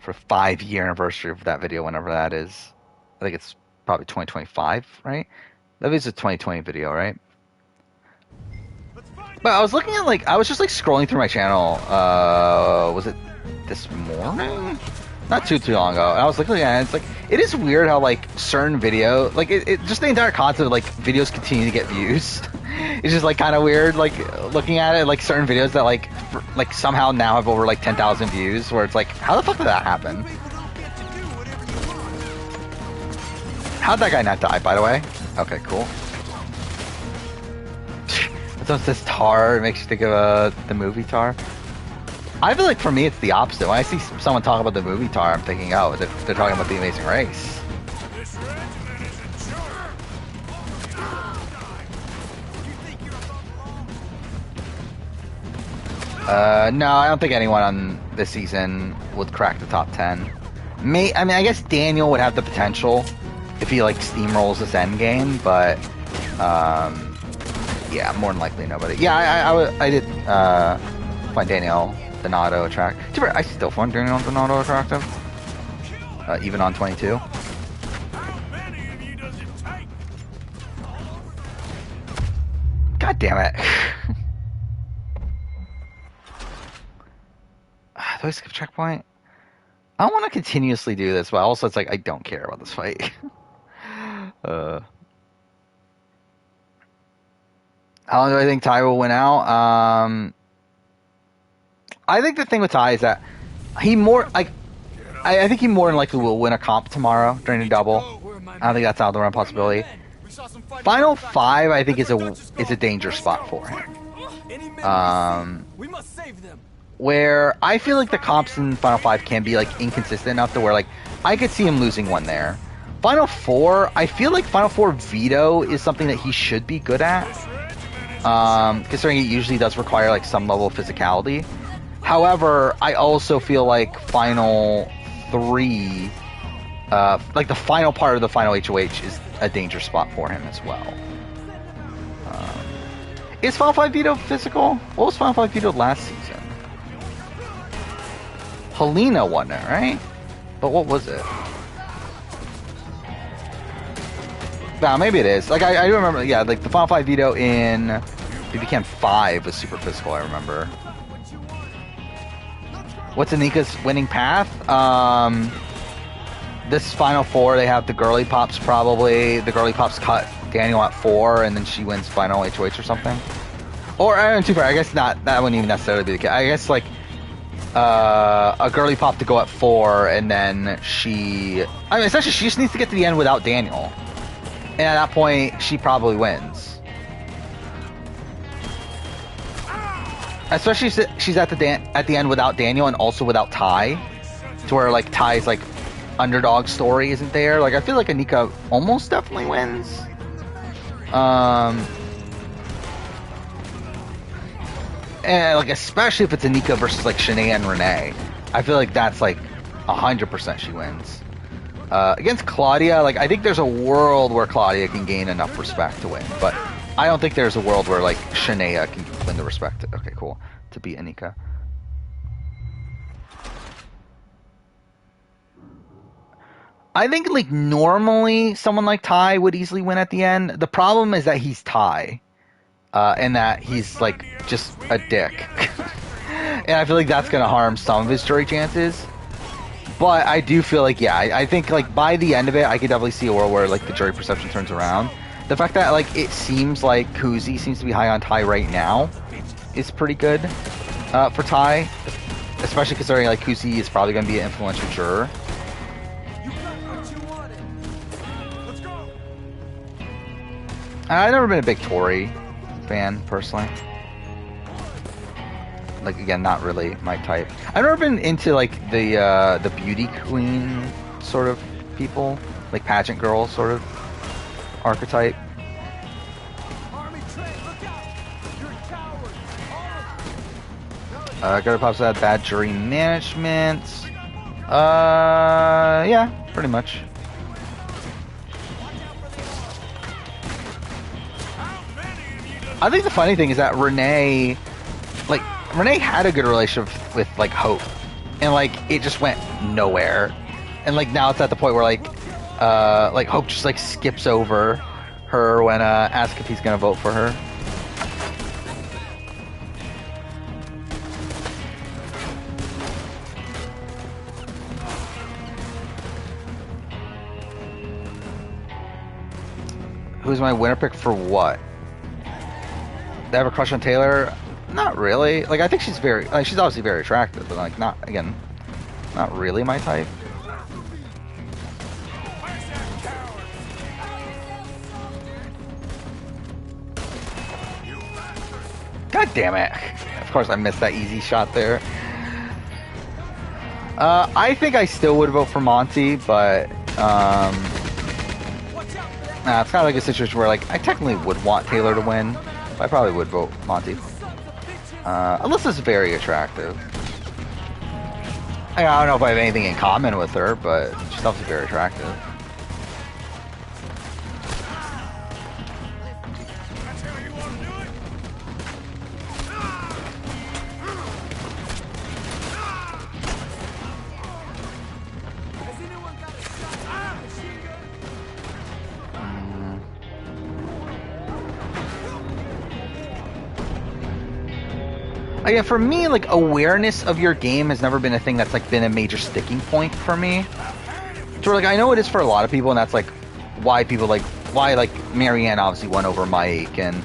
5-year anniversary of that video, whenever that is. I think it's probably 2025, right? That is a 2020 video, right? But I was looking at like I was just like scrolling through my channel. Was it this morning? Not too long ago. And I was looking at it. It's like it is weird how like certain video, like it just the entire concept of like videos continue to get views. It's just like kind of weird. Like looking at it, like certain videos that like somehow now have over like 10,000 views. Where it's like, how the fuck did that happen? How'd that guy not die, by the way? Okay, cool. So it says Tar, it makes you think of the movie Tar. I feel like for me it's the opposite. When I see someone talk about the movie Tar, I'm thinking, oh, they're talking about The Amazing Race. This regiment is in charge. No, I don't think anyone on this season would crack the top 10. I mean, I guess Daniel would have the potential if he like steamrolls this end game, but yeah, more than likely nobody. Yeah, I did find Daniel Donato attractive. I still find Daniel Donato attractive, even on 22. God damn it. Do I skip checkpoint? I want to continuously do this, but also it's like I don't care about this fight. How long do I think Ty will win out? I think the thing with Ty is that he more like I think he more than likely will win a comp tomorrow during the double. I don't think that's out of the realm possibility. Final 5, I think, is a danger spot for him. Where I feel like the comps in Final 5 can be like inconsistent enough to where like I could see him losing one there. Final 4, I feel like Final 4 veto is something that he should be good at. Considering it usually does require like some level of physicality. However, I also feel like Final 3, like the final part of the final HOH is a danger spot for him as well. Is Final 5 veto physical? What was Final 5 veto last season? Helena won it, right? But what was it? Nah, maybe it is. Like, I do remember, yeah, like the Final 5 veto in BB 5 was super physical, I remember. What's Anika's winning path? This Final 4, they have the girly pops probably. The girly pops cut Daniel at 4, and then she wins Final HOH or something. Or, too far, I guess not. That wouldn't even necessarily be the case. I guess, like, a girly pop to go at 4, and then she... I mean, essentially, she just needs to get to the end without Daniel. And at that point, she probably wins. Especially if she's at the end without Daniel and also without Ty. To where, like, Ty's, like, underdog story isn't there. Like, I feel like Anika almost definitely wins. And, like, especially if it's Anika versus, like, Shanae and Renee. I feel like that's, like, 100% she wins. Against Claudia, like, I think there's a world where Claudia can gain enough respect to win. But I don't think there's a world where, like, Shanae can win the respect. Okay, cool. To beat Anika. I think, like, normally someone like Ty would easily win at the end. The problem is that he's Ty. And that he's, like, just a dick. And I feel like that's going to harm some of his jury chances. But I do feel like, yeah, I think, like, by the end of it, I could definitely see a world where, like, the jury perception turns around. The fact that, like, it seems like Kuzi seems to be high on Ty right now is pretty good for Ty. Especially considering, like, Kuzi is probably going to be an influential juror. I've never been a big Tori fan, personally. Like, again, not really my type. I've never been into, like, the beauty queen sort of people. Like, pageant girl sort of archetype. Gutter Pops had bad jury management. Yeah, pretty much. I think the funny thing is that Renee had a good relationship with, like, Hope, and, like, it just went nowhere, and, like, now it's at the point where, like Hope just, like, skips over her when asked if he's gonna vote for her. Who's my winner pick for what? They have a crush on Taylor? Not really. Like, I think she's she's obviously very attractive, but, like, not really my type. God damn it. Of course I missed that easy shot there. I think I still would vote for Monty, but, it's kind of like a situation where, like, I technically would want Taylor to win. I probably would vote Monty. Unless it's very attractive. I don't know if I have anything in common with her, but she's obviously very attractive. again, for me, like, awareness of your game has never been a thing that's, like, been a major sticking point for me. So, like, I know it is for a lot of people, and that's, like, why people, like, Marianne obviously won over Mike, and,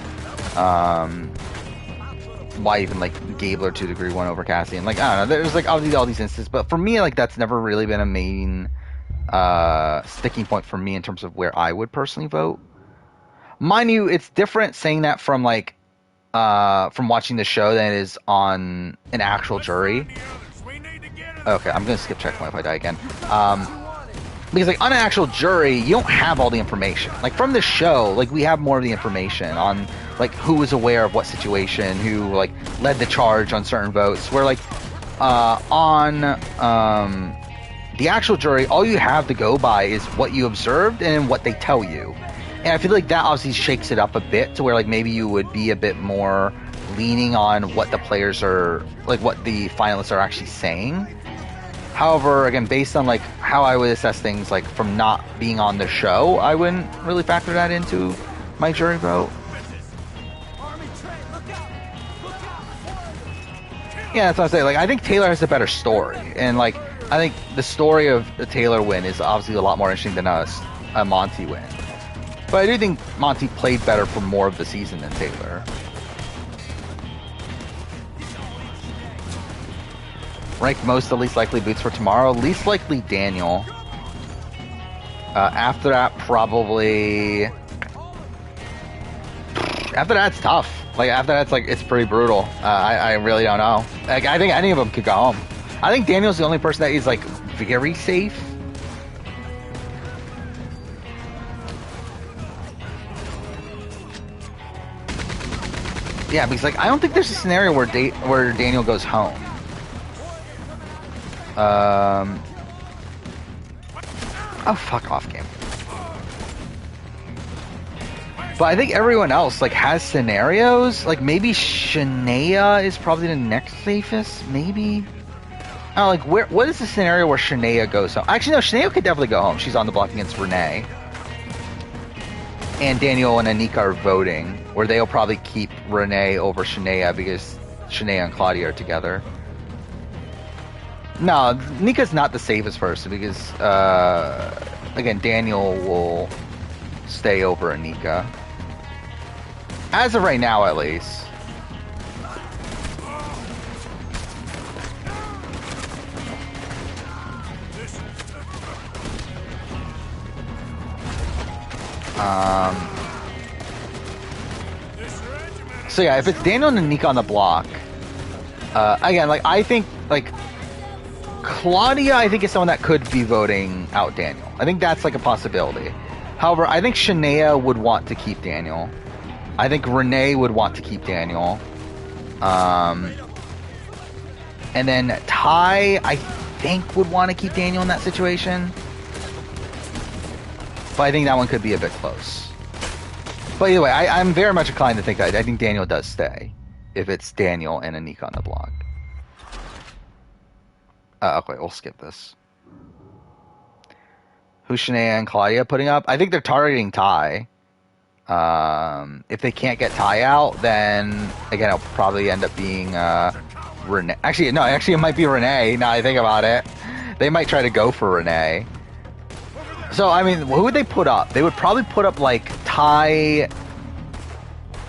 why even, like, Gabler to a degree won over Cassie, and, like, I don't know, there's, like, obviously all these instances, but for me, like, that's never really been a main, sticking point for me in terms of where I would personally vote. Mind you, it's different saying that from, like, from watching the show than it is on an actual jury. Okay, I'm gonna skip checkpoint if I die again. Because, like, on an actual jury, you don't have all the information. Like, from the show, like, we have more of the information on, like, who was aware of what situation, who, like, led the charge on certain votes. Where, like, on the actual jury, all you have to go by is what you observed and what they tell you. And I feel like that obviously shakes it up a bit to where, like, maybe you would be a bit more leaning on what the players are, like, what the finalists are actually saying. However, again, based on, like, how I would assess things, like, from not being on the show, I wouldn't really factor that into my jury vote. Yeah, that's what I'm saying. Like, I think Taylor has a better story. And, like, I think the story of the Taylor win is obviously a lot more interesting than a Monty win. But I do think Monty played better for more of the season than Taylor. Rank most the least likely boots for tomorrow. Least likely Daniel. After that, probably... After that's tough. Like, after that's, like, it's pretty brutal. I really don't know. Like, I think any of them could go home. I think Daniel's the only person that is, like, very safe. Yeah, because, like, I don't think there's a scenario where Daniel goes home. Oh, fuck off, game. But I think everyone else, like, has scenarios. Like, maybe Shania is probably the next safest. Maybe. Oh, like, what is the scenario where Shania goes home? Actually, no, Shania could definitely go home. She's on the block against Renee. And Daniel and Anika are voting, where they'll probably keep Renee over Shania because Shania and Claudia are together. No, Nika's not the safest person because, again, Daniel will stay over Anika. As of right now, at least. So yeah, if it's Daniel and Anika on the block, again, like, I think, like, Claudia, I think, is someone that could be voting out Daniel. I think that's, like, a possibility. However, I think Shania would want to keep Daniel. I think Renee would want to keep Daniel. And then Ty, I think, would want to keep Daniel in that situation. But I think that one could be a bit close. But either way, I'm very much inclined to think that I think Daniel does stay. If it's Daniel and Anika on the block. Okay, we'll skip this. Who's Shania and Claudia putting up? I think they're targeting Ty. If they can't get Ty out, then again it'll probably end up being Renee. Actually, no, it might be Renee. Now I think about it, they might try to go for Renee. So I mean, who would they put up? They would probably put up like Ty.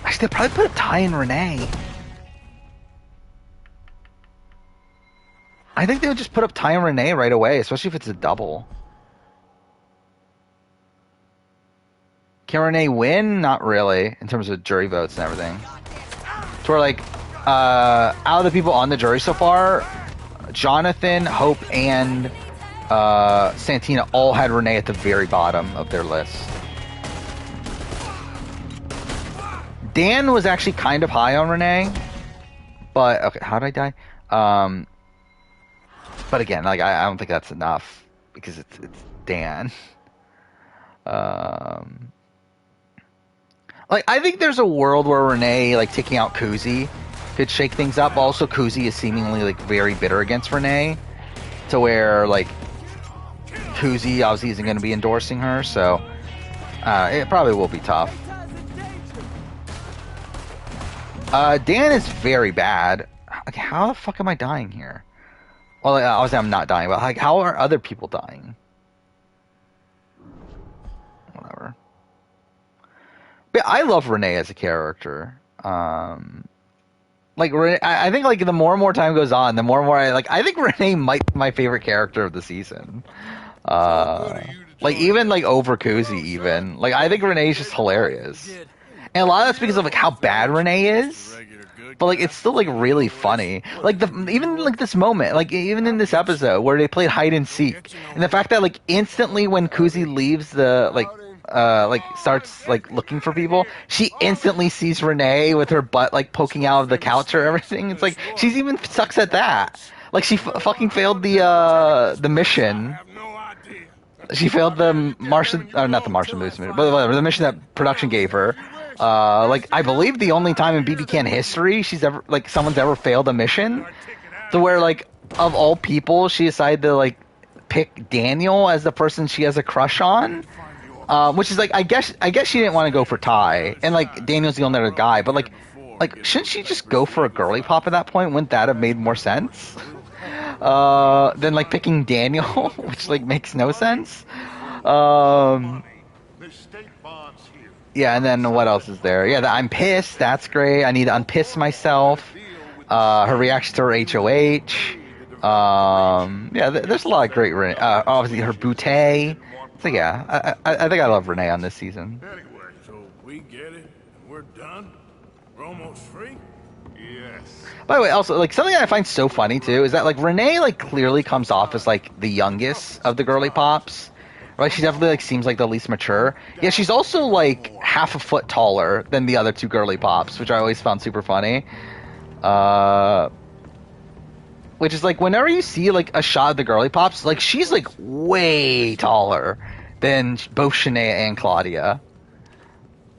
Actually, they'd probably put up Ty and Renee. I think they would just put up Ty and Renee right away, especially if it's a double. Can Renee win? Not really, in terms of jury votes and everything. So we're like, out of the people on the jury so far, Jonathan, Hope, and Santina all had Renee at the very bottom of their list. Dan was actually kind of high on Renee, but okay, how did I die? But again, like, I don't think that's enough because it's Dan. Like, I think there's a world where Renee, like, taking out Kuzi could shake things up. Also, Kuzi is seemingly, like, very bitter against Renee, to where, like, Kuzi obviously isn't going to be endorsing her, so it probably will be tough. Dan is very bad. like, how the fuck am I dying here? Well, like, obviously I'm not dying, but like, how are other people dying? Whatever. But I love Renee as a character. Like I think like the more and more time goes on, the more and more I think Renee might be my favorite character of the season. Like even like over Cozy even. Like I think Renee's just hilarious. And a lot of that's because of like how bad Renee is. But like it's still like really funny. Like even like this moment, like even in this episode where they played hide and seek, and the fact that like instantly when Cozy leaves the like starts like looking for people, she instantly sees Renee with her butt like poking out of the couch or everything. It's like she's even sucks at that. Like she fucking failed the mission. She failed the Martian, or not the Martian boost mission, but whatever, the mission that production gave her. Like I believe the only time in BB Can history someone's ever failed a mission, to where like of all people she decided to like pick Daniel as the person she has a crush on, which is like I guess she didn't want to go for Ty, and like Daniel's the only other guy, but like shouldn't she just go for a girly pop at that point? Wouldn't that have made more sense than like picking Daniel, which like makes no sense. Yeah, and then what else is there? Yeah, I'm pissed. That's great. I need to unpiss myself. Her reaction to her HOH. Yeah, there's a lot of great Renee. Obviously, her bootay. So yeah, I think I love Renee on this season. Anyway, so we get it. We're done. We're almost free. Yes. By the way, also like something I find so funny too is that like Renee like clearly comes off as like the youngest of the girly pops. Right, she definitely like seems like the least mature. Yeah, she's also like half a foot taller than the other two girly pops, which I always found super funny. Which is like whenever you see like a shot of the girly pops, like she's like way taller than both Shanae and Claudia.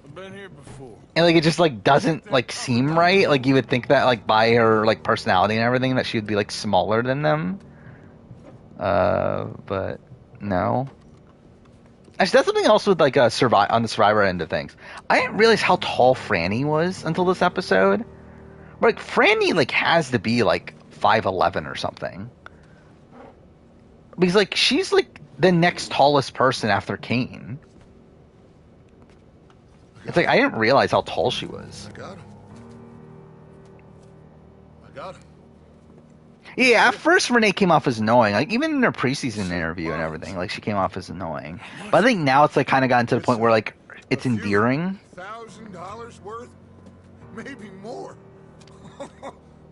I've been here before. And like it just like doesn't like seem right. Like you would think that like by her like personality and everything that she would be like smaller than them. But no. Actually, that's something else with like on the Survivor end of things. I didn't realize how tall Franny was until this episode. But like Franny like has to be like 5'11" or something. Because like she's like the next tallest person after Kane. It's like I didn't realize how tall she was. I got him. Yeah, at first Renee came off as annoying. Like even in her preseason interview and everything, like she came off as annoying. But I think now it's like kind of gotten to the point where like it's endearing. $1,000 worth, maybe more.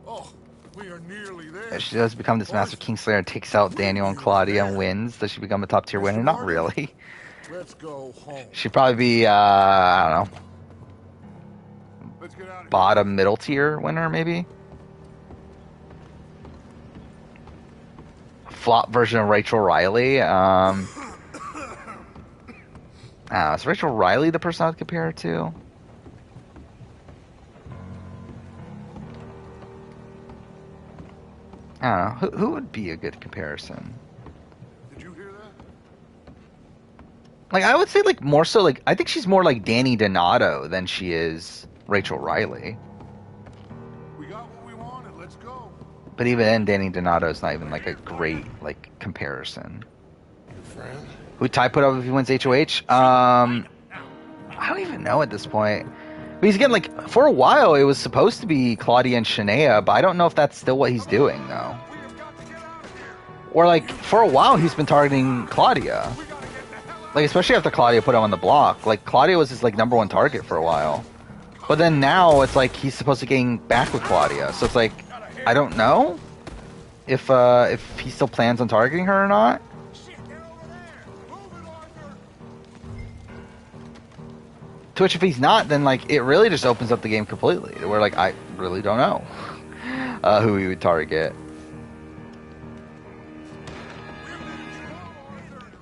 Oh, we are nearly there. Yeah, she does become this massive Kingslayer and takes out Daniel and Claudia and wins. Does she become a top tier winner? Not really. Let's go home. She'd probably be I don't know, bottom middle tier winner maybe. Flop version of Rachel Riley. I don't know, is Rachel Riley the person I would compare her to? I don't know. Who would be a good comparison? Did you hear that? Like, I would say, like, more so, like, I think she's more like Danny Donato than she is Rachel Riley. We got what we wanted. Let's go. But even then, Danny Donato is not even, like, a great, like, comparison. Your friend? Who'd Ty put up if he wins HOH? I don't even know at this point. But he's again, like, for a while, it was supposed to be Claudia and Shania, but I don't know if that's still what he's doing, though. Or, like, for a while, he's been targeting Claudia. Like, especially after Claudia put him on the block. Like, Claudia was his, like, #1 target for a while. But then now, it's like, he's supposed to gain back with Claudia. So it's like, I don't know if he still plans on targeting her or not. To which, if he's not, then, like, it really just opens up the game completely. Where, like, I really don't know who he would target.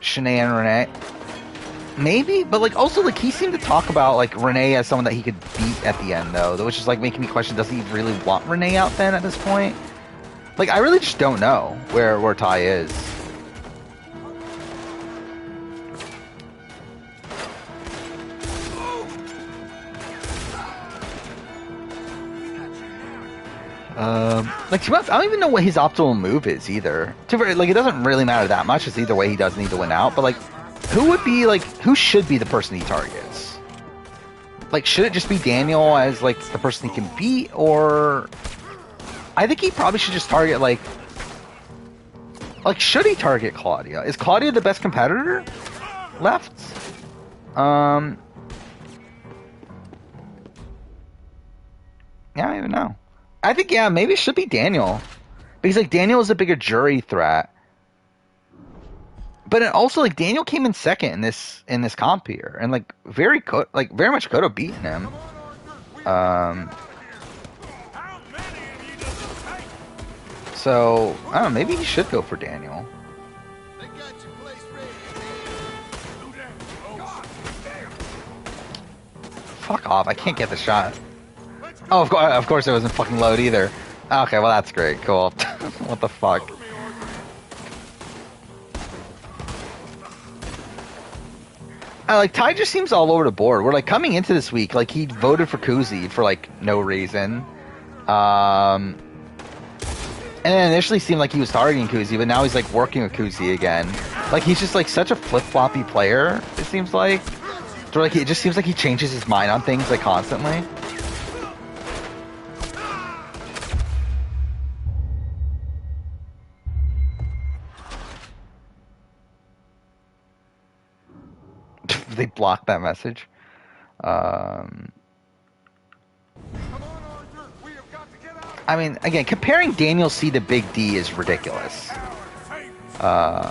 Shanae and Renee. Maybe, but, like, also, like, he seemed to talk about, like, Renee as someone that he could beat at the end, though. Which is, like, making me question, does he really want Renee out then at this point? Like, I really just don't know where Ty is. Like, to be honest, I don't even know what his optimal move is either. Like, it doesn't really matter that much. It's either way he does need to win out. But like, who should be the person he targets? Like, should it just be Daniel as like the person he can beat, or I think he probably should just target like should he target Claudia? Is Claudia the best competitor left? Yeah, I don't even know. I think, yeah, maybe it should be Daniel. Because, like, Daniel is a bigger jury threat. But it also, like, Daniel came in second in this comp here. And, like, very much could have beaten him. So, I don't know, maybe he should go for Daniel. Fuck off, I can't get the shot. Oh, of course it wasn't fucking load either. Okay, well that's great, cool. What the fuck? Like, Ty just seems all over the board. We're like, coming into this week, like, he voted for Kuzi for like no reason. And then initially seemed like he was targeting Kuzi, but now he's like working with Kuzi again. Like, he's just like such a flip-floppy player, it seems like. So, like, it just seems like he changes his mind on things like constantly. They blocked that message. I mean, again, comparing Daniel C to Big D is ridiculous. By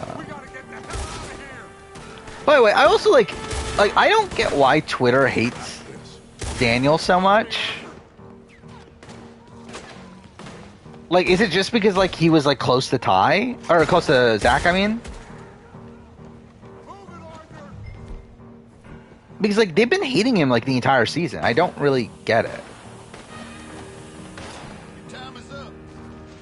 the way, I also like I don't get why Twitter hates Daniel so much. Like, is it just because like he was like close to Ty or close to Zach? I mean. Because, like, they've been hating him, like, the entire season. I don't really get it.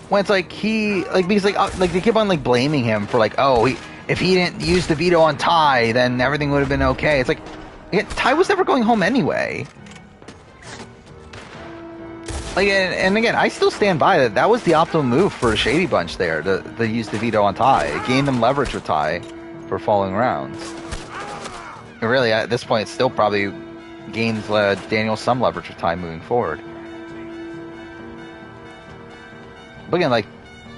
When it's, like, because, like, they keep on, like, blaming him for, like, oh, if he didn't use the veto on Ty, then everything would have been okay. It's like, again, Ty was never going home anyway. Like, and again, I still stand by that. That was the optimal move for Shady Bunch there, to use the veto on Ty. It gained them leverage with Ty for following rounds. Really, at this point, it still probably gains Daniel some leverage with Ty moving forward. But again, like,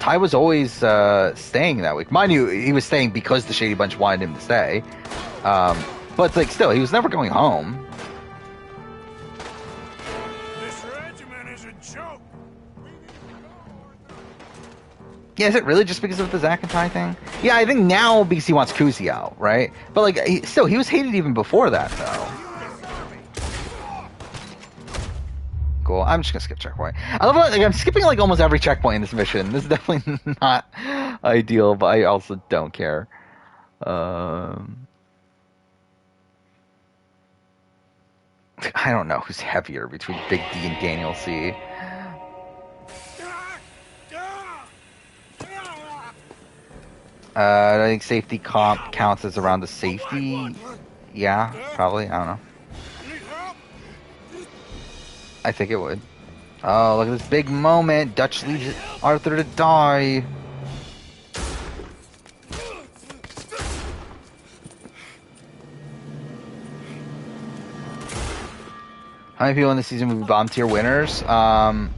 Ty was always staying that week. Mind you, he was staying because the Shady Bunch wanted him to stay. But, like, still, he was never going home. This regiment is a joke. Yeah, is it really just because of the Zack and Ty thing? Yeah, I think now because he wants Kuzi out, right? But, like, he was hated even before that, though. Cool. I'm just gonna skip checkpoint. I love it. Like, I'm skipping, like, almost every checkpoint in this mission. This is definitely not ideal, but I also don't care. I don't know who's heavier between Big D and Daniel C. I think safety comp counts as around the safety. Yeah, probably. I don't know. I think it would. Oh, look at this big moment. Dutch leaves Arthur to die. How many people in this season would be bottom tier winners? Well,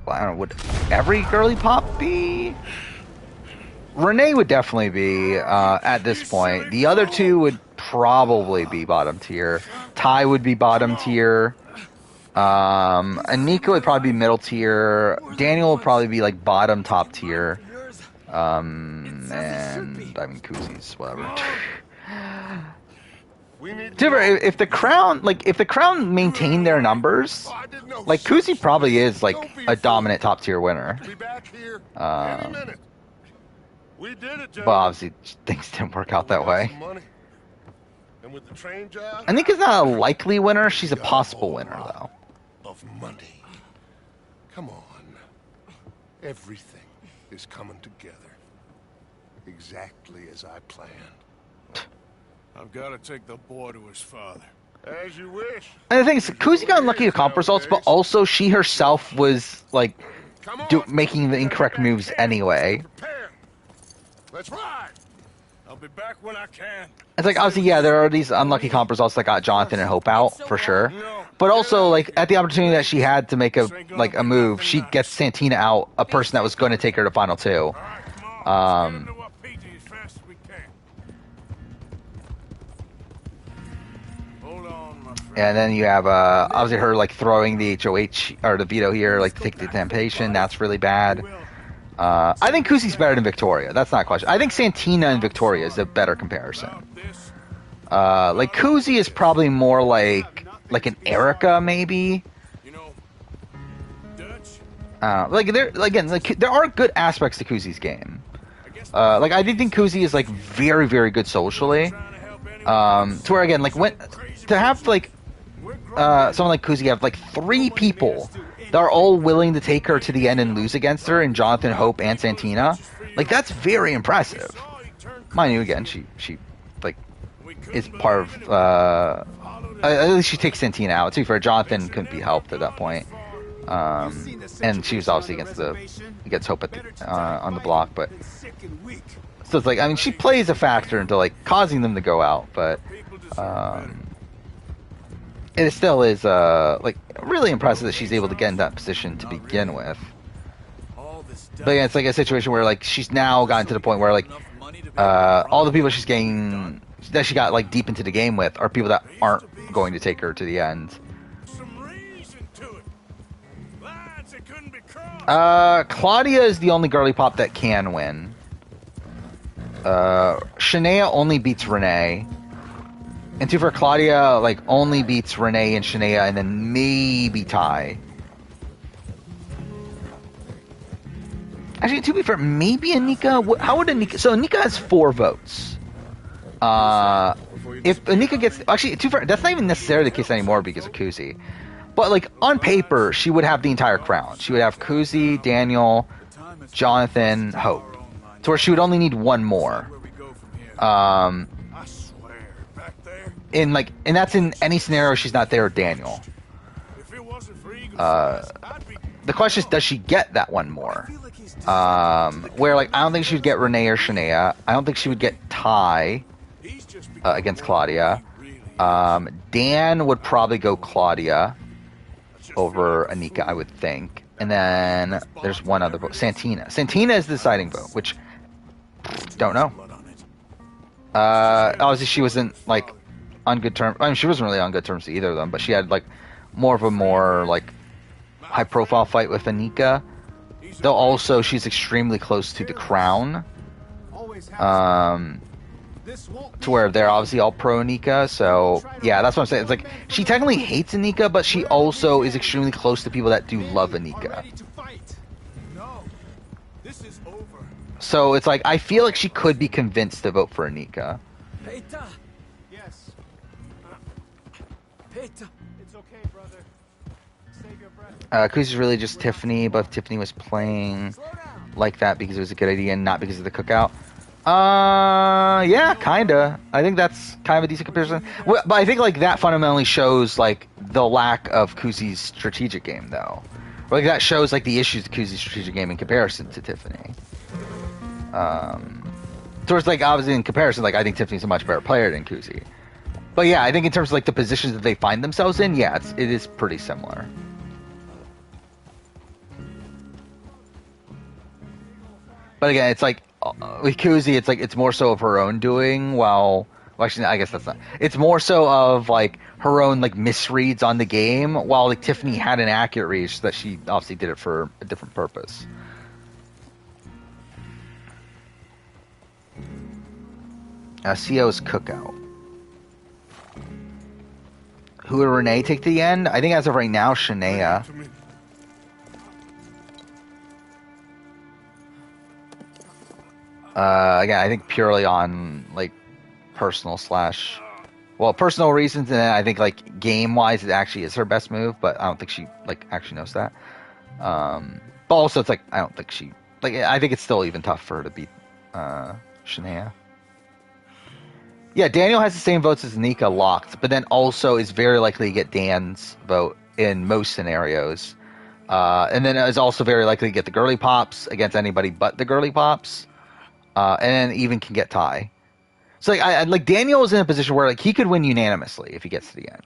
I don't know. Would every girly pop be? Renee would definitely be at this point. The other two would probably be bottom tier. Ty would be bottom tier. Anika would probably be middle tier. Daniel would probably be like bottom top tier. And I mean Kuzi's whatever. If the crown maintained their numbers, like Kuzi probably is like a dominant top tier winner. But obviously things didn't work out that way. Anika's not a likely winner. She's a possible winner, though. Of money. Come on. Everything is coming together. Exactly as I planned. I've got to take the boy to his father. As you wish. And the thing is, Kuzi got unlucky with comp results, but also she herself was like making the incorrect moves anyway. Let's ride. I'll be back when I can. It's like, obviously, yeah, there are these unlucky comp results that got Jonathan and Hope out, for sure. But also, like, at the opportunity that she had to make a move, she gets Santina out, a person that was going to take her to Final 2. And then you have, obviously, her, like, throwing the HOH, or the veto here, like, to take the Temptation. That's really bad. I think Kuzi's better than Victoria. That's not a question. I think Santina and Victoria is a better comparison. Like, Kuzi is probably more like an Erica, maybe. Like, there are good aspects to Kuzi's game. Like, I think Kuzi is, like, very, very good socially. To where, again, like, to have, like, someone like Kuzi have, like, 3 people that are all willing to take her to the end and lose against her, in Jonathan, Hope, and Santina, like, that's very impressive. Mind you, again, she like, is part of, at least she takes Santina out. To be fair, Jonathan couldn't be helped at that point. And she was obviously against Hope at the, on the block, but so it's like, I mean, she plays a factor into, like, causing them to go out, but it still is like, really impressive that she's able to get in that position to begin with. But yeah, it's like a situation where, like, she's now gotten to the point where, like, all the people she's getting, that she got, like, deep into the game with, are people that aren't going to take her to the end. Claudia is the only girly pop that can win. Shania only beats Renee. And for Claudia, like, only beats Renee and Shania, and then maybe Ty. Actually, to be fair, maybe Anika. How would Anika? So Anika has 4 votes. If Anika gets, actually, to be fair, that's not even necessarily the case anymore because of Kuzi. But, like, on paper, she would have the entire crown. She would have Kuzi, Daniel, Jonathan, Hope. To where she would only need 1 more. And that's in any scenario she's not there with Daniel. The question is, does she get that 1 more? Where, like, I don't think she would get Renee or Shania. I don't think she would get Ty against Claudia. Dan would probably go Claudia over Anika, I would think. And then there's one other vote, Santina. Santina is the deciding vote, which, don't know. Obviously she wasn't, like, on good terms. I mean, she wasn't really on good terms to either of them, but she had, like, more like, high profile fight with Anika. Though also she's extremely close to the crown. To where they're obviously all pro Anika, so yeah, that's what I'm saying. It's like, she technically hates Anika, but she also is extremely close to people that do love Anika. So it's like, I feel like she could be convinced to vote for Anika. Peter. Yes. Peter. It's okay, brother. Save your breath. Kuzi's really just Tiffany, but if Tiffany was playing like that because it was a good idea and not because of the cookout. Yeah, kinda. I think that's kind of a decent comparison. But I think, like, that fundamentally shows, like, the lack of Kuzi's strategic game, though. Like, that shows, like, the issues of Kuzi's strategic game in comparison to Tiffany. Towards, like, obviously in comparison, like, I think Tiffany's a much better player than Kuzi. But yeah, I think in terms of, like, the positions that they find themselves in, yeah, it is pretty similar. But again, it's like, with Kuzi, it's like, it's more so of her own doing, well, actually, I guess that's not. It's more so of, like, her own, like, misreads on the game, while, like, Tiffany had an accurate read, so that she obviously did it for a different purpose. CO's cookout. Who would Renee take to the end? I think as of right now, Shania. Again, I think purely on, like, personal reasons, and then I think, like, game-wise, it actually is her best move, but I don't think she, like, actually knows that. But also, it's like, I don't think she, like, I think it's still even tough for her to beat Shania. Yeah, Daniel has the same votes as Nika locked, but then also is very likely to get Dan's vote in most scenarios. And then is also very likely to get the girly pops against anybody but the girly pops. And then even can get Ty. So like Daniel is in a position where like he could win unanimously if he gets to the end.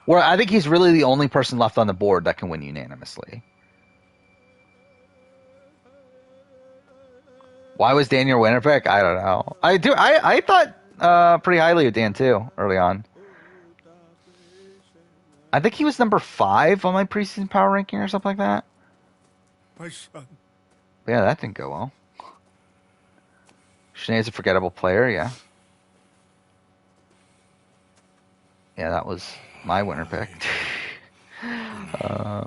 Where I think he's really the only person left on the board that can win unanimously. Why was Dan your winner pick? I don't know. I thought pretty highly of Dan too early on. I think he was number 5 on my preseason power ranking or something like that. My son. Yeah, that didn't go well. Sinead's a forgettable player, yeah. Yeah, that was my winner pick. I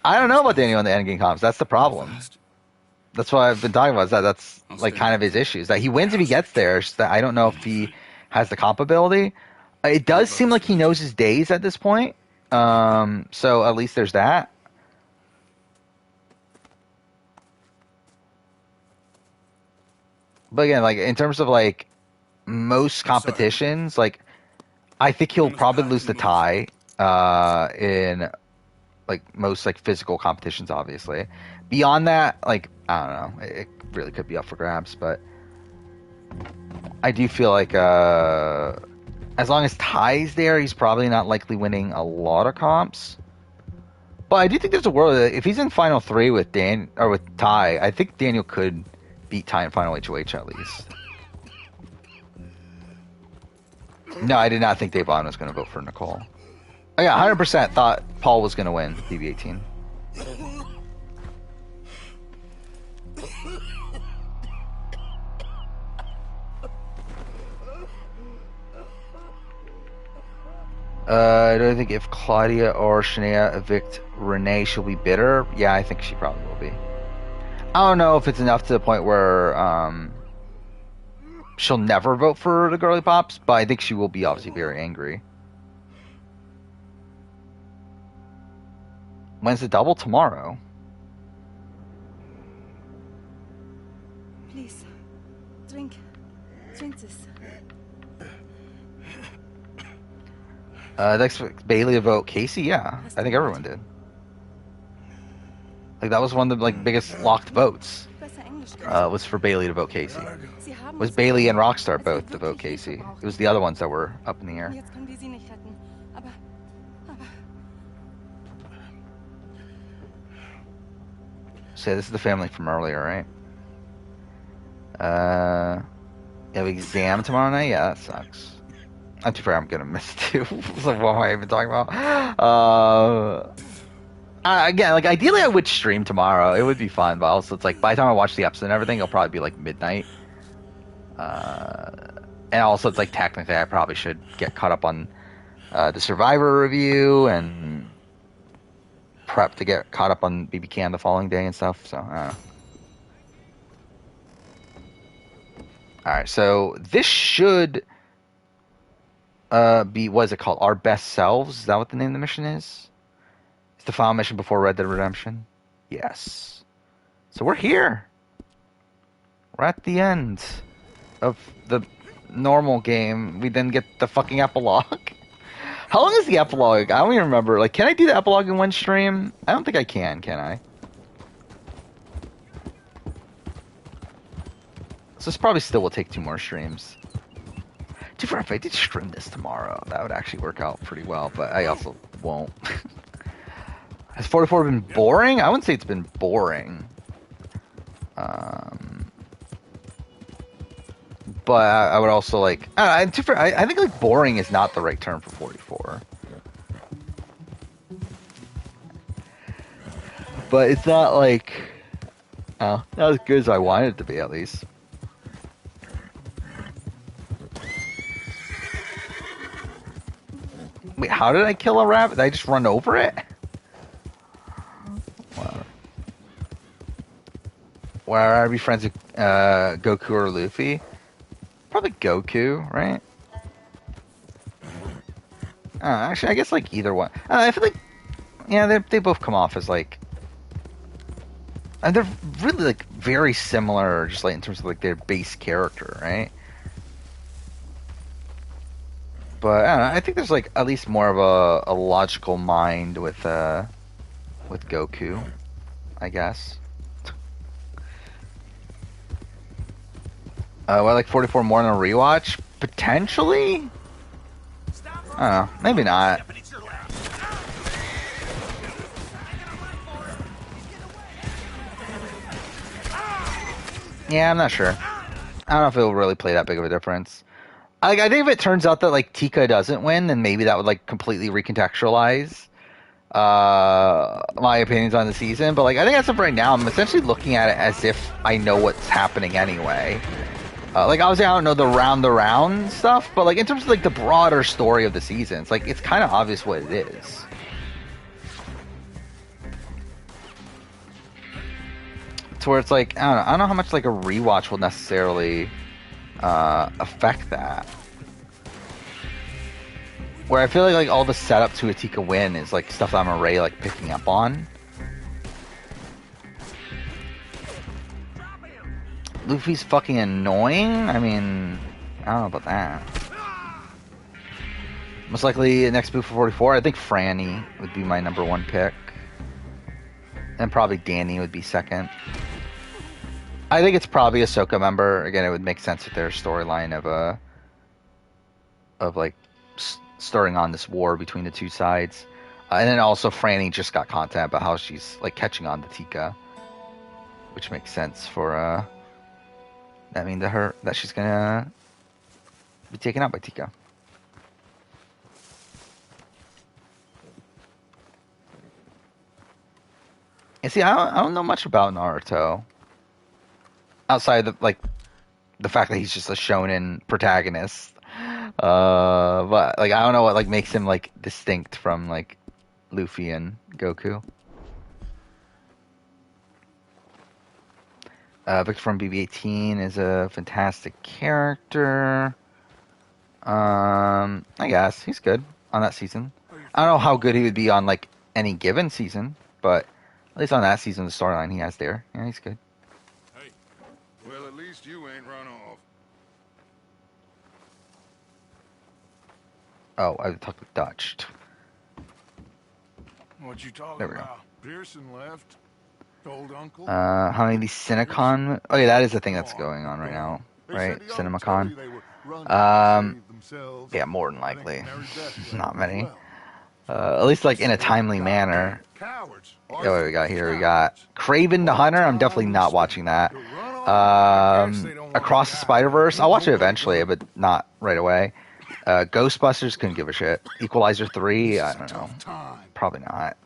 don't know about Daniel in the endgame comps. That's the problem. That's what I've been talking about. That's like kind of his issues. That he wins if he gets there. It's that I don't know if he has the comp ability. It does seem like he knows his days at this point. So at least there's that. But again, like in terms of like most competitions, like I think he'll probably lose the tie in like most like physical competitions, obviously. Beyond that, like I don't know, it really could be up for grabs, but I do feel like as long as Ty's there, he's probably not likely winning a lot of comps. But I do think there's a world that if he's in Final 3 with Dan or with Ty, I think Daniel could beat Ty in Final HOH at least. No, I did not think Dave Bond was going to vote for Nicole. Oh yeah, 100% thought Paul was going to win DB18. Do I think if Claudia or Shania evict Renee, she'll be bitter? Yeah, I think she probably will be. I don't know if it's enough to the point where she'll never vote for the girly pops, but I think she will be obviously very angry. When's the double? Tomorrow. Please, drink this. Next Bailey to vote Casey. Yeah, I think everyone did. Like that was one of the like biggest locked votes. Was for Bailey to vote Casey. It was Bailey and Rockstar both to vote Casey. It was the other ones that were up in the air. So this is the family from earlier, right? You have exam tomorrow night? Yeah, that sucks. Not too far, I'm gonna miss too. So what am I even talking about? Again, like ideally I would stream tomorrow. It would be fun, but also it's like by the time I watch the episode and everything, it'll probably be like midnight. And also it's like technically I probably should get caught up on the Survivor review and prep to get caught up on BB Can the following day and stuff. So I don't know. Alright, so this should be, what is it called? Our Best Selves? Is that what the name of the mission is? It's the final mission before Red Dead Redemption? Yes. So we're here. We're at the end of the normal game. We then get the fucking epilogue. How long is the epilogue? I don't even remember. Like, can I do the epilogue in one stream? I don't think I can I? So this probably still will take 2 more streams. Too far, if I did stream this tomorrow, that would actually work out pretty well, but I also won't. Has 44 been boring? I wouldn't say it's been boring. But I would also like... I think like boring is not the right term for 44. But it's not like... not as good as I wanted it to be, at least. Wait, how did I kill a rabbit? Did I just run over it? Wow. Where are we friends with Goku or Luffy? Probably Goku, right? Actually, I guess like either one. I feel like, yeah, they both come off as like, and they're really like very similar, just like in terms of like their base character, right? But I don't know. I think there's like at least more of a logical mind with Goku, I guess. Would I like 44 more than a rewatch? Potentially? I don't know. Maybe not. Yeah, I'm not sure. I don't know if it'll really play that big of a difference. I think if it turns out that like Tika doesn't win, then maybe that would like completely recontextualize my opinions on the season. But like I think as of right now, I'm essentially looking at it as if I know what's happening anyway. Like obviously I don't know the round stuff, but like in terms of like the broader story of the season, it's like it's kind of obvious what it is. To where it's like I don't know how much like a rewatch will necessarily affect that. Where I feel like all the setup to a Tika win is like stuff that I'm already like picking up on. Luffy's fucking annoying? I mean, I don't know about that. Most likely next move for 44, I think Franny would be my number one pick. And probably Danny would be second. I think it's probably a Ahsoka member. Again, it would make sense with their storyline of like stirring on this war between the two sides. And then also Franny just got content about how she's like catching on to Tika, which makes sense for that means that she's gonna be taken out by Tika. And see, I don't know much about Naruto outside of the fact that he's just a shonen protagonist. But like I don't know what like makes him like distinct from like Luffy and Goku. Victor from BB-18 is a fantastic character. I guess he's good on that season. I don't know how good he would be on like any given season, but at least on that season, the storyline he has there, yeah, he's good. Hey, well, at least you ain't run off. Oh, I talked with Dutch. What you talking There we go. about? Pearson left. Told Uncle. How many of these Cinecon? Oh yeah, that is the thing that's going on right now, right? CinemaCon. Yeah, more than likely. Not many. At least like in a timely manner. Yeah, what do we got here? We got Kraven the Hunter. I'm definitely not watching that. Across the Spider-Verse. I'll watch it eventually, but not right away. Ghostbusters, couldn't give a shit. Equalizer 3, I don't know. Probably not.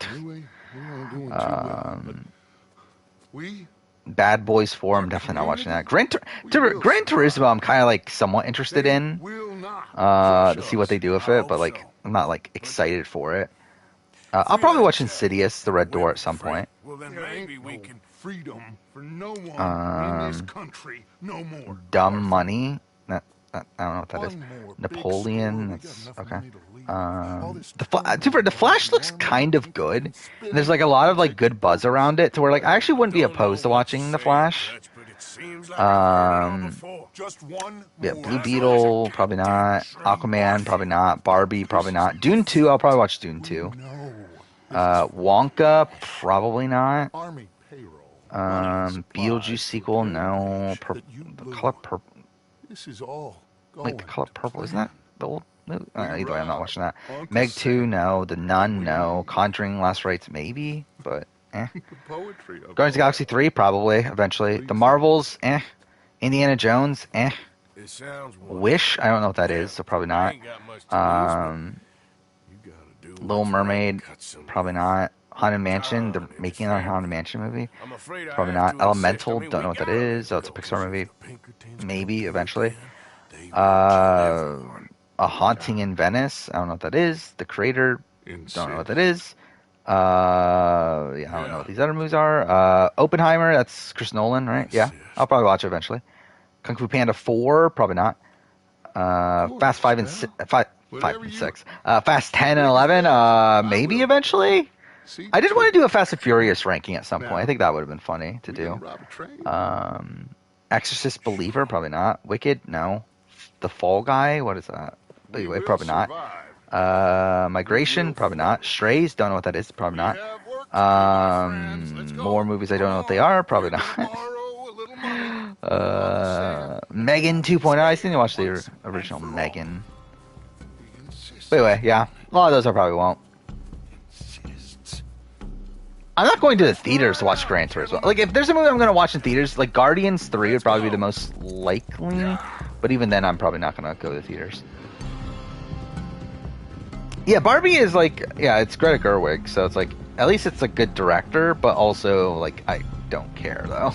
Bad Boys 4, I'm definitely not watching that. Gran Turismo, I'm kind of like somewhat interested in to see what they do with it, but like I'm not like excited for it. I'll probably watch Insidious, The Red Door at some point. Well, then maybe we can. Freedom for no one in this country no more. Dumb Money. I don't know what that is. Napoleon. That's okay. The Flash looks kind of good. There's like a lot of like good buzz around it, to where like I actually wouldn't be opposed to watching the Flash. Yeah, Blue Beetle, probably not. Aquaman, probably not. Barbie, probably not. Dune 2, I'll probably watch Dune 2. Wonka, probably not. Beetlejuice sequel, no. The Color Purple. This is all like The Color Purple, isn't that the old movie? Either way, I'm not watching that. Meg 2, no. The Nun, no. Conjuring Last Rites, maybe, but Guardians of the Galaxy 3, probably, eventually. The Marvels, Indiana Jones, Wish, I don't know what that is, so probably not. Little Mermaid, probably not. Haunted Mansion, they're making another Haunted Mansion movie. Probably not. Elemental, don't know what that is. Oh, it's a Pixar movie. Maybe, eventually. A Haunting in Venice, I don't know what that is. The Creator, don't know what that is. Yeah, I don't know what these other movies are. Oppenheimer, that's Chris Nolan, right? Yeah, I'll probably watch it eventually. Kung Fu Panda 4, probably not. Fast 5 and 6. Fast 10 and 11, maybe eventually. I did want to do a Fast and Furious ranking at some point. I think that would have been funny to do. Exorcist Believer, probably not. Wicked, no. The Fall Guy, what is that? Anyway, probably not. Migration, probably not. Strays, don't know what that is, probably not. More movies, I don't know what they are, probably not. Megan 2.0, I still need to watch the original Megan. But anyway, yeah, a lot of those I probably won't. I'm not going to the theaters to watch Gran Turismo. Like, if there's a movie I'm going to watch in theaters, like Guardians 3 would probably be the most likely. But even then, I'm probably not going to go to the theaters. Yeah, Barbie is like, yeah, it's Greta Gerwig, so it's like, at least it's a good director, but also, like, I don't care, though.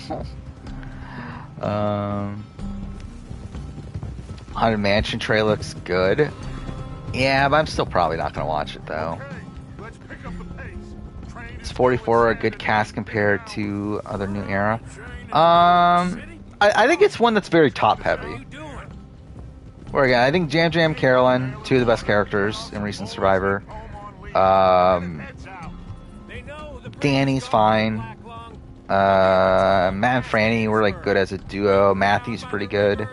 Haunted Mansion trailer looks good. Yeah, but I'm still probably not going to watch it, though. It's 44, a good cast compared to other New Era. I think it's one that's very top-heavy. Where again, I think Jam Jam Carolyn, two of the best characters in recent Survivor. Danny's fine. Matt and Franny were like good as a duo. Matthew's pretty good.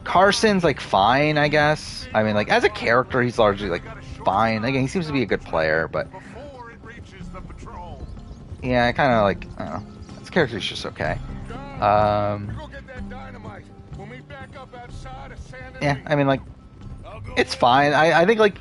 Carson's like fine, I guess. I mean, like as a character, he's largely like fine. Again, he seems to be a good player, but yeah, I kind of like, I don't know. His character's just okay. Yeah, I mean, like, it's fine. I think, like,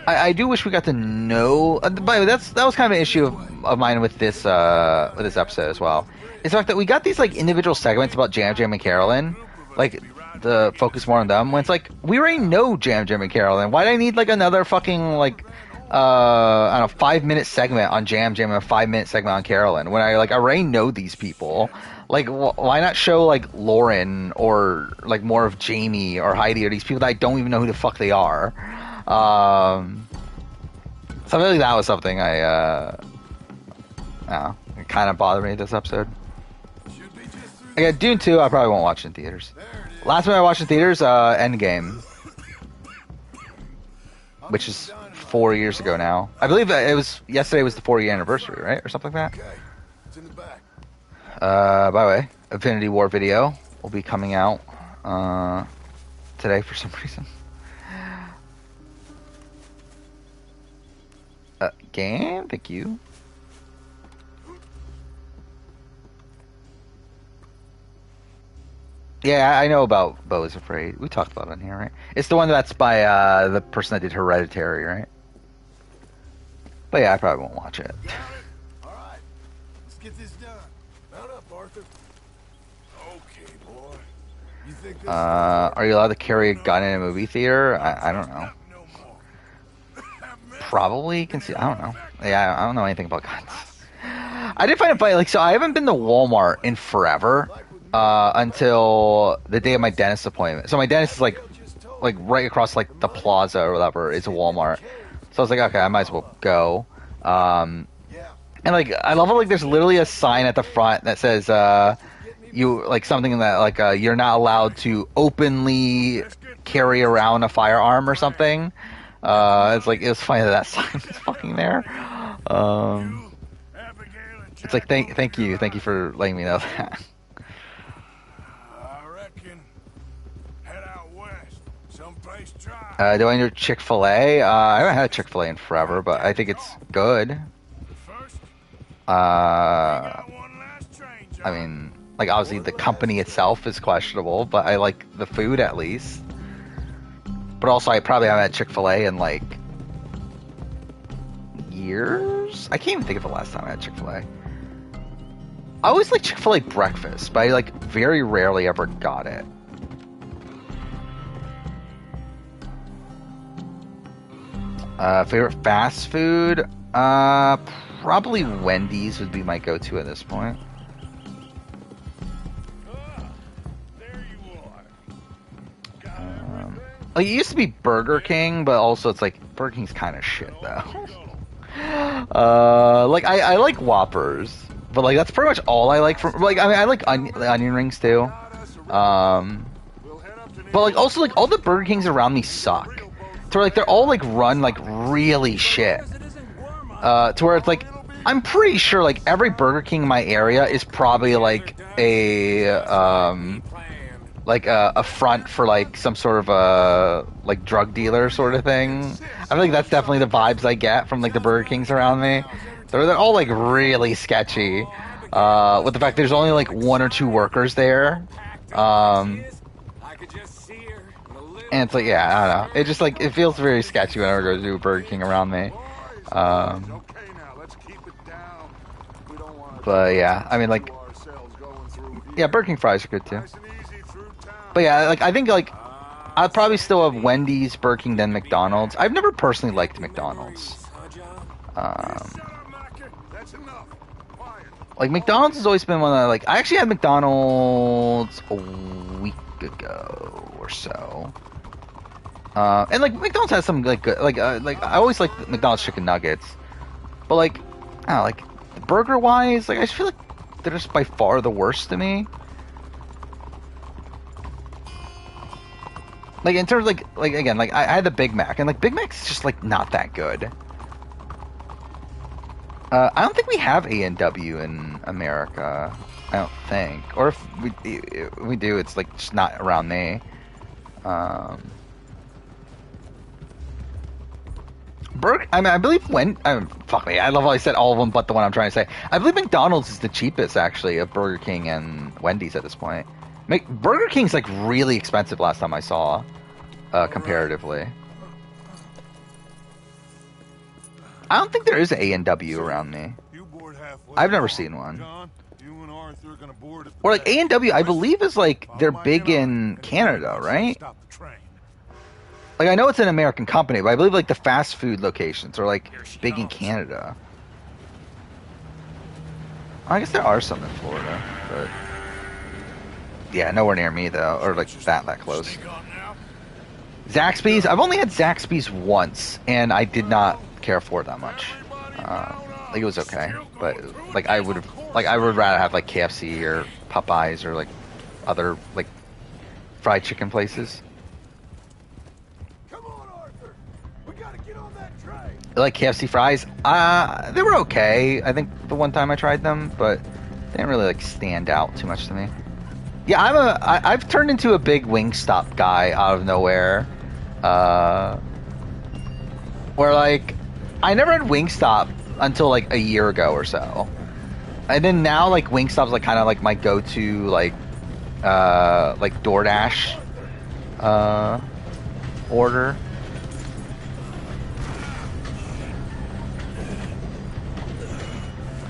I do wish we got to know. By the way, that was kind of an issue of mine with this episode as well. It's the fact that we got these like individual segments about Jam Jam and Carolyn, like the focus more on them. When it's like we already know Jam Jam and Carolyn. Why do I need like another fucking like I don't know 5-minute segment on Jam Jam and a 5-minute segment on Carolyn when I like already know these people? Like, why not show, like, Lauren or, like, more of Jamie or Heidi or these people that I don't even know who the fuck they are? So really that was something it kind of bothered me this episode. Again, Dune 2, I probably won't watch in theaters. Last one I watched in theaters, Endgame. Which is 4 years ago now. I believe yesterday was the 4-year anniversary, right? Or something like that. By the way, Infinity War video will be coming out today for some reason. Game, thank you. Yeah, I know about Beau is Afraid. We talked about it on here, right? It's the one that's by the person that did Hereditary, right? But yeah, I probably won't watch it. All right, let's get this done. Mount up, Arthur. Okay, boy. You think this are you allowed to carry a gun in a movie theater? I don't know. Probably can see. I don't know. Yeah, I don't know anything about guns. I did find it funny. Like, so I haven't been to Walmart in forever until the day of my dentist appointment. So my dentist is like right across like the plaza or whatever is a Walmart. So I was like, okay, I might as well go. And like, I love how like there's literally a sign at the front that says you like something that like you're not allowed to openly carry around a firearm or something. It's like, it was funny that sign is fucking there. It's like, thank you for letting me know that. I reckon head out west, someplace dry. Do I know Chick-fil-A? I haven't had Chick-fil-A in forever, but I think it's good. I mean, like, obviously the company itself is questionable, but I like the food at least. But also, I probably haven't had Chick-fil-A in, like, years? I can't even think of the last time I had Chick-fil-A. I always like Chick-fil-A breakfast, but I, like, very rarely ever got it. Favorite fast food? Probably Wendy's would be my go-to at this point. Like, it used to be Burger King, but also it's like Burger King's kind of shit though. Like I like Whoppers, but like that's pretty much all I like from like I mean I like onion rings too. But like also like all the Burger Kings around me suck. To where like they're all like run like really shit. To where it's like I'm pretty sure like every Burger King in my area is probably like a like a front for like some sort of a like drug dealer sort of thing. I feel like that's definitely the vibes I get from like the Burger Kings around me. They're all like really sketchy. With the fact there's only like 1 or 2 workers there. And it's like, yeah, I don't know. It just like, it feels very sketchy whenever I go to a Burger King around me. But yeah, I mean like, yeah, Burger King fries are good too. But yeah, like I think like I'd probably still have Wendy's, Burger King, then McDonald's. I've never personally liked McDonald's. Like McDonald's has always been one that I actually had McDonald's a week ago or so. And like McDonald's has some like good, like I always like McDonald's chicken nuggets, but like I don't know, like burger wise, like I just feel like they're just by far the worst to me. Like in terms of like again, like I had the Big Mac, and like Big Mac's just like not that good. I don't think we have A&W in America. I don't think, or if we do, it's like just not around me. I mean, I believe fuck me, I love how I said all of them but the one I'm trying to say. I believe McDonald's is the cheapest, actually, of Burger King and Wendy's at this point. Burger King's, like, really expensive last time I saw, comparatively. I don't think there is an A&W around me. I've never seen one. Or, like, A&W, I believe, is, like, they're big in Canada, right? Like, I know it's an American company, but I believe, like, the fast food locations are, like, big in Canada. I guess there are some in Florida, but... yeah, nowhere near me, though, or, like, that close. Zaxby's? I've only had Zaxby's once, and I did not care for it that much. Like, it was okay, but, like, I would rather have, like, KFC or Popeyes or, like, other, like, fried chicken places. Like KFC fries, they were okay. I think the one time I tried them, but they didn't really like stand out too much to me. Yeah, I've turned into a big Wingstop guy out of nowhere. Where like I never had Wingstop until like a year ago or so, and then now like Wingstop's like kind of like my go-to like DoorDash order.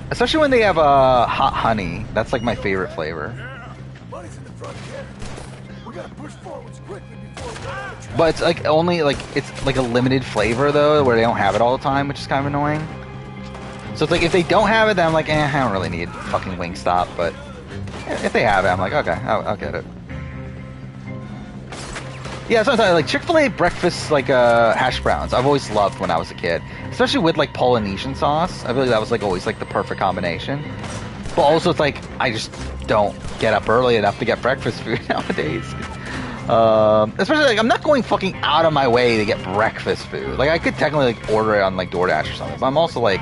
Especially when they have hot honey. That's like my favorite flavor. But it's like only like it's like a limited flavor though, where they don't have it all the time, which is kind of annoying. So it's like if they don't have it, then I'm like, I don't really need fucking Wingstop. But if they have it, I'm like, okay, I'll get it. Yeah, sometimes like Chick-fil-A breakfast like hash browns. I've always loved when I was a kid, especially with like Polynesian sauce. I feel like that was like always like the perfect combination. But also, it's like I just don't get up early enough to get breakfast food nowadays. Especially like I'm not going fucking out of my way to get breakfast food. Like I could technically like order it on like DoorDash or something, but I'm also like,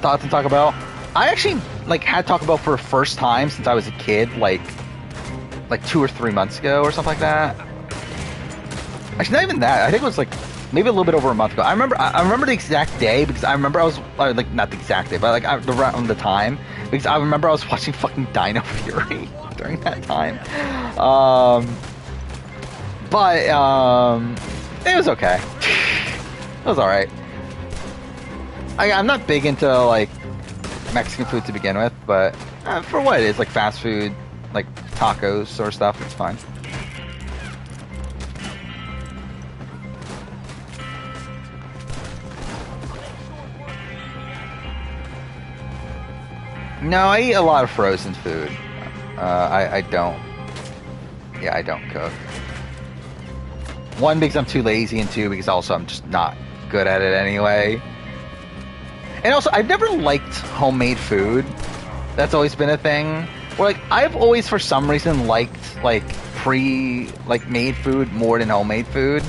Thoughts to talk about? I actually like had Taco Bell for the first time since I was a kid, like 2 or 3 months ago or something like that. Actually, not even that. I think it was like maybe a little bit over a month ago. I remember the exact day because I remember I was like not the exact day, but like around the time because I remember I was watching fucking Dino Fury during that time. But it was okay. It was all right. I'm not big into like Mexican food to begin with, but for what it is, like fast food, like tacos sort of stuff, it's fine. No, I eat a lot of frozen food. I don't cook. 1, because I'm too lazy, and 2, because also I'm just not good at it anyway. And also, I've never liked homemade food. That's always been a thing. Or like, I've always, for some reason, liked like made food more than homemade food.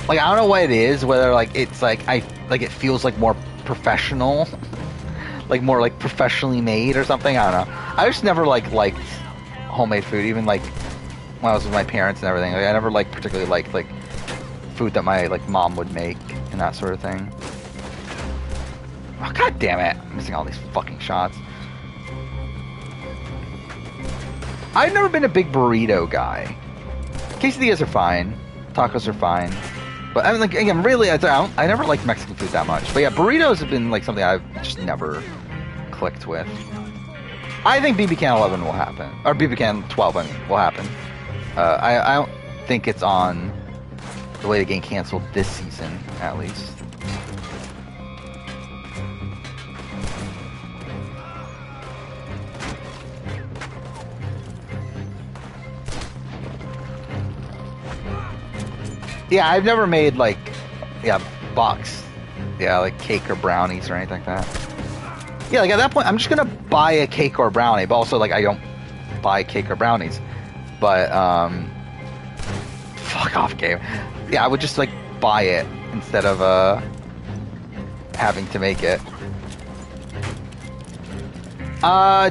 Like, I don't know what it is. Whether like it's like I like it feels like more professional, like more like professionally made or something. I don't know. I just never liked homemade food, even like when I was with my parents and everything. Like, I never particularly liked like food that my mom would make and that sort of thing. Oh, god damn it! I'm missing all these fucking shots. I've never been a big burrito guy. Quesadillas are fine. Tacos are fine. But I mean, like, again, really, I never liked Mexican food that much. But yeah, burritos have been like something I've just never clicked with. I think BB Can 11 will happen. Or BB Can 12, I mean, will happen. I don't think it's on the way to get canceled this season, at least. Yeah, I've never made like, box. Yeah, like cake or brownies or anything like that. Yeah, like at that point, I'm just gonna buy a cake or brownie, but also like I don't buy cake or brownies. But, fuck off, game. Yeah, I would just like buy it instead of, having to make it.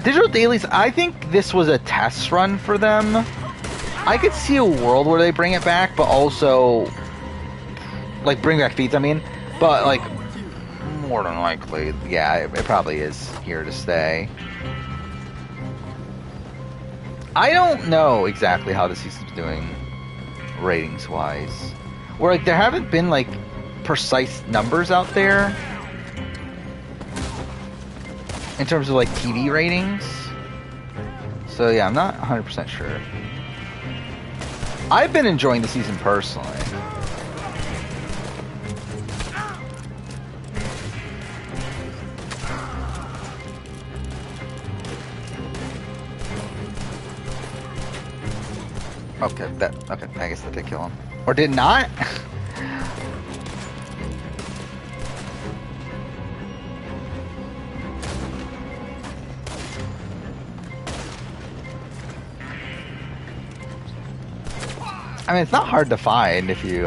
Digital Dailies, I think this was a test run for them. I could see a world where they bring it back, but also, like, bring back feeds, I mean. But, like, more than likely, yeah, it probably is here to stay. I don't know exactly how the season's doing ratings-wise. Where, like, there haven't been, like, precise numbers out there in terms of, like, TV ratings. So, yeah, I'm not 100% sure. I've been enjoying the season personally. Okay, I guess that did kill him. Or did not? I mean, it's not hard to find if you,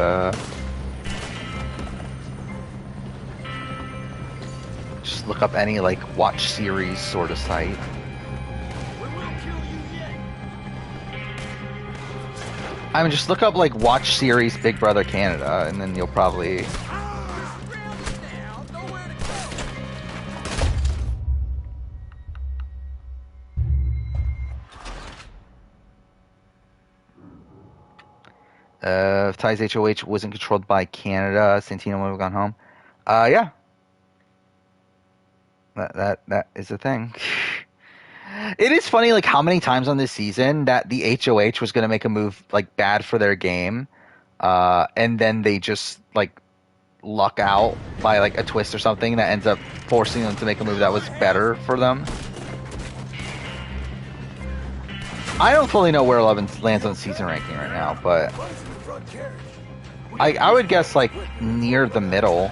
just look up any, like, watch series sort of site. I mean, just look up, like, watch series Big Brother Canada, and then you'll probably... If Ty's HOH wasn't controlled by Canada, Santino would have gone home. Yeah. That is a thing. It is funny, like, how many times on this season that the HOH was going to make a move, like, bad for their game, and then they just, like, luck out by, like, a twist or something that ends up forcing them to make a move that was better for them. I don't fully know where 11 lands on season ranking right now, but I would guess, like, near the middle.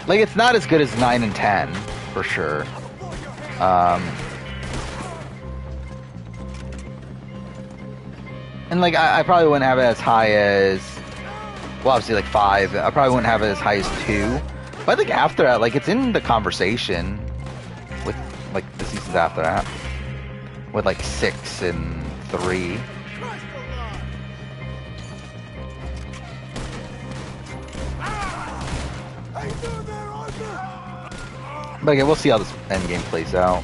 Like, it's not as good as 9 and 10, for sure. And, like, I probably wouldn't have it as high as, well, obviously, like, 5. I probably wouldn't have it as high as 2. But I think after that, like, it's in the conversation with, like, the seasons after that. With, like, 6 and 3. But again, we'll see how this endgame plays out.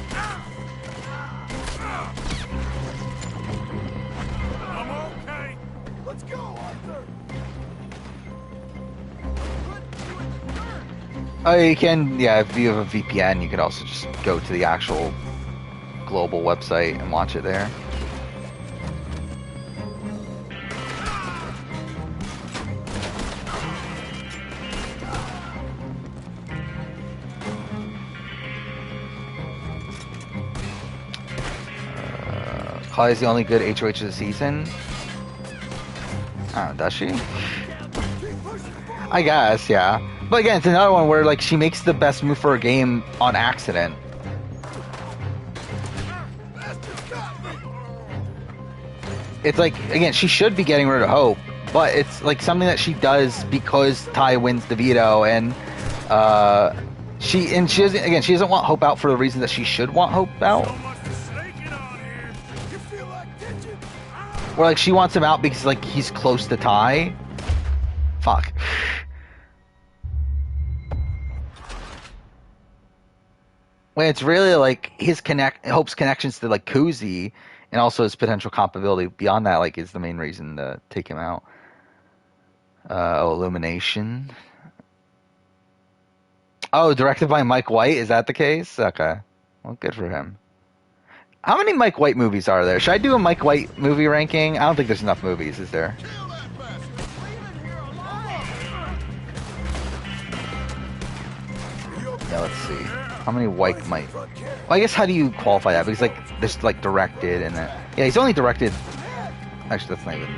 Let's go, Arthur. You can, yeah, if you have a VPN, you could also just go to the actual global website and watch it there. Holly is the only good HOH of the season. Oh, does she? I guess, yeah. But again, it's another one where, like, she makes the best move for a game on accident. It's like, again, she should be getting rid of Hope, but it's like something that she does because Ty wins the veto, and she doesn't want Hope out for the reason that she should want Hope out. Or like she wants him out because like he's close to Ty. Fuck. When it's really like Hope's connections to like Kuzi, and also his potential compatibility beyond that, like, is the main reason to take him out. Illumination. Oh, directed by Mike White? Is that the case? Okay. Well, good for him. How many Mike White movies are there? Should I do a Mike White movie ranking? I don't think there's enough movies, is there? Yeah, let's see. How many White might... Well, I guess how do you qualify that? Because, like, there's, like, directed and then... Yeah, he's only directed... Actually, that's not even...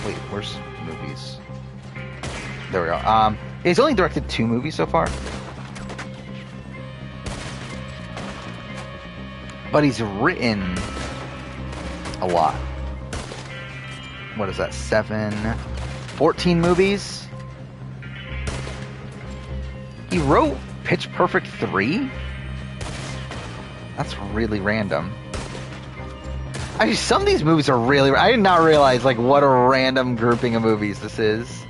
Wait, where's movies? There we go. He's only directed 2 movies so far. But he's written a lot. What is that? 14 movies? He wrote Pitch Perfect 3? That's really random. Actually, some of these movies are really... I did not realize, like, what a random grouping of movies this is.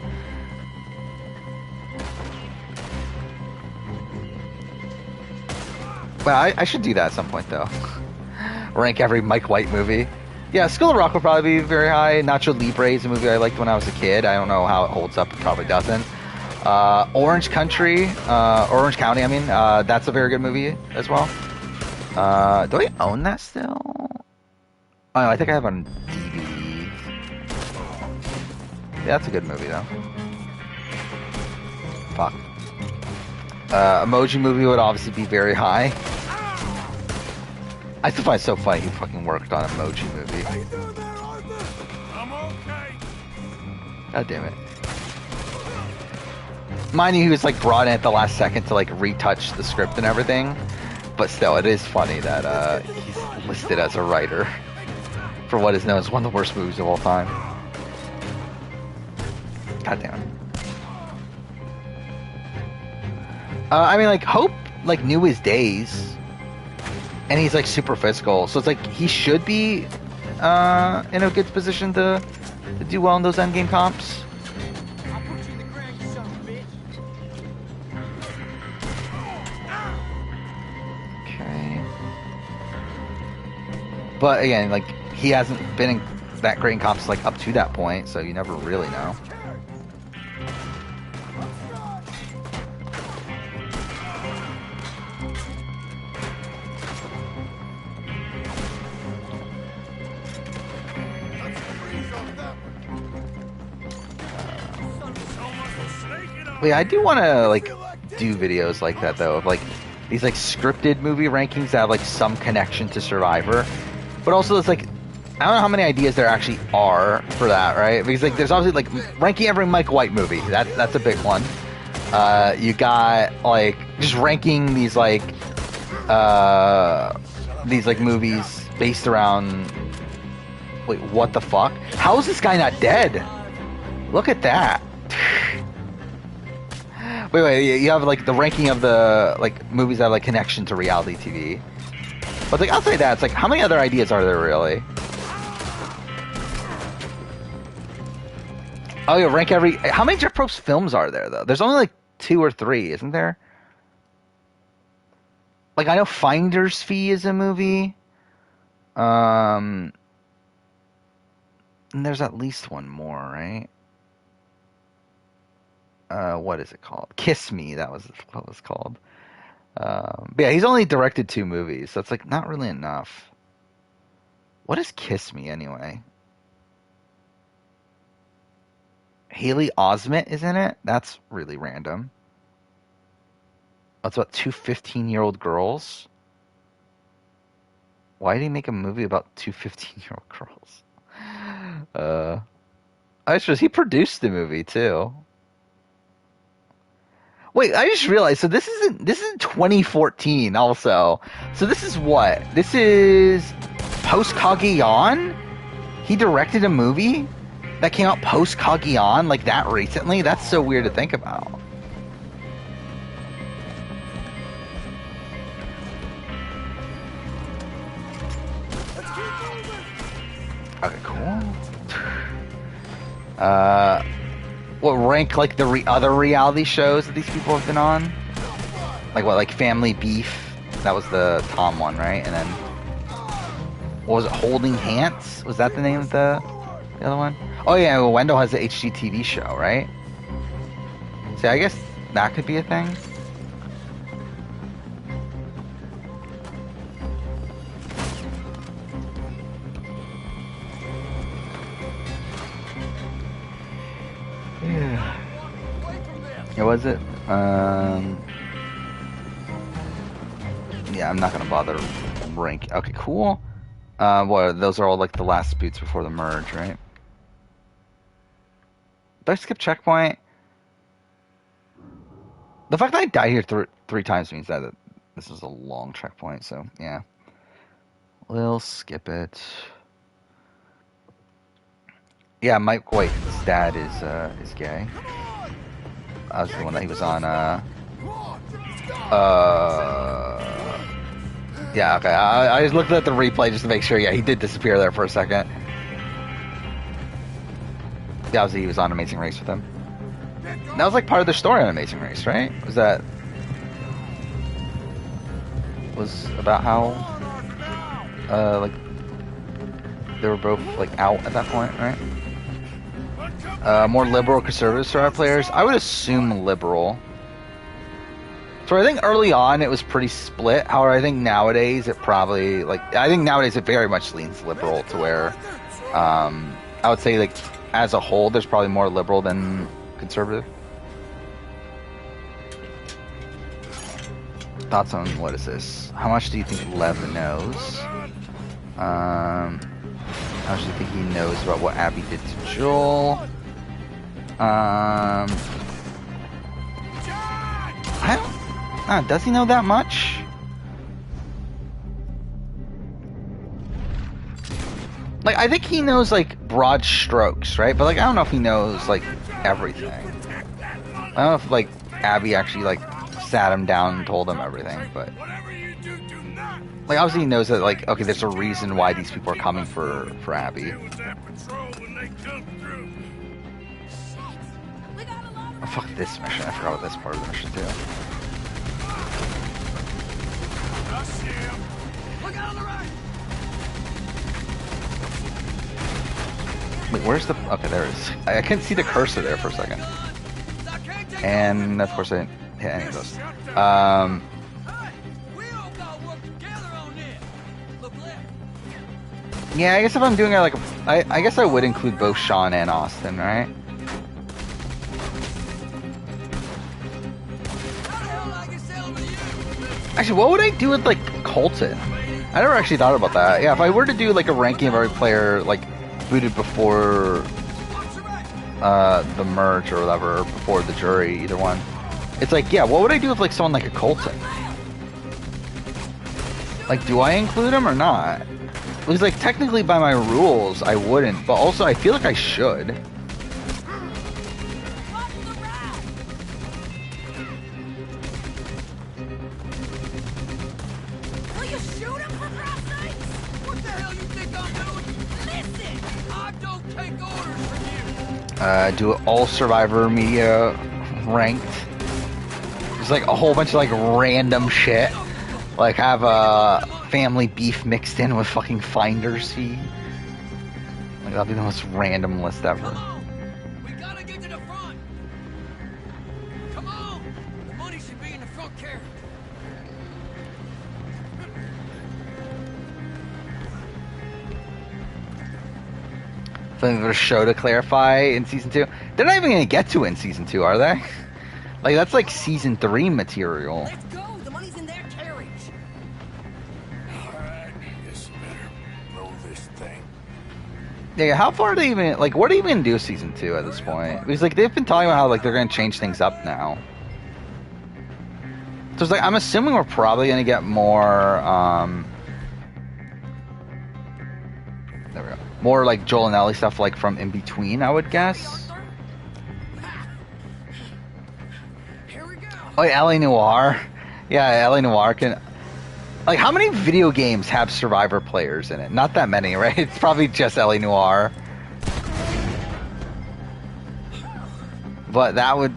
Well, I should do that at some point, though. Rank every Mike White movie. Yeah, School of Rock will probably be very high. Nacho Libre is a movie I liked when I was a kid. I don't know how it holds up. It probably doesn't. Orange County, I mean. That's a very good movie as well. Do I own that still? Oh, no, I think I have on DVD. Yeah, that's a good movie, though. Fuck. Emoji Movie would obviously be very high. I still find it so funny he fucking worked on Emoji Movie. How you doing there, Arthur? I'm okay. God damn it. Mind you, he was like brought in at the last second to like retouch the script and everything. But still, it is funny that he's listed as a writer for what is known as one of the worst movies of all time. God damn it. I mean, like, Hope, like, knew his days, and he's, like, super physical, so it's like, he should be, in a good position to do well in those endgame comps. I'll put you in the ground, you son of a bitch. Okay. But, again, like, he hasn't been in that great in comps, like, up to that point, so you never really know. Yeah, I do want to like do videos like that though, of like these like scripted movie rankings that have like some connection to Survivor, but also it's like I don't know how many ideas there actually are for that, right? Because like there's obviously like ranking every Mike White movie. That's a big one. You got like just ranking these like movies based around. Wait, what the fuck? How is this guy not dead? Look at that. Wait, you have like the ranking of the like movies that have like connection to reality TV. But like outside that, it's like how many other ideas are there really? Oh yeah, rank every. How many Jeff Probst films are there though? There's only like 2 or 3, isn't there? Like I know Finder's Fee is a movie. And there's at least one more, right? What is it called? Kiss Me, that was what it was called. But yeah, he's only directed 2 movies, so it's like not really enough. What is Kiss Me anyway? Haley Osment is in it? That's really random. Oh, it's about 2 15-year-old girls. Why did he make a movie about 2 15-year-old girls? I suppose he produced the movie too. Wait, I just realized. So this is 2014 also. So this is what? This is post Cagayan? He directed a movie? that came out post Kagiyan, like that recently. That's so weird to think about. Okay, cool. What rank like the other reality shows that these people have been on? Like what, like Family Beef? That was the Tom one, right? And then what was it? Holding Hands? Was that the name of the other one? Oh yeah, well, Wendell has the HGTV show, right? See, I guess that could be a thing. Yeah, was it? Yeah, I'm not gonna bother rank. Okay, cool. What? Those are all like the last boots before the merge, right? Did I skip checkpoint? The fact that I died here three times means that this is a long checkpoint. So yeah, we'll skip it. Yeah, Mike White's dad is gay. I was the one that he was on. Yeah, okay. I just looked at the replay just to make sure. Yeah, he did disappear there for a second. Yeah, obviously he was on Amazing Race with him. That was like part of the story on Amazing Race, right? Was about how like they were both like out at that point, right? More liberal conservative Survivor players. I would assume liberal. So I think early on it was pretty split. However, I think nowadays it probably it very much leans liberal to where I would say like as a whole there's probably more liberal than conservative. Thoughts on what is this? How much do you think Lev knows? How much do you think he knows about what Abby did to Joel? Does he know that much? Like, I think he knows, like, broad strokes, right? But, like, I don't know if he knows, like, everything. I don't know if, like, Abby actually, like, sat him down and told him everything, but... Like, obviously he knows that, like, okay, there's a reason why these people are coming for Abby. Oh, fuck this mission. I forgot about this part of the mission, too. Wait, where's the... Okay, there it is. I couldn't see the cursor there for a second. And, of course, I didn't hit any of those. Yeah, I guess if I'm doing it like... I guess I would include both Sean and Austin, right? Actually, what would I do with, like, Colton? I never actually thought about that. Yeah, if I were to do, like, a ranking of every player, like, booted before the merge or whatever, or before the jury, either one. It's like, yeah, what would I do with, like, someone like a Colton? Like, do I include him or not? Because, like, technically by my rules, I wouldn't, but also I feel like I should. Do all Survivor media ranked. There's like a whole bunch of like random shit. Like have Family Beef mixed in with fucking finder's fee. Like that'll be the most random list ever. We gotta get to the front. Come on. The money should be in the front carriage. Something for a show to clarify in season 2. They're not even gonna get to it in season 2, are they? Like that's like season 3 material. Let's go. The money's in their carriage. Alright, guess you better roll this thing. Yeah, how far are they even like what are they even gonna do with season 2 at this point? Because like they've been talking about how like they're gonna change things up now. So it's like I'm assuming we're probably gonna get more There we go. More like Joel and Ellie stuff, like from in between, I would guess. Oh, yeah, Ellie Noire. Yeah, Ellie Noire can. Like, how many video games have Survivor players in it? Not that many, right? It's probably just Ellie Noire. But that would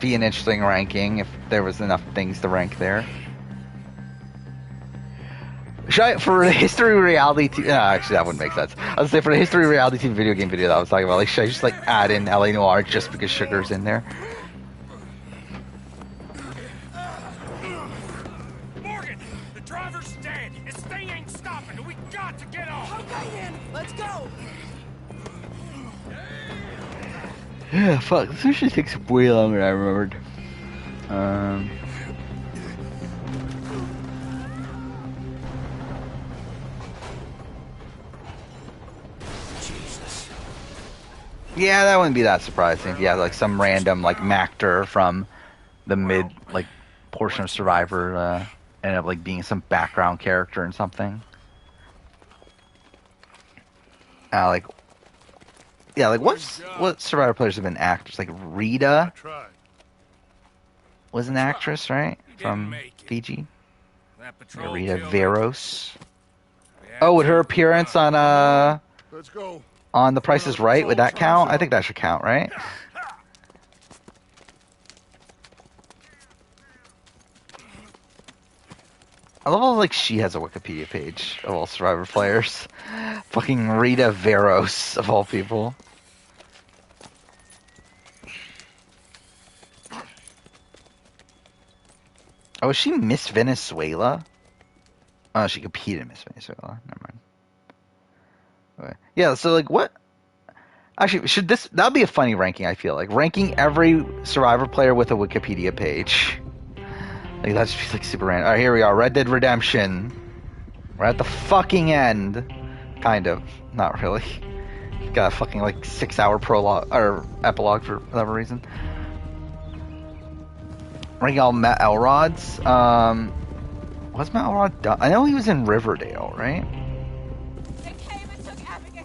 be an interesting ranking if there was enough things to rank there. Should I, for the history reality TV, actually that wouldn't make sense. I was say for the history reality TV video game video that I was talking about, like, should I just like add in Ellie Noire just because Sugar's in there? Morgan, the driver's dead. This thing ain't stopping. We got to get off. Okay, then. Let's go. Yeah, fuck. This usually takes way longer than I remembered. Jesus. Yeah, that wouldn't be that surprising if you had like some random like actor from the mid like portion of Survivor end up like being some background character in something. Like, yeah, like what Survivor players have been actors? Like Rita was an actress, right? From Fiji. Yeah, Rita Veros. Oh, with her appearance on Let's go. on The Price is Right, would that count? I think that should count, right? I love how like she has a Wikipedia page of all Survivor players. Fucking Rita Veros of all people. Oh, is she Miss Venezuela? Oh, she competed in Miss Venezuela. Never mind. Okay. Yeah, so like what? Actually, that'd be a funny ranking, I feel like. Ranking every Survivor player with a Wikipedia page. Like, that's just like super random. Alright, here we are. Red Dead Redemption. We're at the fucking end. Kind of. Not really. Got a fucking like 6-hour prologue or epilogue for whatever reason. Ranking all Matt Elrod's. What's Matt Elrod done? I know he was in Riverdale, right? They came and took Abigail.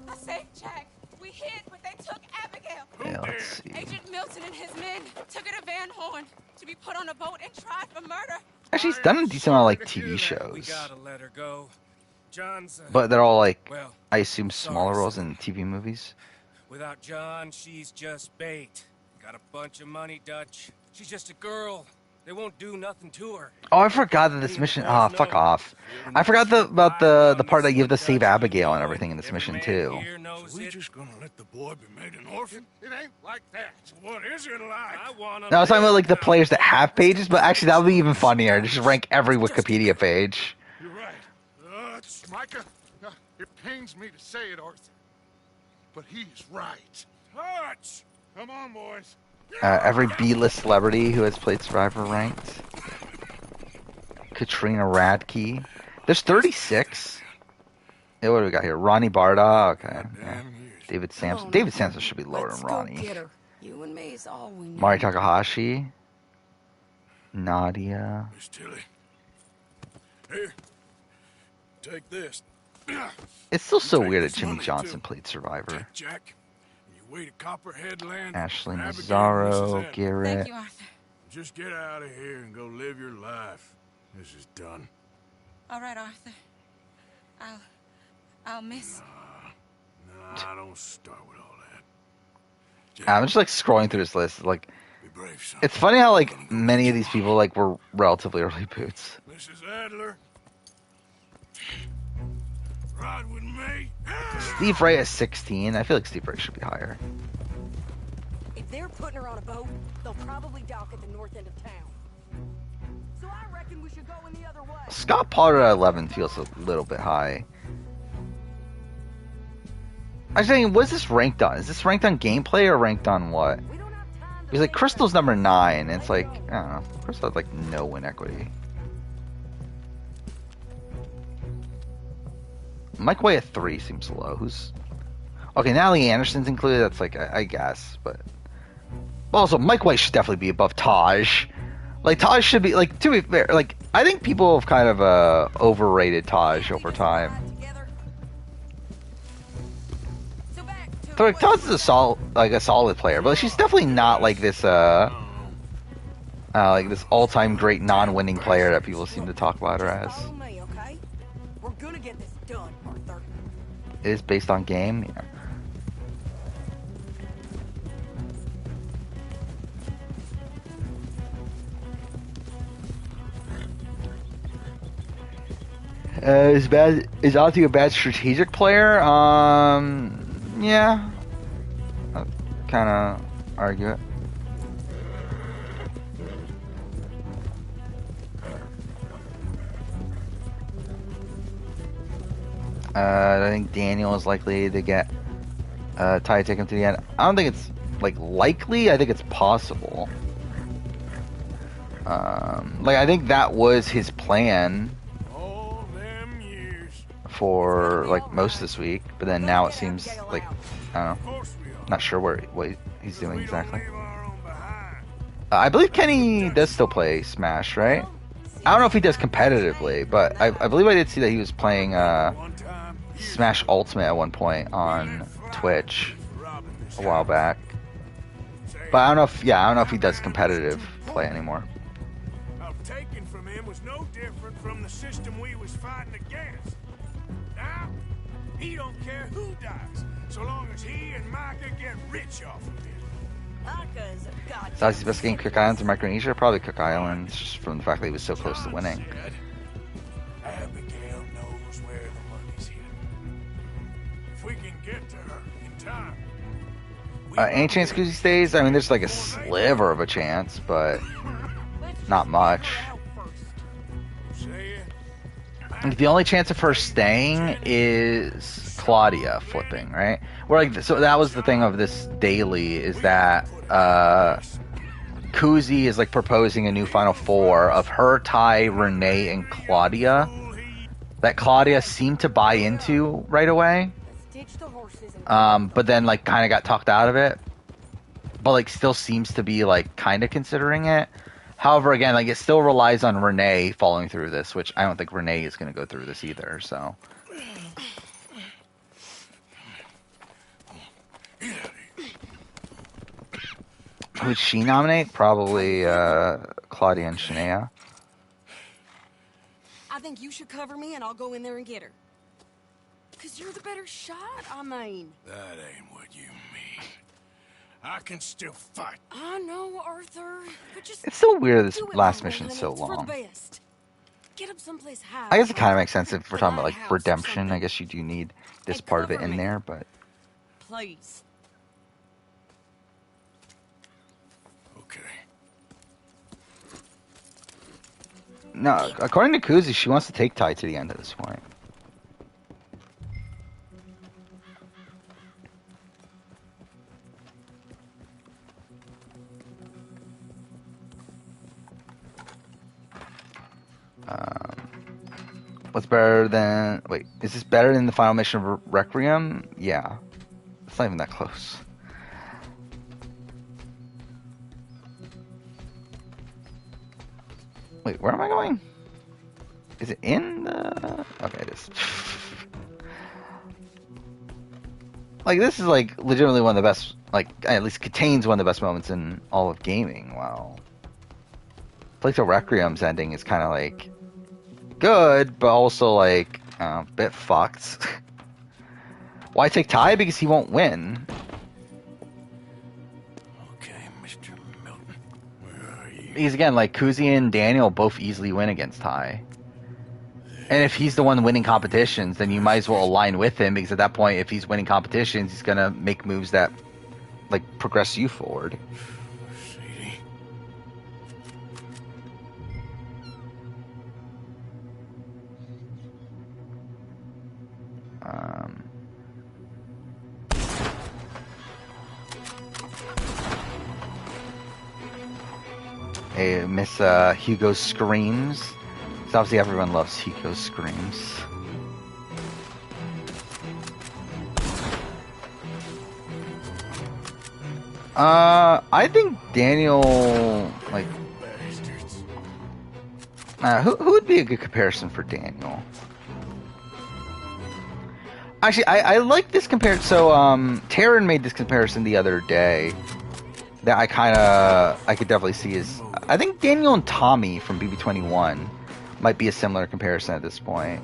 I saved Jack. We hid, but they took Abigail. Yeah, let's see. Agent Milton and his men took her to Van Horn to be put on a boat and tried for murder. Actually, he's done a decent amount of like TV We shows. gotta let her go. John's. But they're all like, Well, I assume, smaller sorry, roles son. in TV movies. Without John, she's just bait. Got a bunch of money, Dutch. She's just a girl. They won't do nothing to her. Oh, I forgot that this mission. Oh, fuck off! I forgot about the part that you have to save Abigail and everything in this mission too. Here knows We it. just gonna let the boy be made an orphan? It ain't like that. What is it like? I wanna No, I was talking about like the live. players that have pages, but actually that would be even funnier. Just rank every Wikipedia page. You're right. Micah, it pains me to say it, Arthur, but he's right. Touch! Come on, boys. Every B-list celebrity who has played Survivor ranked. Katrina Radke. There's 36. Yeah, what do we got here? Ronnie Barda. Okay. Yeah. Damn years. David Sampson. David Sampson should be lower than Ronnie. Get her. You and me is all we need. Mari Takahashi. Nadia. Miss Tilly. Here. Take this. It's still so Take weird that this Jimmy money, Johnson too. played Survivor. Take Jack. And you wait at Copperhead Land. Ashley and Abigail Mazzaro, misses that. Garrett. Thank you, Arthur. Just get out of here and go live your life. This is done. All right, Arthur. I'll miss. Nah, don't start with all that. Jack, I'm just like scrolling through this list. Like, be brave, son. it's funny how like many of these people like were relatively early boots. Mrs. Adler. Ride with me. Steve Ray is 16. I feel like Steve Ray should be higher. If they're putting her on a boat, they'll probably dock at the north end of town. So I reckon we should go in the other way. Scott Potter at 11 feels a little bit high. I was thinking, what's this ranked on? Is this ranked on gameplay or ranked on what? We don't have time to He's like, Crystal's number 9. And it's like, I don't know. Crystal has like no win equity. Mike Way at 3 seems low. Who's... Okay, Natalie Anderson's included. That's like, I guess. But also, Mike White should definitely be above Taj. Like, Taj should be, like, to be fair, like, I think people have kind of overrated Taj over time. So like Todd's a solid player, but she's definitely not like this like this all-time great non-winning player that people seem to talk about her as. Follow me, okay? We're gonna get this done, Arthur. It is based on game. Yeah. Is Ozzy a bad strategic player? Yeah. I'll kind of argue it. I think Daniel is likely to get Ty taken to the end. I don't think it's like likely. I think it's possible. Like I think that was his plan for like most this week, but then now it seems like I don't know. Not sure what he's doing exactly. I believe Kenny does still play Smash, right? I don't know if he does competitively, but I believe I did see that he was playing Smash Ultimate at one point on Twitch a while back. But I don't know if he does competitive play anymore. Taken from him was no different from the system we was fighting against. Now, he don't care who dies, so long as he and Micah get rich off of it. Micah's a goddamn... Zazzy's best game, Cook Islands or Micronesia? Probably Cook Islands, just from the fact that he was so close to winning. Abigail knows where the money's hidden. If we can get to her in time... Any chance Kuzi stays? I mean, there's like a sliver of a chance, but not much. The only chance of her staying is Claudia flipping, right? Where like so that was the thing of this daily is that Kuzi is like proposing a new Final Four of her, Ty, Renee, and Claudia. That Claudia seemed to buy into right away. But then like kind of got talked out of it. But like still seems to be like kind of considering it. However, again, like it still relies on Renee following through this, which I don't think Renee is going to go through this either. So, who'd she nominate? Probably Claudia and Shania. I think you should cover me, and I'll go in there and get her. 'Cause you're the better shot. I mean, That ain't what you mean. I can still fight. I know, Arthur. But just It's so weird this do it last my way, mission's honey. so It's for the long. best. Get up someplace high. I guess it kind of makes sense if we're talking about Lighthouse like or redemption. something. I guess you do need this And part of it cover in me. there, but Please. Okay. no. According to Kuzi, she wants to take Ty to the end at this point. What's better than... Wait, is this better than the final mission of Requiem? Yeah. It's not even that close. Wait, where am I going? Is it in the... Okay, it is. Like, this is, like, legitimately one of the best... Like, at least contains one of the best moments in all of gaming. Wow. Plague Tale Requiem's ending is kind of, like... good, but also like a bit fucked. Why take Ty? Because he won't win. Okay, Mr. Milton. Where are you? Because again, like Kuzi and Daniel both easily win against Ty. And if he's the one winning competitions, then you might as well align with him, because at that point, if he's winning competitions, he's gonna make moves that like progress you forward. Sadie. Hey, Miss Hugo Screams. So obviously everyone loves Hugo Screams. I think Daniel, like, who would be a good comparison for Daniel? Actually, I like this comparison. So, Taryn made this comparison the other day that I could definitely see is, I think Daniel and Tommy from BB21 might be a similar comparison at this point.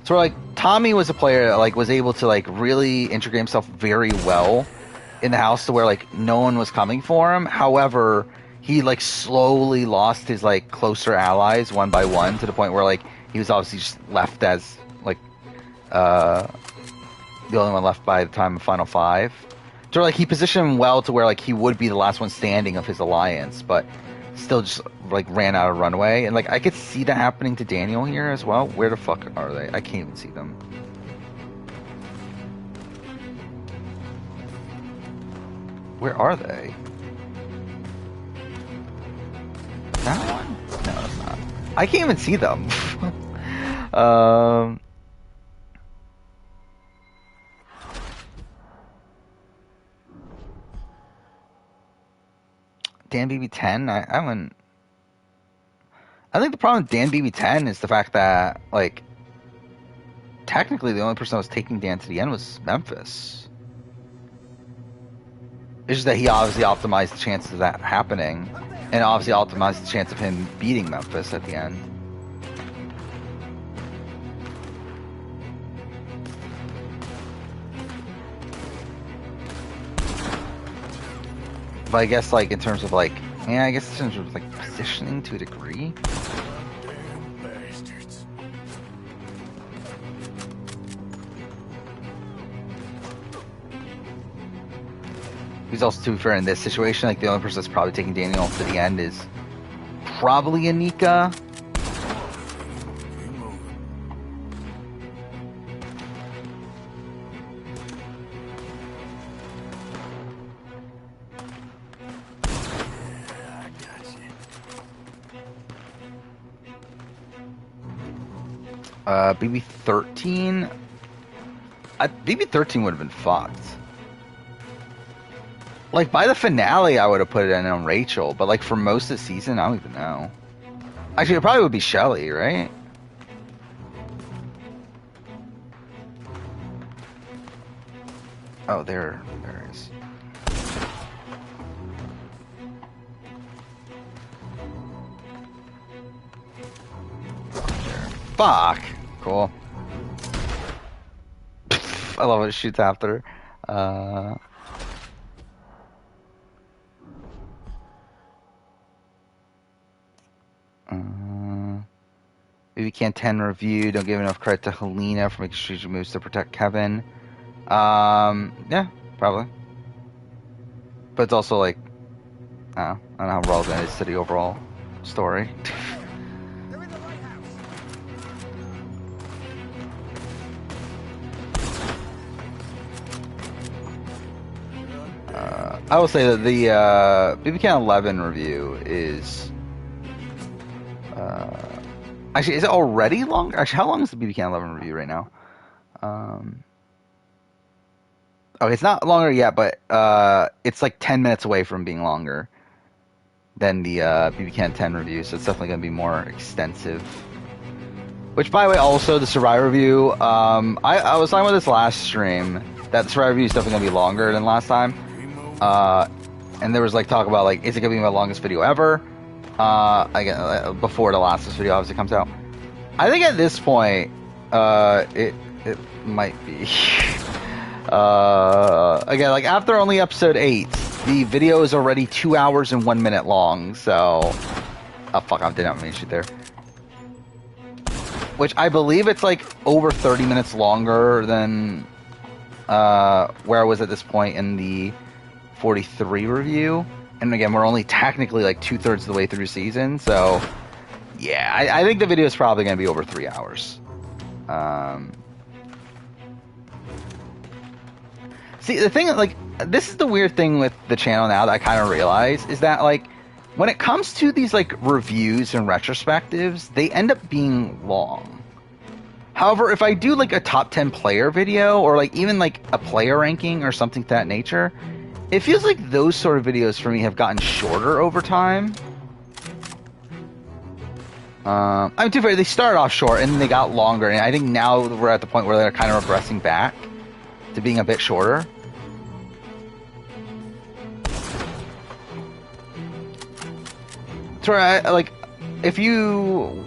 So, like, Tommy was a player that, like, was able to, like, really integrate himself very well in the house to where, like, no one was coming for him. However, he, like, slowly lost his, like, closer allies one by one to the point where, like, he was obviously just left as, like, the only one left by the time of Final Five. So, like, he positioned him well to where, like, he would be the last one standing of his alliance, but still just, like, ran out of runway. And, like, I could see that happening to Daniel here as well. Where the fuck are they? I can't even see them. Where are they? That one? No, that's not. I can't even see them. Dan BB10, I wouldn't. I think the problem with Dan BB10 is the fact that, like, technically the only person that was taking Dan to the end was Memphis. It's just that he obviously optimized the chances of that happening, and obviously optimized the chance of him beating Memphis at the end. But I guess, like, in terms of, like, yeah, I guess in terms of, like, positioning to a degree. Damn bastards. He's also, to be fair, in this situation, like, the only person that's probably taking Daniel to the end is probably Anika. BB13. BB13 would have been fucked. Like, by the finale, I would have put it in on Rachel, but, like, for most of the season, I don't even know. Actually, it probably would be Shelly, right? Oh, there it is. Fuck. Cool. I love it. It shoots after. BB Can 10 review. Don't give enough credit to Helena for making strategic moves to protect Kevin. Yeah, probably. But it's also like, I don't know how relevant it is to the overall story. I will say that the BB Can 11 review is actually, is it already longer? Actually, how long is the BB Can 11 review right now? Okay, it's not longer yet, but it's like 10 minutes away from being longer than the BB Can 10 review, so it's definitely going to be more extensive. Which, by the way, also the Survivor review, I was talking about this last stream, that the Survivor review is definitely going to be longer than last time. And there was like talk about like, is it going to be my longest video ever? Again, before the last video obviously comes out. I think at this point, it might be. Again, like after only episode 8, the video is already 2 hours and 1 minute long. So, oh fuck, I did not mean to shoot there. Which I believe it's like over 30 minutes longer than where I was at this point in the 43 review. And again, we're only technically like 2/3 of the way through season, so yeah, I think the video is probably going to be over 3 hours. See, the thing, like, this is the weird thing with the channel now that I kind of realize, is that, like, when it comes to these, like, reviews and retrospectives, they end up being long. However, if I do, like, a top 10 player video, or, like, even, like, a player ranking or something to that nature, it feels like those sort of videos for me have gotten shorter over time. I mean, to be fair, they started off short and then they got longer, and I think now we're at the point where they're kind of regressing back to being a bit shorter. So, like, if you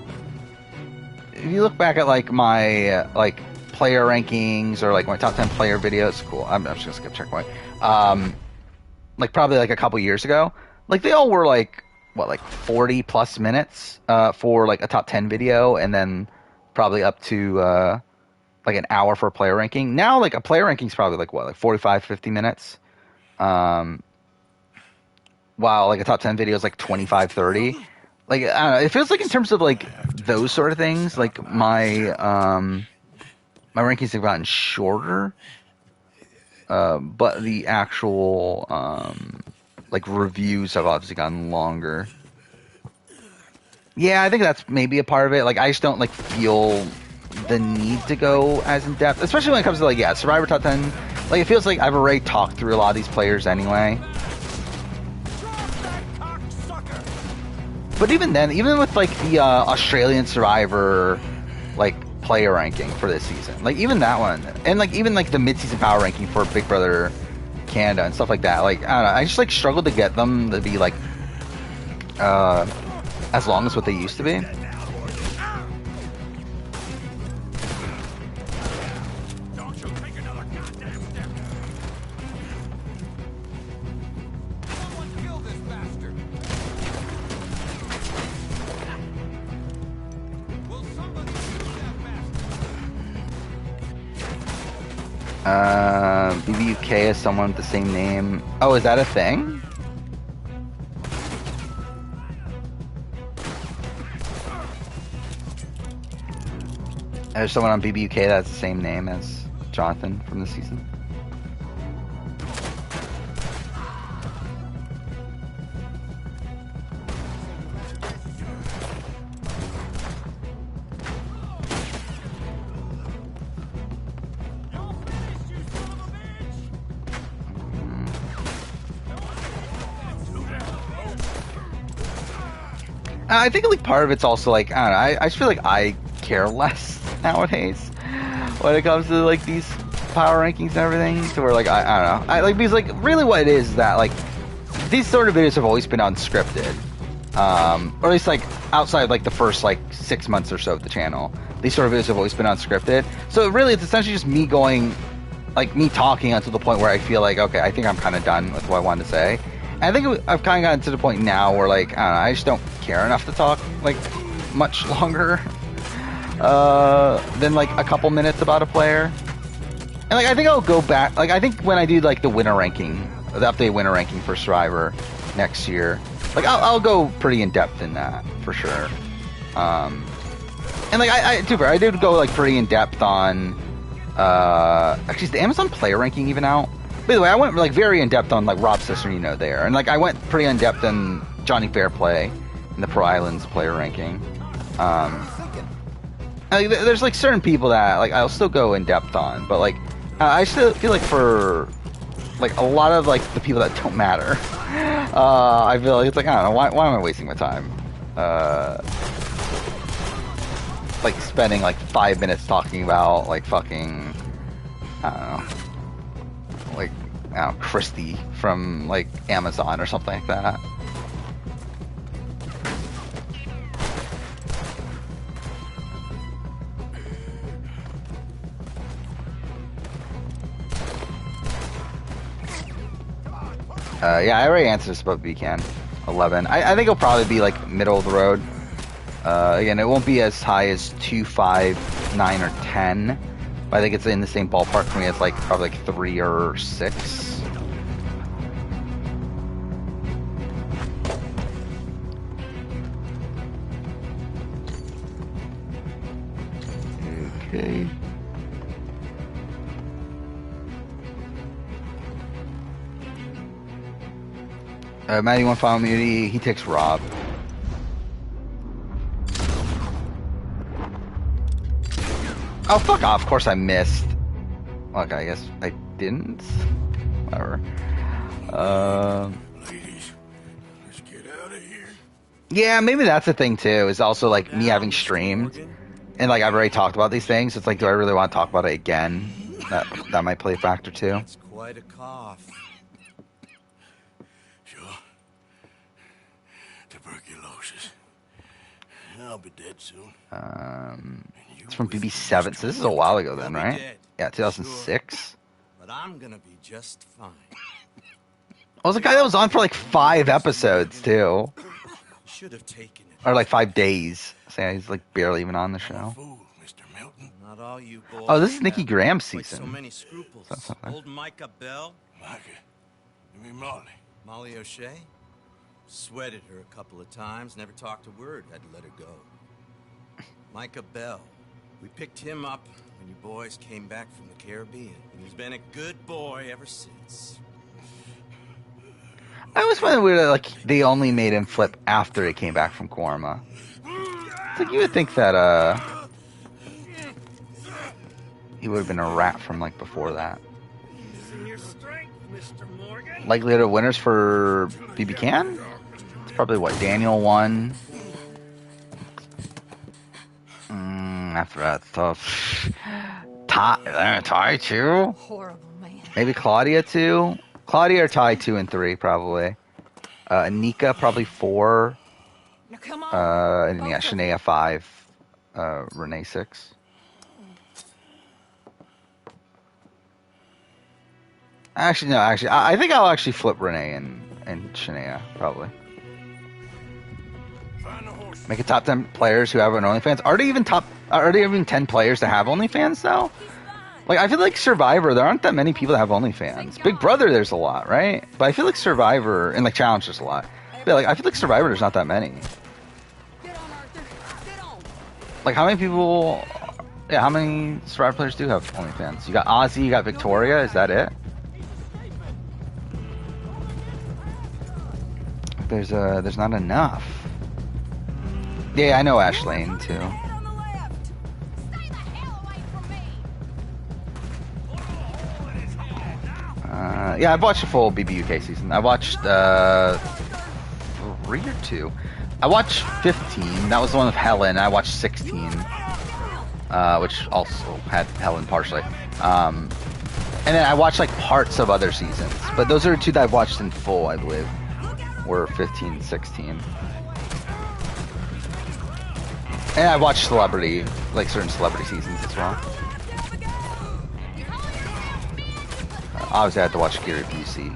look back at like my like player rankings or like my top 10 player videos, cool. I'm just gonna skip checkpoint. Like probably like a couple years ago, like they all were like what, like 40 plus minutes for like a top 10 video, and then probably up to like an hour for a player ranking. Now like a player ranking is probably like what, like 45, 50 minutes. While like a top 10 video is like 25, 30. Like, I don't know, it feels like in terms of like those sort of things, like my my rankings have gotten shorter, but the actual like reviews have obviously gotten longer. Yeah, I think that's maybe a part of it. Like, I just don't like feel the need to go as in depth, especially when it comes to like, yeah, Survivor top 10. Like, it feels like I've already talked through a lot of these players anyway. But even then, even with like the Australian Survivor like player ranking for this season, like even that one, and like even like the mid-season power ranking for Big Brother Canada and stuff like that, like I don't know, I just like struggled to get them to be like as long as what they used to be. BBUK is someone with the same name. Oh, is that a thing? There's someone on BBUK that's the same name as Jonathan from this season. I think like part of it's also like, I don't know, I just feel like I care less nowadays when it comes to like these power rankings and everything. So we're like, I don't know, I like, because like really what it is that like these sort of videos have always been unscripted, or at least like outside like the first like 6 months or so of the channel, these sort of videos have always been unscripted. So really it's essentially just me going, like me talking until the point where I feel like, okay, I think I'm kind of done with what I wanted to say. And I think I've kind of gotten to the point now where like, I don't know, I just don't care enough to talk like much longer than like a couple minutes about a player. And like I think I'll go back, like I think when I do like the winner ranking, the updated winner ranking for Survivor next year, like I'll go pretty in depth in that for sure. And like I did go like pretty in depth on actually, is the Amazon player ranking even out? By the way, I went like very in depth on like Rob Cesternino there, and like I went pretty in depth on Johnny Fairplay in the Pro Islands player ranking. Like, there's like certain people that like I'll still go in depth on, but like I still feel like for like a lot of like the people that don't matter, I feel like it's like, I don't know, why am I wasting my time like spending like 5 minutes talking about like fucking, I don't know, like, I don't know, Christy from like Amazon or something like that. Yeah, I already answered this about BCAN 11. I think it'll probably be like middle of the road. Again, it won't be as high as 2, 5, 9, or 10. But I think it's in the same ballpark for me as like probably like 3 or 6. Okay. Maddie, you want to follow me? He takes Rob. Oh, fuck off. Of course I missed. Okay, I guess I didn't. Whatever. Ladies, let's get out of here. Yeah, maybe that's the thing too. Is also like me having streamed, and like I've already talked about these things. It's like, do I really want to talk about it again? That might play a factor too. That's quite a cough. Sure. Tuberculosis. I'll be dead soon. It's from BB7, so this is a while ago then, right? Yeah, 2006. But I'm gonna be just fine. I was a guy that was on for like 5 episodes too, Should have taken it. or like 5 days. So yeah, he's like barely even on the show. Fool, Mr. Milton. Not all you boys. Oh, this is Nikki have Graham's quite season. So many scruples. That's not bad. Old Micah Bell, Micah. You mean Molly? Molly O'Shea. Sweated her a couple of times. Never talked a word. Had to let her go. Micah Bell. We picked him up when you boys came back from the Caribbean. And he's been a good boy ever since. I always find it weird that like they only made him flip after he came back from Korma. It's like you would think that he would have been a rat from like before that. Likelihood of winners for BB Can? It's probably what, Daniel won. After that stuff, Ty 2. Horrible man. Maybe Claudia 2. Claudia or Ty 2 and 3 probably. Anika probably 4. Now come on. And yeah, Shania 5. Renee 6. Actually, no. Actually, I think I'll actually flip Renee and Shania probably. Make it top 10 players who have an OnlyFans. Are there even 10 players to have OnlyFans though? Like I feel like Survivor, there aren't that many people that have OnlyFans. Big Brother, there's a lot, right? But I feel like Survivor and like Challenge, there's a lot. But like I feel like Survivor, there's not that many. Like how many people? Yeah, how many Survivor players do have OnlyFans? You got Ozzy, you got Victoria. Is that it? There's not enough. Yeah, I know Ashlane too. Yeah, I've watched the full BBUK season. I watched 3 or 2. I watched 15. That was the one with Helen. I watched 16, which also had Helen partially. And then I watched like parts of other seasons. But those are the 2 that I've watched in full, I believe, were 15 and 16. And I watched Celebrity, like certain Celebrity seasons as well. Obviously, I had to watch Gary Busey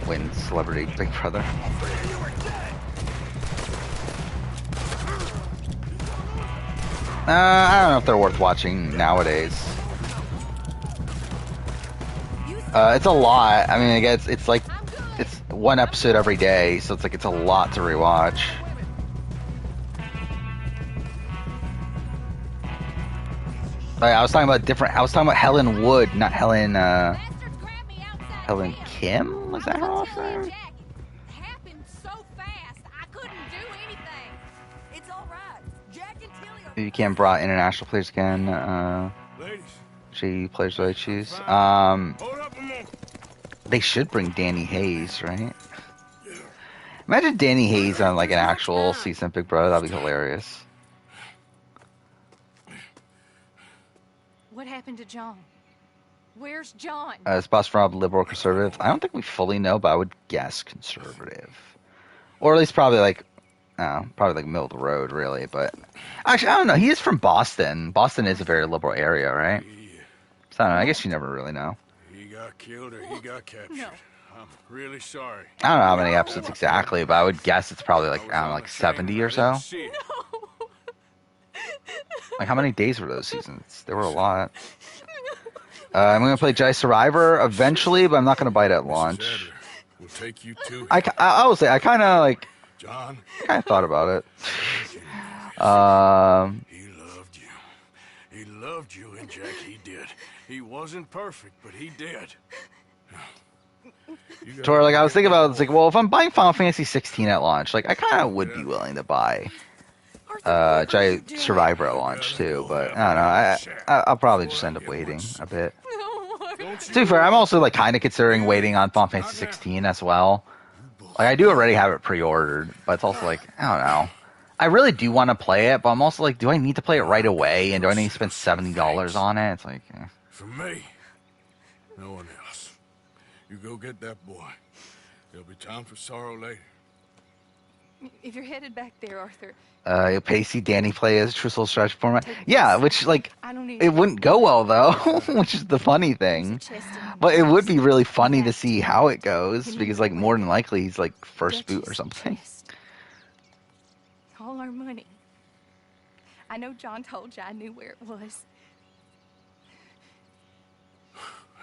win Celebrity Big Brother. I don't know if they're worth watching nowadays. It's a lot. I mean, I guess it's like it's 1 episode every day, so it's like it's a lot to rewatch. I was talking about different. I was talking about Helen Wood, not Helen. Helen Kim, was that her last name? You can't brought international players again. G players that I choose. They should bring Danny Hayes, right? Imagine Danny Hayes on like an actual season of Big Brother. That'd be hilarious. What happened to John? Where's John? Is Boss Rob liberal or conservative? I don't think we fully know, but I would guess conservative. Or at least probably like middle of the road, really. But actually, I don't know. He is from Boston. Boston is a very liberal area, right? So I don't know. I guess you never really know. He got killed or he got captured. No. I'm really sorry. I don't know how many episodes exactly, but I would guess it's probably like, I don't know, like 70 or so. Like, how many days were those seasons? There were a lot. I'm going to play Jedi Survivor eventually, but I'm not going to buy it at launch. We'll take you to I will say, I kind of, like, John. I kind of thought about it. He loved you. He loved you, and Jack, he did. He wasn't perfect, but he did. Tor, like, I was thinking about, it's like, well, if I'm buying Final Fantasy 16 at launch, like, I kind of would be willing to buy Jedi Survivor at launch too, but I don't know. I'll probably just end up waiting a bit. To be fair, I'm also like kind of considering waiting on Final Fantasy 16 as well. Like, I do already have it pre-ordered, but it's also like, I don't know. I really do want to play it, but I'm also like, do I need to play it right away? And do I need to spend $70 on it? It's like, For me, no one else. You go get that boy. There'll be time for sorrow later. If you're headed back there, Arthur. Pacey, Danny play as Trussell stretch format. Yeah, which, like, I don't need it wouldn't go well, though, which is the funny thing. But it would be really funny to see how it goes, because, like, more than likely he's, like, first boot or something. All our money. I know John told you I knew where it was.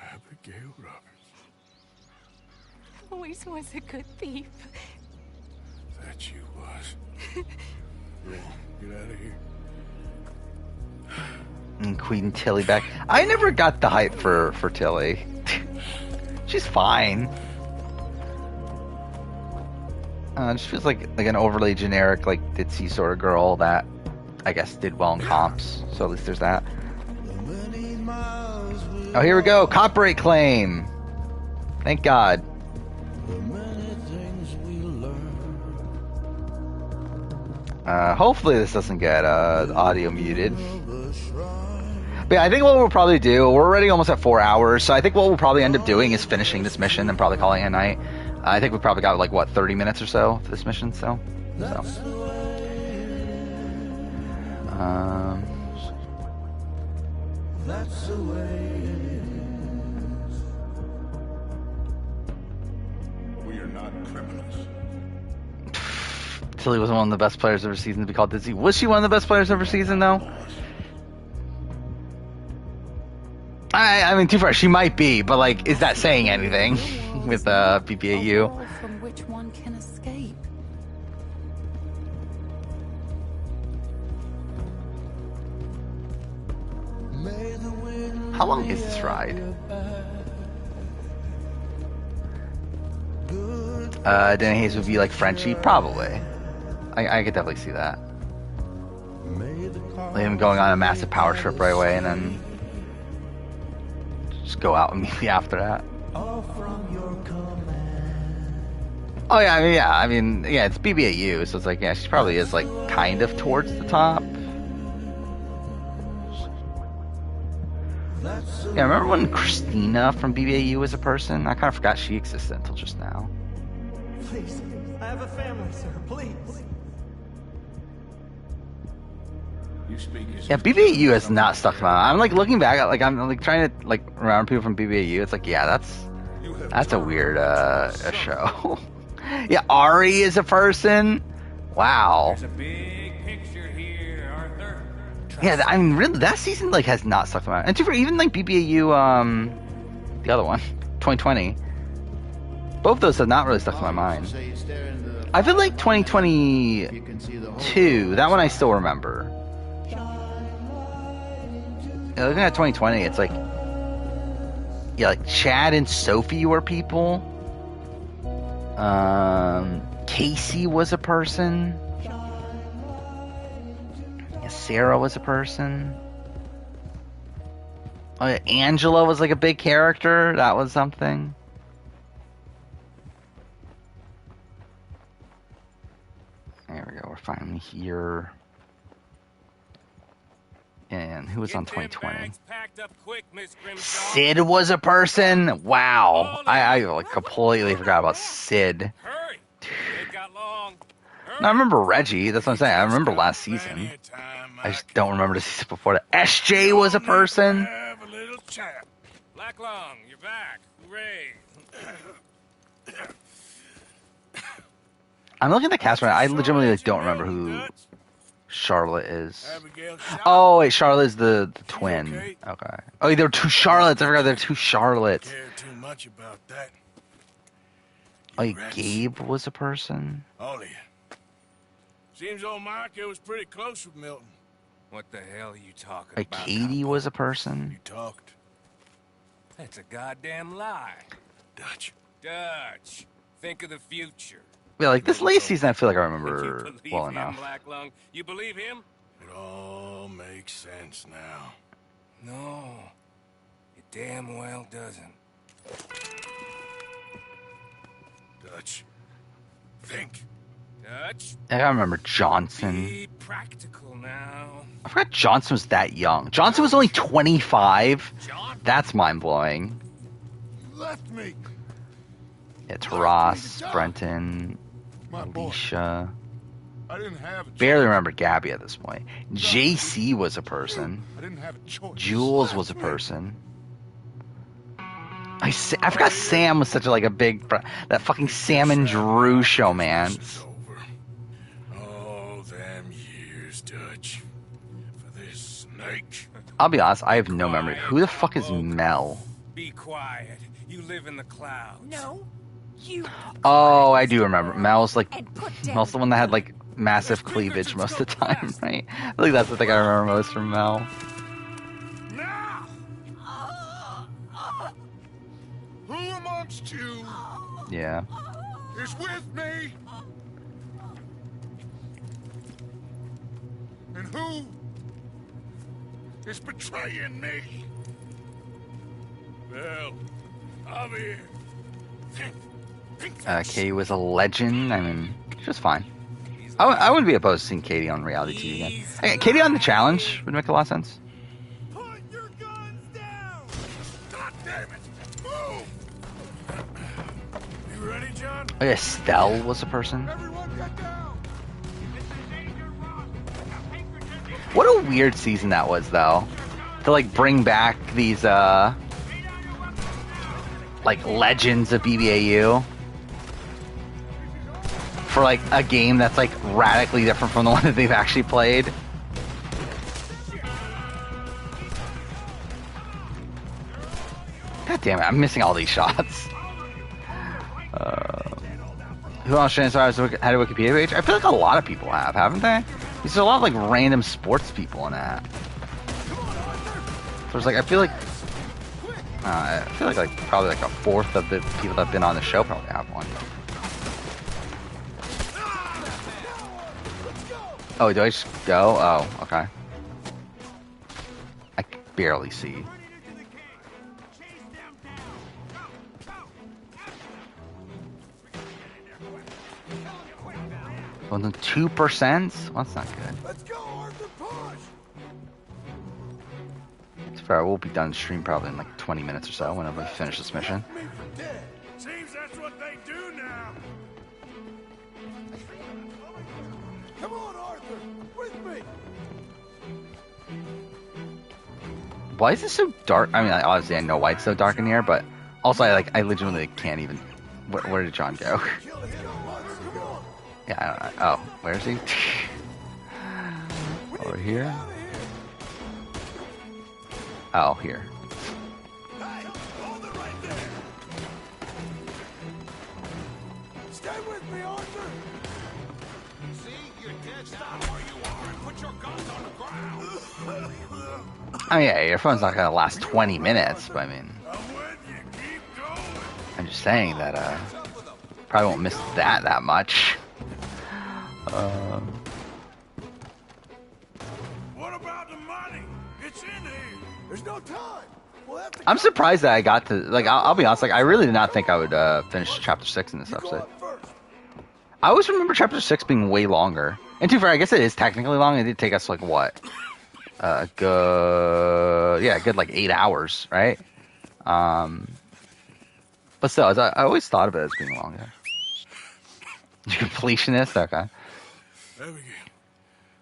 Abigail Roberts. Always was a good thief. That you was. Go on, get out of here. And Queen Tilly back. I never got the hype for Tilly. She's fine. It just feels like an overly generic, like, ditzy sort of girl that I guess did well in comps. So at least there's that. Oh, here we go. Copyright claim. Thank God. Hopefully this doesn't get audio muted. But yeah, I think what we'll probably do, we're already almost at 4 hours, so I think what we'll probably end up doing is finishing this mission and probably calling it a night. I think we probably got, like, what, 30 minutes or so for this mission, so. That's the way it is. We are not criminals. Tilly was one of the best players ever season to be called Dizzy. Was she one of the best players ever season, though? I mean, too far, she might be, but, like, is that saying anything with BBAU? From which one can escape? How long is this ride? Danny Hayes would be like Frenchie? Probably. I could definitely see that. Like him going on a massive power trip right away and then just go out immediately after that. Oh yeah, I mean, it's BBAU, so it's like, yeah, she probably is like kind of towards the top. Yeah, remember when Christina from BBAU was a person? I kind of forgot she existed until just now. Please, I have a family, sir. Please. You speak as Yeah, BBAU has not stuck to my mind. I'm like looking back at, like, I'm like trying to like remember people from BBAU. It's like, yeah, that's a weird a show. Yeah, Ari is a person. Wow. There's a big picture here, Arthur. Yeah, I mean, really, that season like has not stuck to my mind. And for even like BBAU, the other one, 2020, both of those have not really stuck to my mind. I feel like 2022, that one I still remember. Yeah, looking at 2020, it's like, yeah, like Chad and Sophie were people. Casey was a person. Yeah, Sarah was a person. Oh, yeah, Angela was like a big character. That was something. There we go. We're finally here. And who was on 2020? Sid was a person. Wow, I like completely forgot about Sid. No, I remember Reggie. That's what I'm saying. I remember last season. I just don't remember the season before that. SJ was a person. Black Lung, you're back. Hooray. I'm looking at the cast right now. I legitimately like, don't remember who Charlotte is. Oh wait, Charlotte is the twin. Okay. Oh, there were two Charlottes. I forgot there were two Charlottes. Oh, yeah, Gabe was a person. Ollie. Seems old Micah was pretty close with Milton. What the hell are you talking Like about? Katie was a person. You talked. That's a goddamn lie. Dutch. Think of the future. Yeah, like this late season, I feel like I remember You believe well him, enough. Black Lung? You believe him? It all makes sense now. No, it damn well doesn't. Dutch, Think. Dutch, I remember Johnson. be practical now. I forgot Johnson was that young. Johnson was only 25. That's mind blowing. Left me. It's Ross, Brenton, My boy. Alicia. I didn't have a Barely remember Gabby at this point. JC was a person. I didn't have a choice. Jules was a person. I forgot Sam was such a big that fucking Sam and Drew show, man. All them years, Dutch. For this snake. I'll be honest, I have no memory. Who the fuck is Mel? Be quiet. You live in the clouds. No, you. Oh, I do remember. Mel's Mel's the one that had massive cleavage most of the time, right? I think that's the thing I remember most from Mel. Who amongst you Yeah. is with me? And who is betraying me? Well, Javier. Katie was a legend. I mean, she was fine. I wouldn't be opposed to seeing Katie on reality TV again. Hey, Katie on The Challenge would make a lot of sense. You ready, John? Oh yeah, Estelle was a person. What a weird season that was, though. To bring back these legends of BBAU for a game that's radically different from the one that they've actually played. God damn it, I'm missing all these shots. Who else had a Wikipedia page? I feel like a lot of people have, haven't they? There's a lot of random sports people in that. So it's I feel like probably a fourth of the people that have been on the show probably have one. Oh, do I just go? Oh, okay. I can barely see. Well, then 2%? Well, that's not good. Let's go, Arthur, push! It's fair. We'll be done stream probably in 20 minutes or so whenever we finish this mission. Seems that's what they do now. Come on, Arthur, with me. Why is it so dark? I mean, obviously I know why it's so dark in here, but also I legitimately can't even. Where did John go? Yeah. Oh, where is he? Over here. Oh, here. Stay with me, Arthur. See, you're dead. Stop where you are and put your guns on the ground. I mean, yeah, your phone's not gonna last 20 minutes, but I mean, I'm just saying that probably won't miss that much. What about the money? It's in here. There's no time. We'll have to I'm surprised that I got to I'll be honest, I really did not think I would finish chapter 6 in this episode. I always remember chapter 6 being way longer. And to be fair, I guess it is technically long. It did take us what? A good 8 hours, right? But still, I always thought of it as being longer. Completionist? Okay.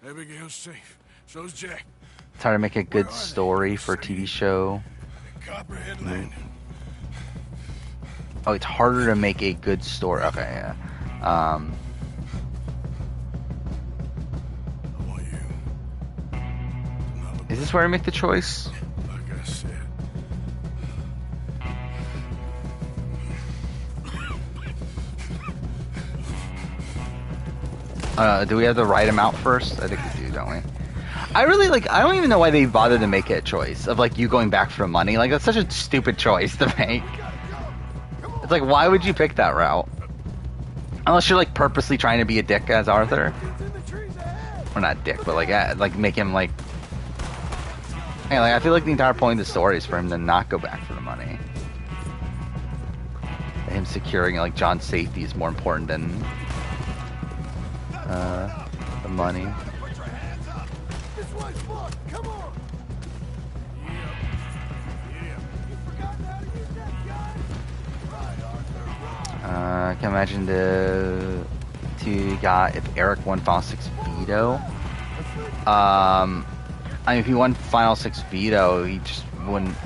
Abigail's safe. So's Jack. It's hard to make a good story for a TV show. Copperhead Landing. Oh, it's harder to make a good story. Okay, yeah. Is this where I make the choice? Like I said. Do we have to write them out first? I think we do, don't we? I really I don't even know why they bothered to make it a choice of you going back for the money. That's such a stupid choice to make. It's why would you pick that route? Unless you're purposely trying to be a dick as Arthur. Or not dick, but make him hey, I feel like the entire point of the story is for him to not go back for the money. Him securing John's safety is more important than the money. This one's blood. Come on. I can imagine the two got if Eric won Final 6 veto. I mean, if he won Final 6 veto, he just wouldn't.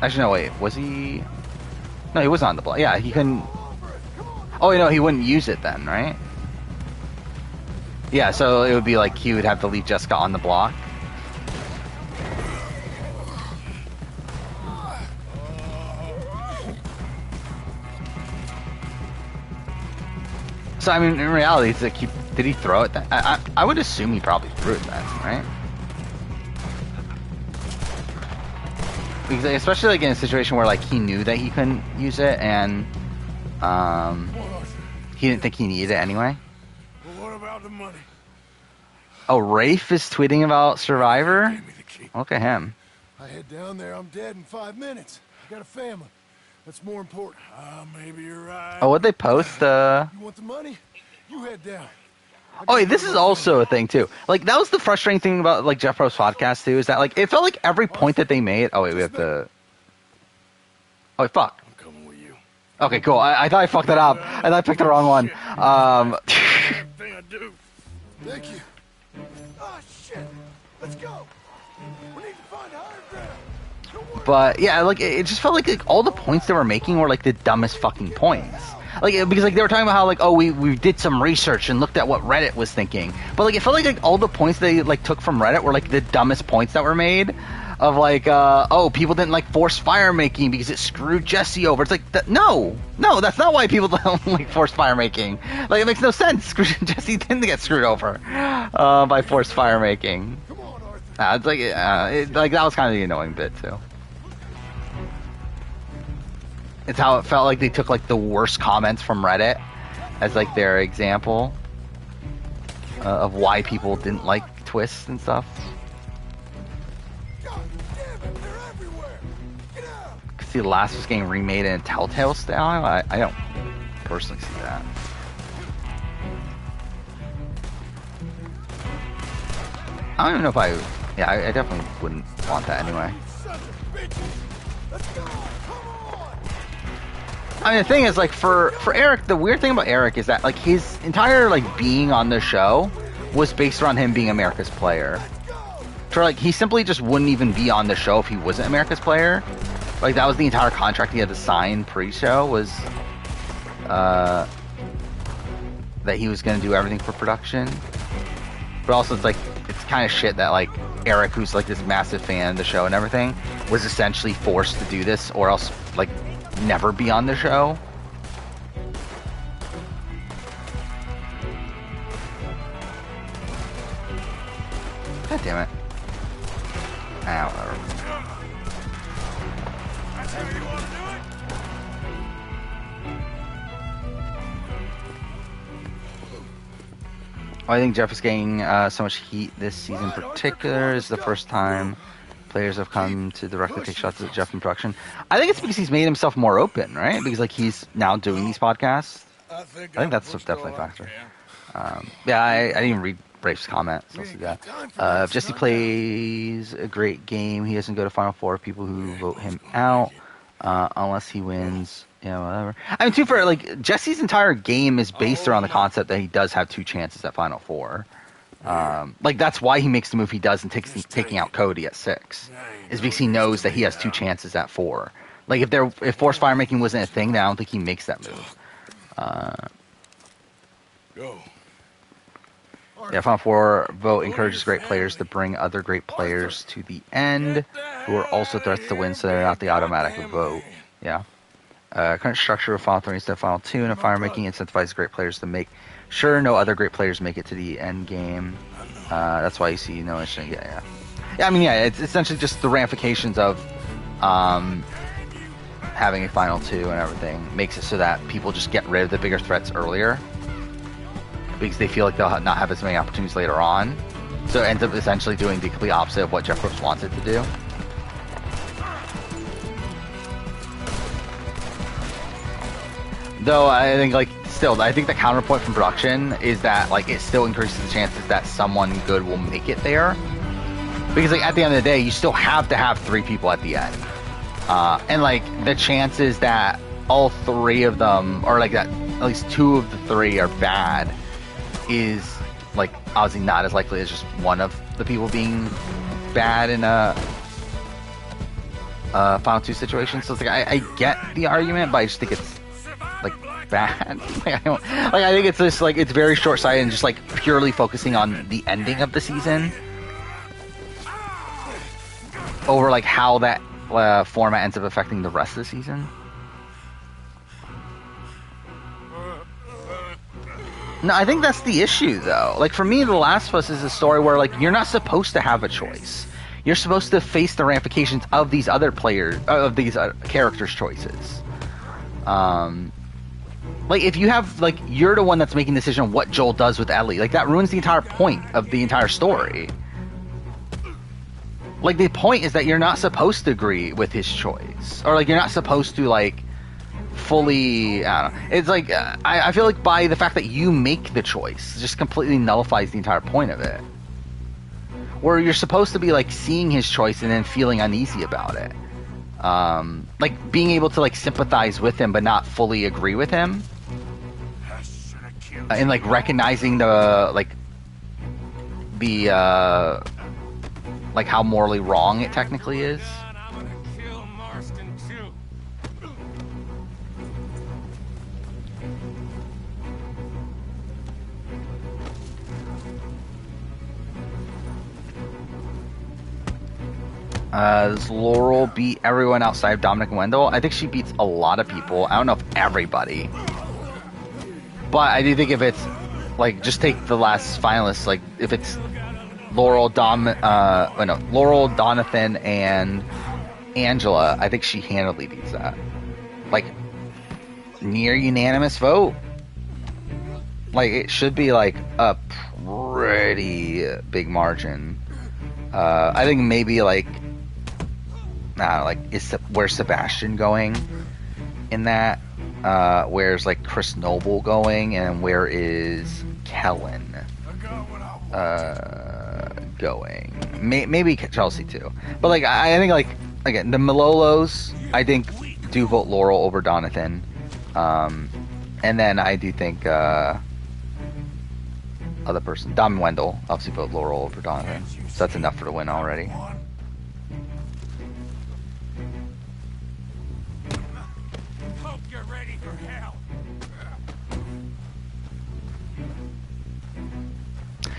Actually, no, wait. Was he? No, he was on the block. Yeah, he couldn't. Oh, no, he wouldn't use it then, right? Yeah, so it would be like he would have to leave Jessica on the block. So I mean, in reality, it's like did he throw it then? I would assume he probably threw it then, right? Because especially like in a situation where like he knew that he couldn't use it and he didn't think he needed it anyway. Well, what about the money? Oh, Rafe is tweeting about Survivor? Look at him. I head down there, I'm dead in 5 minutes. I got a family. That's more important. Maybe you're right. Oh, what'd they post? You want the money? You head down. Oh, wait, this is also a thing too. Like that was the frustrating thing about like Jeff Probst's podcast too, is that like it felt like every point that they made. Oh wait, we have to. Oh wait, fuck. I'm coming with you. Okay, cool. I thought I fucked it up. I thought I picked the wrong one. Thing I do. Thank you. Oh shit! Let's go. We need to find higher ground. But yeah, like it just felt like all the points they were making were like the dumbest fucking points. Like because like they were talking about how like oh we did some research and looked at what Reddit was thinking, but like it felt like all the points they like took from Reddit were like the dumbest points that were made, of like oh people didn't like forced fire making because it screwed Jesse over. It's like no that's not why people don't like forced fire making. Like it makes no sense. Jesse didn't get screwed over by forced fire making. It's like like that was kind of the annoying bit too. It's how it felt like they took like the worst comments from Reddit as like their example of why people didn't like twists and stuff. See, The Last was getting remade in a Telltale style. I don't personally see that. I don't even know if I. Yeah, I definitely wouldn't want that anyway. I mean, the thing is, like, for Eric, the weird thing about Eric is that, like, his entire, like, being on the show was based around him being America's player. So, like, he simply just wouldn't even be on the show if he wasn't America's player. Like, that was the entire contract he had to sign pre-show, was, that he was going to do everything for production. But also, it's, like, it's kind of shit that, like, Eric, who's, like, this massive fan of the show and everything, was essentially forced to do this, or else, like, never be on the show. God damn it. Ow, whatever. That's how you want to do it? I think Jeff is getting so much heat this season in particular. Is the first time players have come to directly take shots at Jeff in production. I think it's because he's made himself more open, right? Because like he's now doing these podcasts. I think that's definitely a factor. Yeah, I didn't even read Rafe's comment. So see that. If Jesse plays a great game, he doesn't go to Final Four. People who vote him out, unless he wins. Yeah, whatever. I mean, too, for like Jesse's entire game is based around the concept that he does have 2 chances at Final Four. Like that's why he makes the move he does and taking out Cody at 6, is because he knows that he has 2 chances at 4. Like if forced fire making wasn't a thing, then I don't think he makes that move. Go. Yeah, Final Four vote encourages great players to bring other great players to the end, who are also threats to win, so they're not the automatic vote. Yeah. Current structure of Final 3 instead of Final 2, and fire making incentivizes great players to make sure no other great players make it to the end game. That's why you see no interesting. Yeah. I mean, yeah, it's essentially just the ramifications of having a Final 2 and everything makes it so that people just get rid of the bigger threats earlier because they feel like they'll not have as many opportunities later on. So it ends up essentially doing the complete opposite of what Jeff Probst wants it to do. Though I think like still, I think the counterpoint from production is that like it still increases the chances that someone good will make it there, because like at the end of the day, you still have to have 3 people at the end, and like the chances that all 3 of them, or like that at least 2 of the 3 are bad, is like obviously not as likely as just one of the people being bad in a final 2 situation. So it's like I get the argument, but I just think it's like bad. I think it's just like it's very short-sighted and just like purely focusing on the ending of the season over like how that format ends up affecting the rest of the season. No, I think that's the issue, though. Like, for me, The Last of Us is a story where, like, you're not supposed to have a choice. You're supposed to face the ramifications of these other players, of these characters' choices. Like, if you have, like, you're the one that's making the decision on what Joel does with Ellie. Like, that ruins the entire point of the entire story. Like, the point is that you're not supposed to agree with his choice. Or, like, you're not supposed to, like, fully, I don't know. It's like, I feel like by the fact that you make the choice, just completely nullifies the entire point of it. Where you're supposed to be, like, seeing his choice and then feeling uneasy about it. Like, being able to, like, sympathize with him but not fully agree with him. And, like, recognizing the, like, like, how morally wrong it technically is. Does Laurel beat everyone outside of Dominic and Wendell? I think she beats a lot of people. I don't know if everybody. But I do think if it's, like, just take the last finalists, like, if it's Laurel, Laurel, Donathan, and Angela, I think she handily beats that. Like, near unanimous vote. Like, it should be, like, a pretty big margin. I think maybe, like, is where's Sebastian going in that? Where's like Chris Noble going, and where is Kellen going? Maybe Chelsea too. But like I think like again the Malolos I think do vote Laurel over Donathan, and then I do think other person Dom and Wendell obviously vote Laurel over Donathan. So that's enough for the win already. Hope you're ready for hell.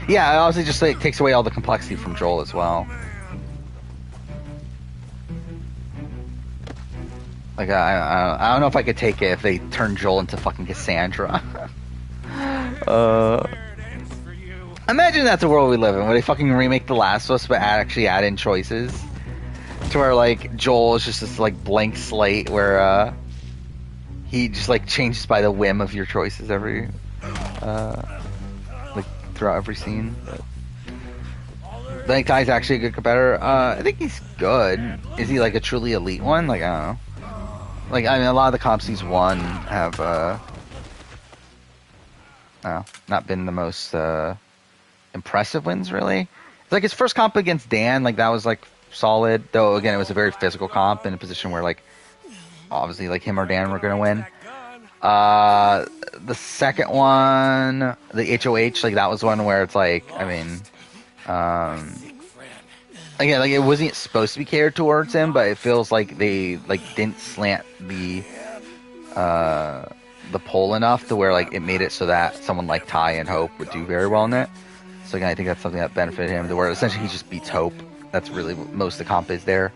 Yeah, it obviously just like takes away all the complexity from Joel as well. Like I don't know if I could take it if they turn Joel into fucking Cassandra. Imagine that's the world we live in, where they fucking remake The Last of Us, but actually add in choices. To where, like, Joel is just this, like, blank slate where, he just, like, changes by the whim of your choices every, like, throughout every scene. But I think Ty's actually a good competitor. I think he's good. Is he, like, a truly elite one? Like, I don't know. Like, I mean, a lot of the comps he's won have, not been the most, impressive wins, really. It's like his first comp against Dan, like that was like solid, though again it was a very physical comp in a position where like obviously like him or Dan were gonna win. The second one, the HOH, like that was one where it's like, I mean, again, like it wasn't supposed to be catered towards him, but it feels like they like didn't slant the poll enough to where like it made it so that someone like Ty and Hope would do very well in it. So again, I think that's something that benefited him, to where essentially he just beats Hope. That's really what most of the comp is there.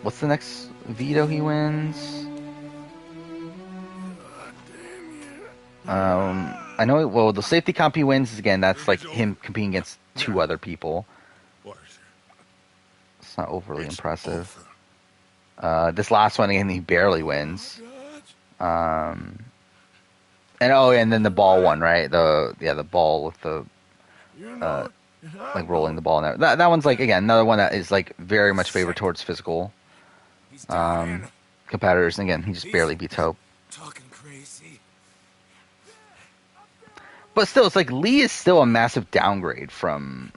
What's the next veto he wins? I know. Well, the safety comp he wins is, again, that's like him competing against 2 other people. It's not overly impressive. This last one, again, he barely wins. And then the ball one, right? The ball with the like rolling the ball in there. That one's like, again, another one that is like very much favored towards physical. competitors. And again, he just barely beats Hope. Talking crazy. But still, it's like Lee is still a massive downgrade from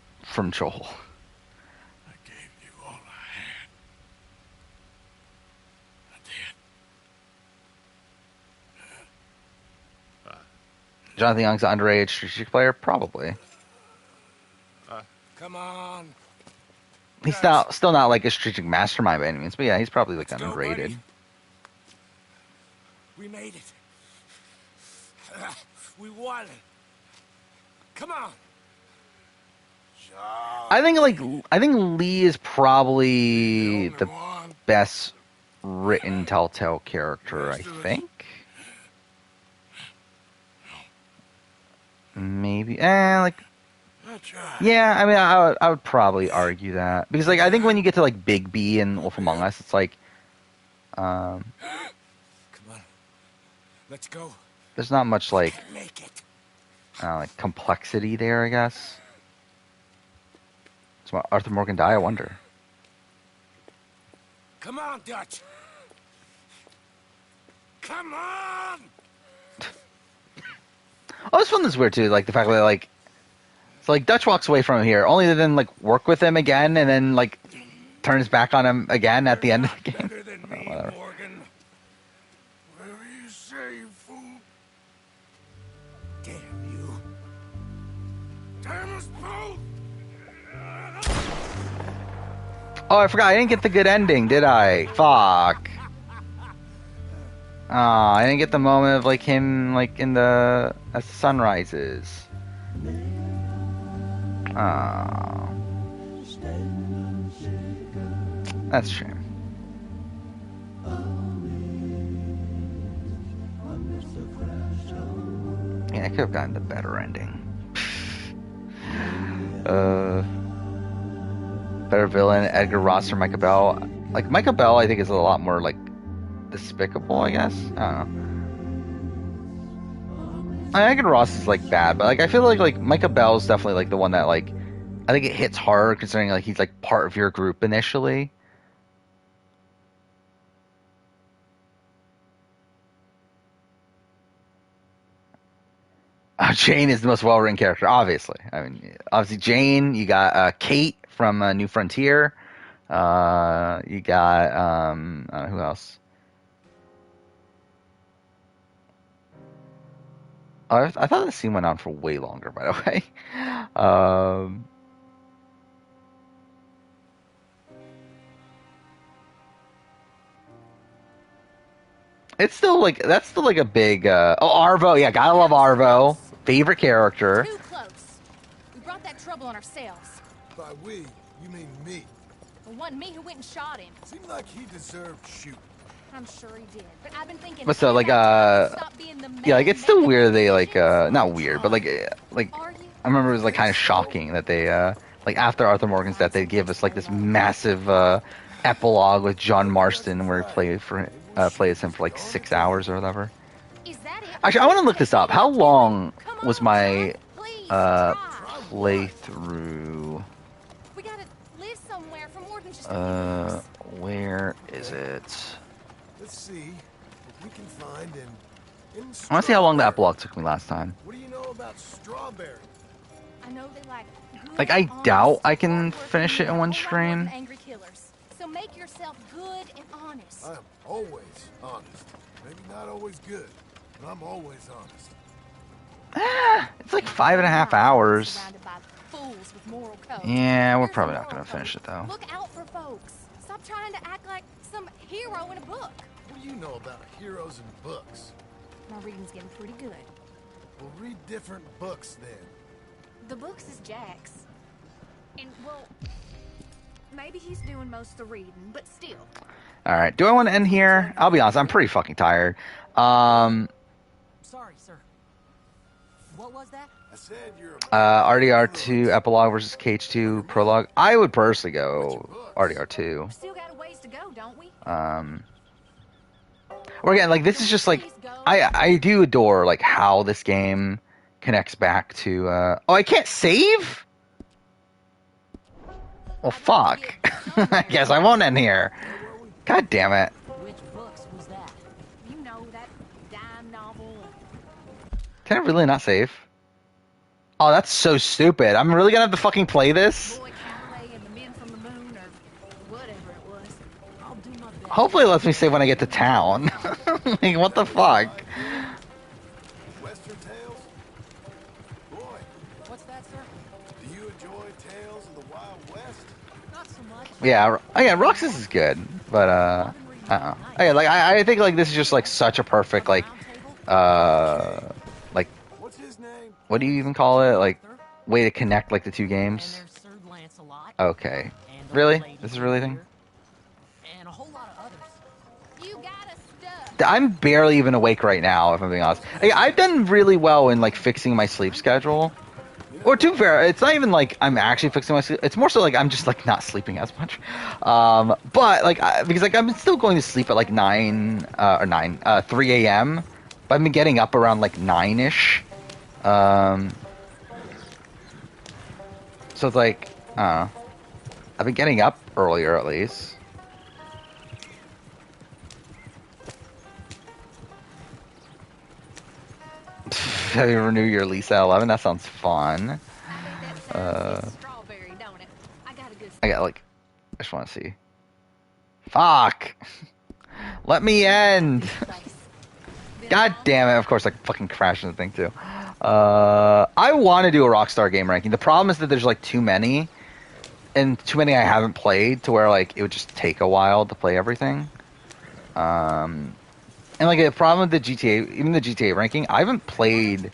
Joel. I gave you all I had. I did. Jonathan Young's an underage strategic player? Probably. Come on. He's still not like a strategic mastermind by any means, but yeah, he's probably like underrated. Buddy. We made it. We won it. Come on. I think Lee is probably the best written Telltale character, I think. Maybe yeah, I mean I would probably argue that. Because like I think when you get to like Big B and Wolf Among Us, it's like Come on. Let's go. There's not much like complexity there, I guess. So will Arthur Morgan die, I wonder? Come on, Dutch. Come on. Oh, this one is weird too. Like the fact that like, so like Dutch walks away from him here, only to then like work with him again, and then like turns back on him again at the end of the game. Whatever. Morgan. Whatever you say, you fool. Damn you. Damn us both. Oh, I forgot. I didn't get the good ending, did I? Fuck. Oh, I didn't get the moment of like him like in the as the sun rises. Oh. That's a shame. Yeah, I could have gotten the better ending. Better villain, Edgar Ross or Micah Bell. Like Micah Bell, I think is a lot more like despicable, I guess. I don't know. I mean, Edgar Ross is like bad, but like I feel like Micah Bell is definitely like the one that like I think it hits harder considering like he's like part of your group initially. Jane is the most well-written character, obviously. I mean, obviously Jane. You got Kate from New Frontier. You got who else? Oh, I thought the scene went on for way longer. By the way, it's still like that's still like a big. Oh, Arvo, yeah, gotta love Arvo. Favorite character. Too close. We brought that trouble on ourselves. By we, you mean me. It wasn't me who went and shot him. Seemed like he deserved shooting. I'm sure he did, but I've been thinking. But still, like, yeah, like it's still weird. They like, not weird, but like I remember it was like kind of shocking that they, like after Arthur Morgan's death, they gave us like this massive epilogue with John Marston where he plays him for like 6 hours or whatever. Actually, I want to look this up. How long was my playthrough? We gotta live somewhere for more than just Where is it? Let's see what we can find in I want to see how long the epilogue took me last time. What do you know about strawberry? I know they like I doubt I can finish it in one stream. Angry killers. So make yourself good and honest. I'm always honest. Maybe not always good, but I'm always honest. It's like 5.5 hours. Surrounded by fools with moral codes. Yeah, we're probably not gonna finish it though. Look out for folks. Stop trying to act like some hero in a book. What do you know about heroes and books? My reading's getting pretty good. We'll read different books then. The books is Jack's. And, well, maybe he's doing most of the reading, but still. Alright, do I want to end here? I'll be honest, I'm pretty fucking tired. Sorry, sir. What was that? I said you're RDR2 epilogue versus KH2 prologue. I would personally go RDR2. Still got a ways to go, don't we? Or again, like this is just like I do adore like how this game connects back to oh, I can't save? Well, fuck. I guess I won't end here. God damn it. Which books Can I really not save? Oh, that's so stupid. I'm really gonna have to fucking play this? Hopefully it lets me save when I get to town. Like, what the fuck? Western Tales? Boy. What's that, sir? Do you enjoy Tales of the Wild West? Not so much. Yeah, Roxas is good, but yeah, like I think like this is just like such a perfect like like what do you even call it? Like way to connect like the two games. Okay, really? This is really a thing? I'm barely even awake right now, if I'm being honest. I've done really well in like fixing my sleep schedule. Or to be fair, it's not even like I'm actually fixing my sleep. It's more so like I'm just like not sleeping as much. But like because like I'm still going to sleep at like 3 a.m. But I've been getting up around like 9ish. So it's like I've been getting up earlier at least. Have you renew your lease at 11? That sounds fun. I got like, I just want to see. Fuck! Let me end! God damn it, of course I fucking crashed the thing too. I want to do a Rockstar game ranking. The problem is that there's like too many. And too many I haven't played to where like it would just take a while to play everything. And like the problem with the GTA, even the GTA ranking, I haven't played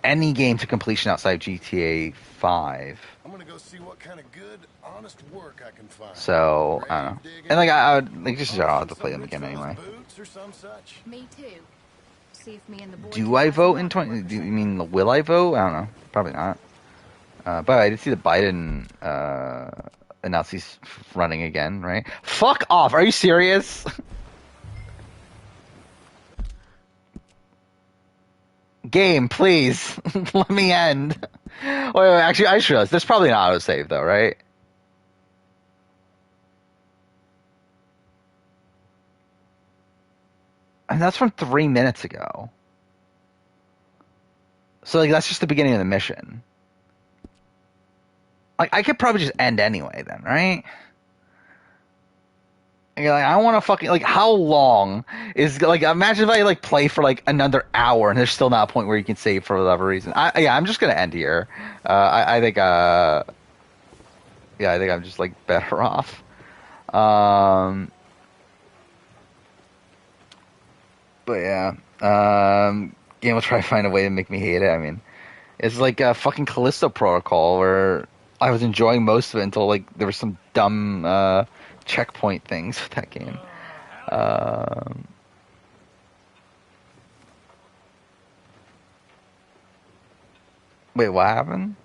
any game to completion outside GTA 5. I'm gonna go see what kind of good, honest work I can find. So I don't know. And like I would like just I'll have to play them again anyway. Me too. See if me and the boys Do I vote in 20? Do you mean will I vote? I don't know. Probably not. But I did see that Biden announced he's running again, right? Fuck off! Are you serious? Game, please. Let me end. Wait, actually, I should realize. There's probably an autosave, though, right? And that's from 3 minutes ago. So, like, that's just the beginning of the mission. Like, I could probably just end anyway, then, right? Like, I want to fucking, like, how long is, like, imagine if I, like, play for, like, another hour and there's still not a point where you can save for whatever reason. Yeah, I'm just going to end here. I think, yeah, I think I'm just, like, better off. But, yeah. Game will try to find a way to make me hate it. I mean, it's like a fucking Callisto Protocol where I was enjoying most of it until, like, there was some dumb, checkpoint things with that game. Wait, what happened?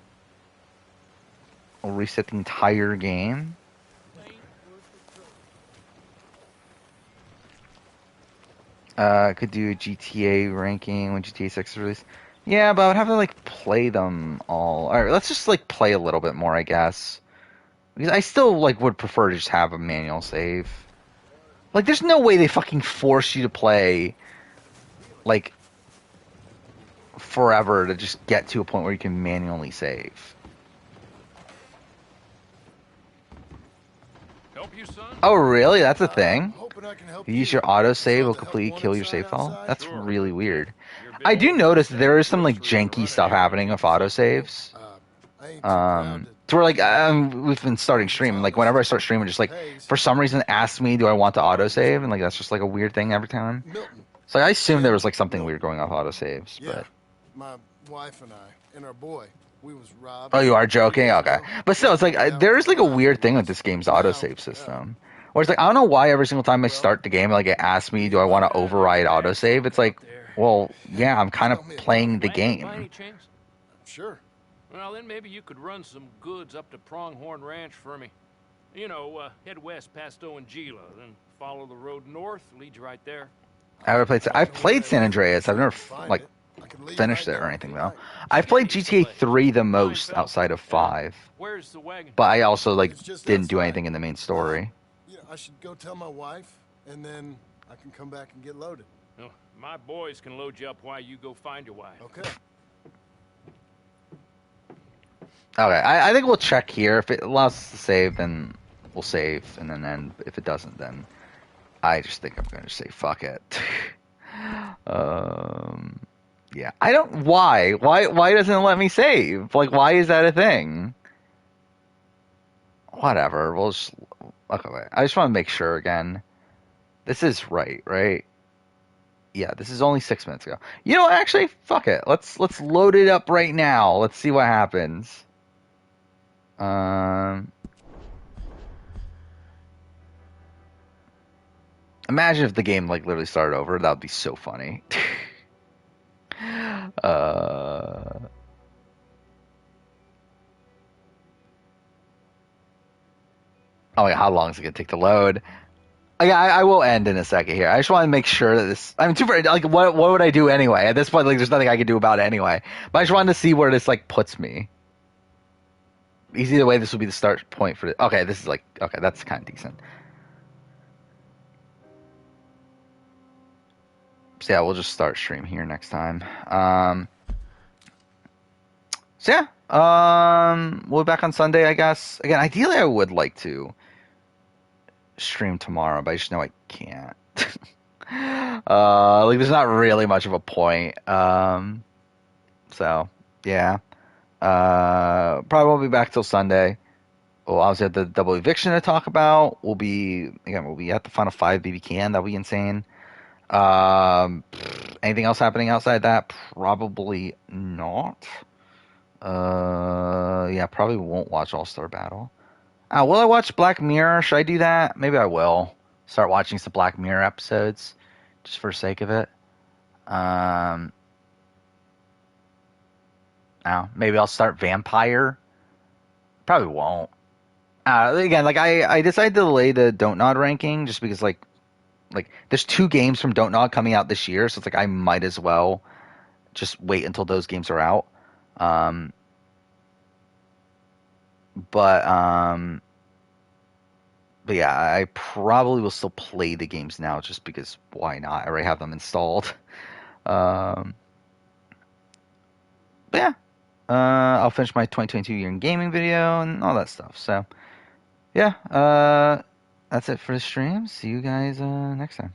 I'll reset the entire game? Could do a GTA ranking when GTA 6 is released. Yeah, but I would have to, like, play them all. Alright, let's just, like, play a little bit more, I guess. Because I still, like, would prefer to just have a manual save. Like, there's no way they fucking force you to play, like, forever to just get to a point where you can manually save. Help you, son? Oh, really? That's a thing? You use your autosave will completely kill your save file? That's really weird. I do notice there is some, like, janky stuff happening with autosaves. To where, like, we've been starting streaming. Like, whenever I start streaming, just, like, for some reason, ask me, do I want to autosave? And, like, that's just, like, a weird thing every time. So I assume there was, like, something weird going off autosaves, but... My wife and I, and our boy, we was robbed. Oh, you are joking? Okay. But still, it's, like, there is, like, a weird thing with this game's autosave system. Where it's, like, I don't know why every single time I start the game, like, it asks me, do I want to override autosave? It's, like, well, yeah, I'm kind of playing the game. Sure. Well, then maybe you could run some goods up to Pronghorn Ranch for me. You know, head west past Owanjila, then follow the road north, lead you right there. I've played San Andreas. I've never, like, finished it or anything, though. I've played GTA 3 the most outside of 5. Where's the wagon? But I also, like, didn't do anything in the main story. Yeah, I should go tell my wife, and then I can come back and get loaded. No, my boys can load you up while you go find your wife. Okay. Okay, I think we'll check here. If it allows us to save, then we'll save, and then if it doesn't, then I just think I'm going to say fuck it. Yeah, I don't. Why doesn't it let me save? Like, why is that a thing? Whatever. We'll just. Okay, wait. I just want to make sure again. This is right? Yeah, this is only 6 minutes ago. You know what? Actually, fuck it. Let's load it up right now. Let's see what happens. Imagine if the game like literally started over. That would be so funny. Oh yeah, how long is it gonna take to load? I will end in a second here. I just want to make sure that this. I'm too like what would I do anyway? At this point, like there's nothing I can do about it anyway. But I just wanted to see where this like puts me. Either way, this will be the start point for it. Okay, this is like okay, that's kind of decent. So yeah, we'll just start stream here next time. So yeah, we'll be back on Sunday, I guess. Again, ideally, I would like to stream tomorrow, but I just know I can't. Like, there's not really much of a point. So yeah, probably won't be back till Sunday. We'll obviously have the double eviction to talk about. We'll be at the final 5 BB can. That'll be insane. Anything else happening outside that? Probably not. Yeah, probably won't watch All-Star Battle. Will I watch Black Mirror? Should I do that? Maybe I will. Start watching some Black Mirror episodes, just for the sake of it. Maybe I'll start Vampire. Probably won't. Again, like I decided to delay the Don't Nod ranking just because like there's 2 games from Don't Nod coming out this year, so it's like I might as well just wait until those games are out. But yeah, I probably will still play the games now just because why not? I already have them installed. But yeah, I'll finish my 2022 year in gaming video and all that stuff. So yeah, that's it for the stream. See you guys next time.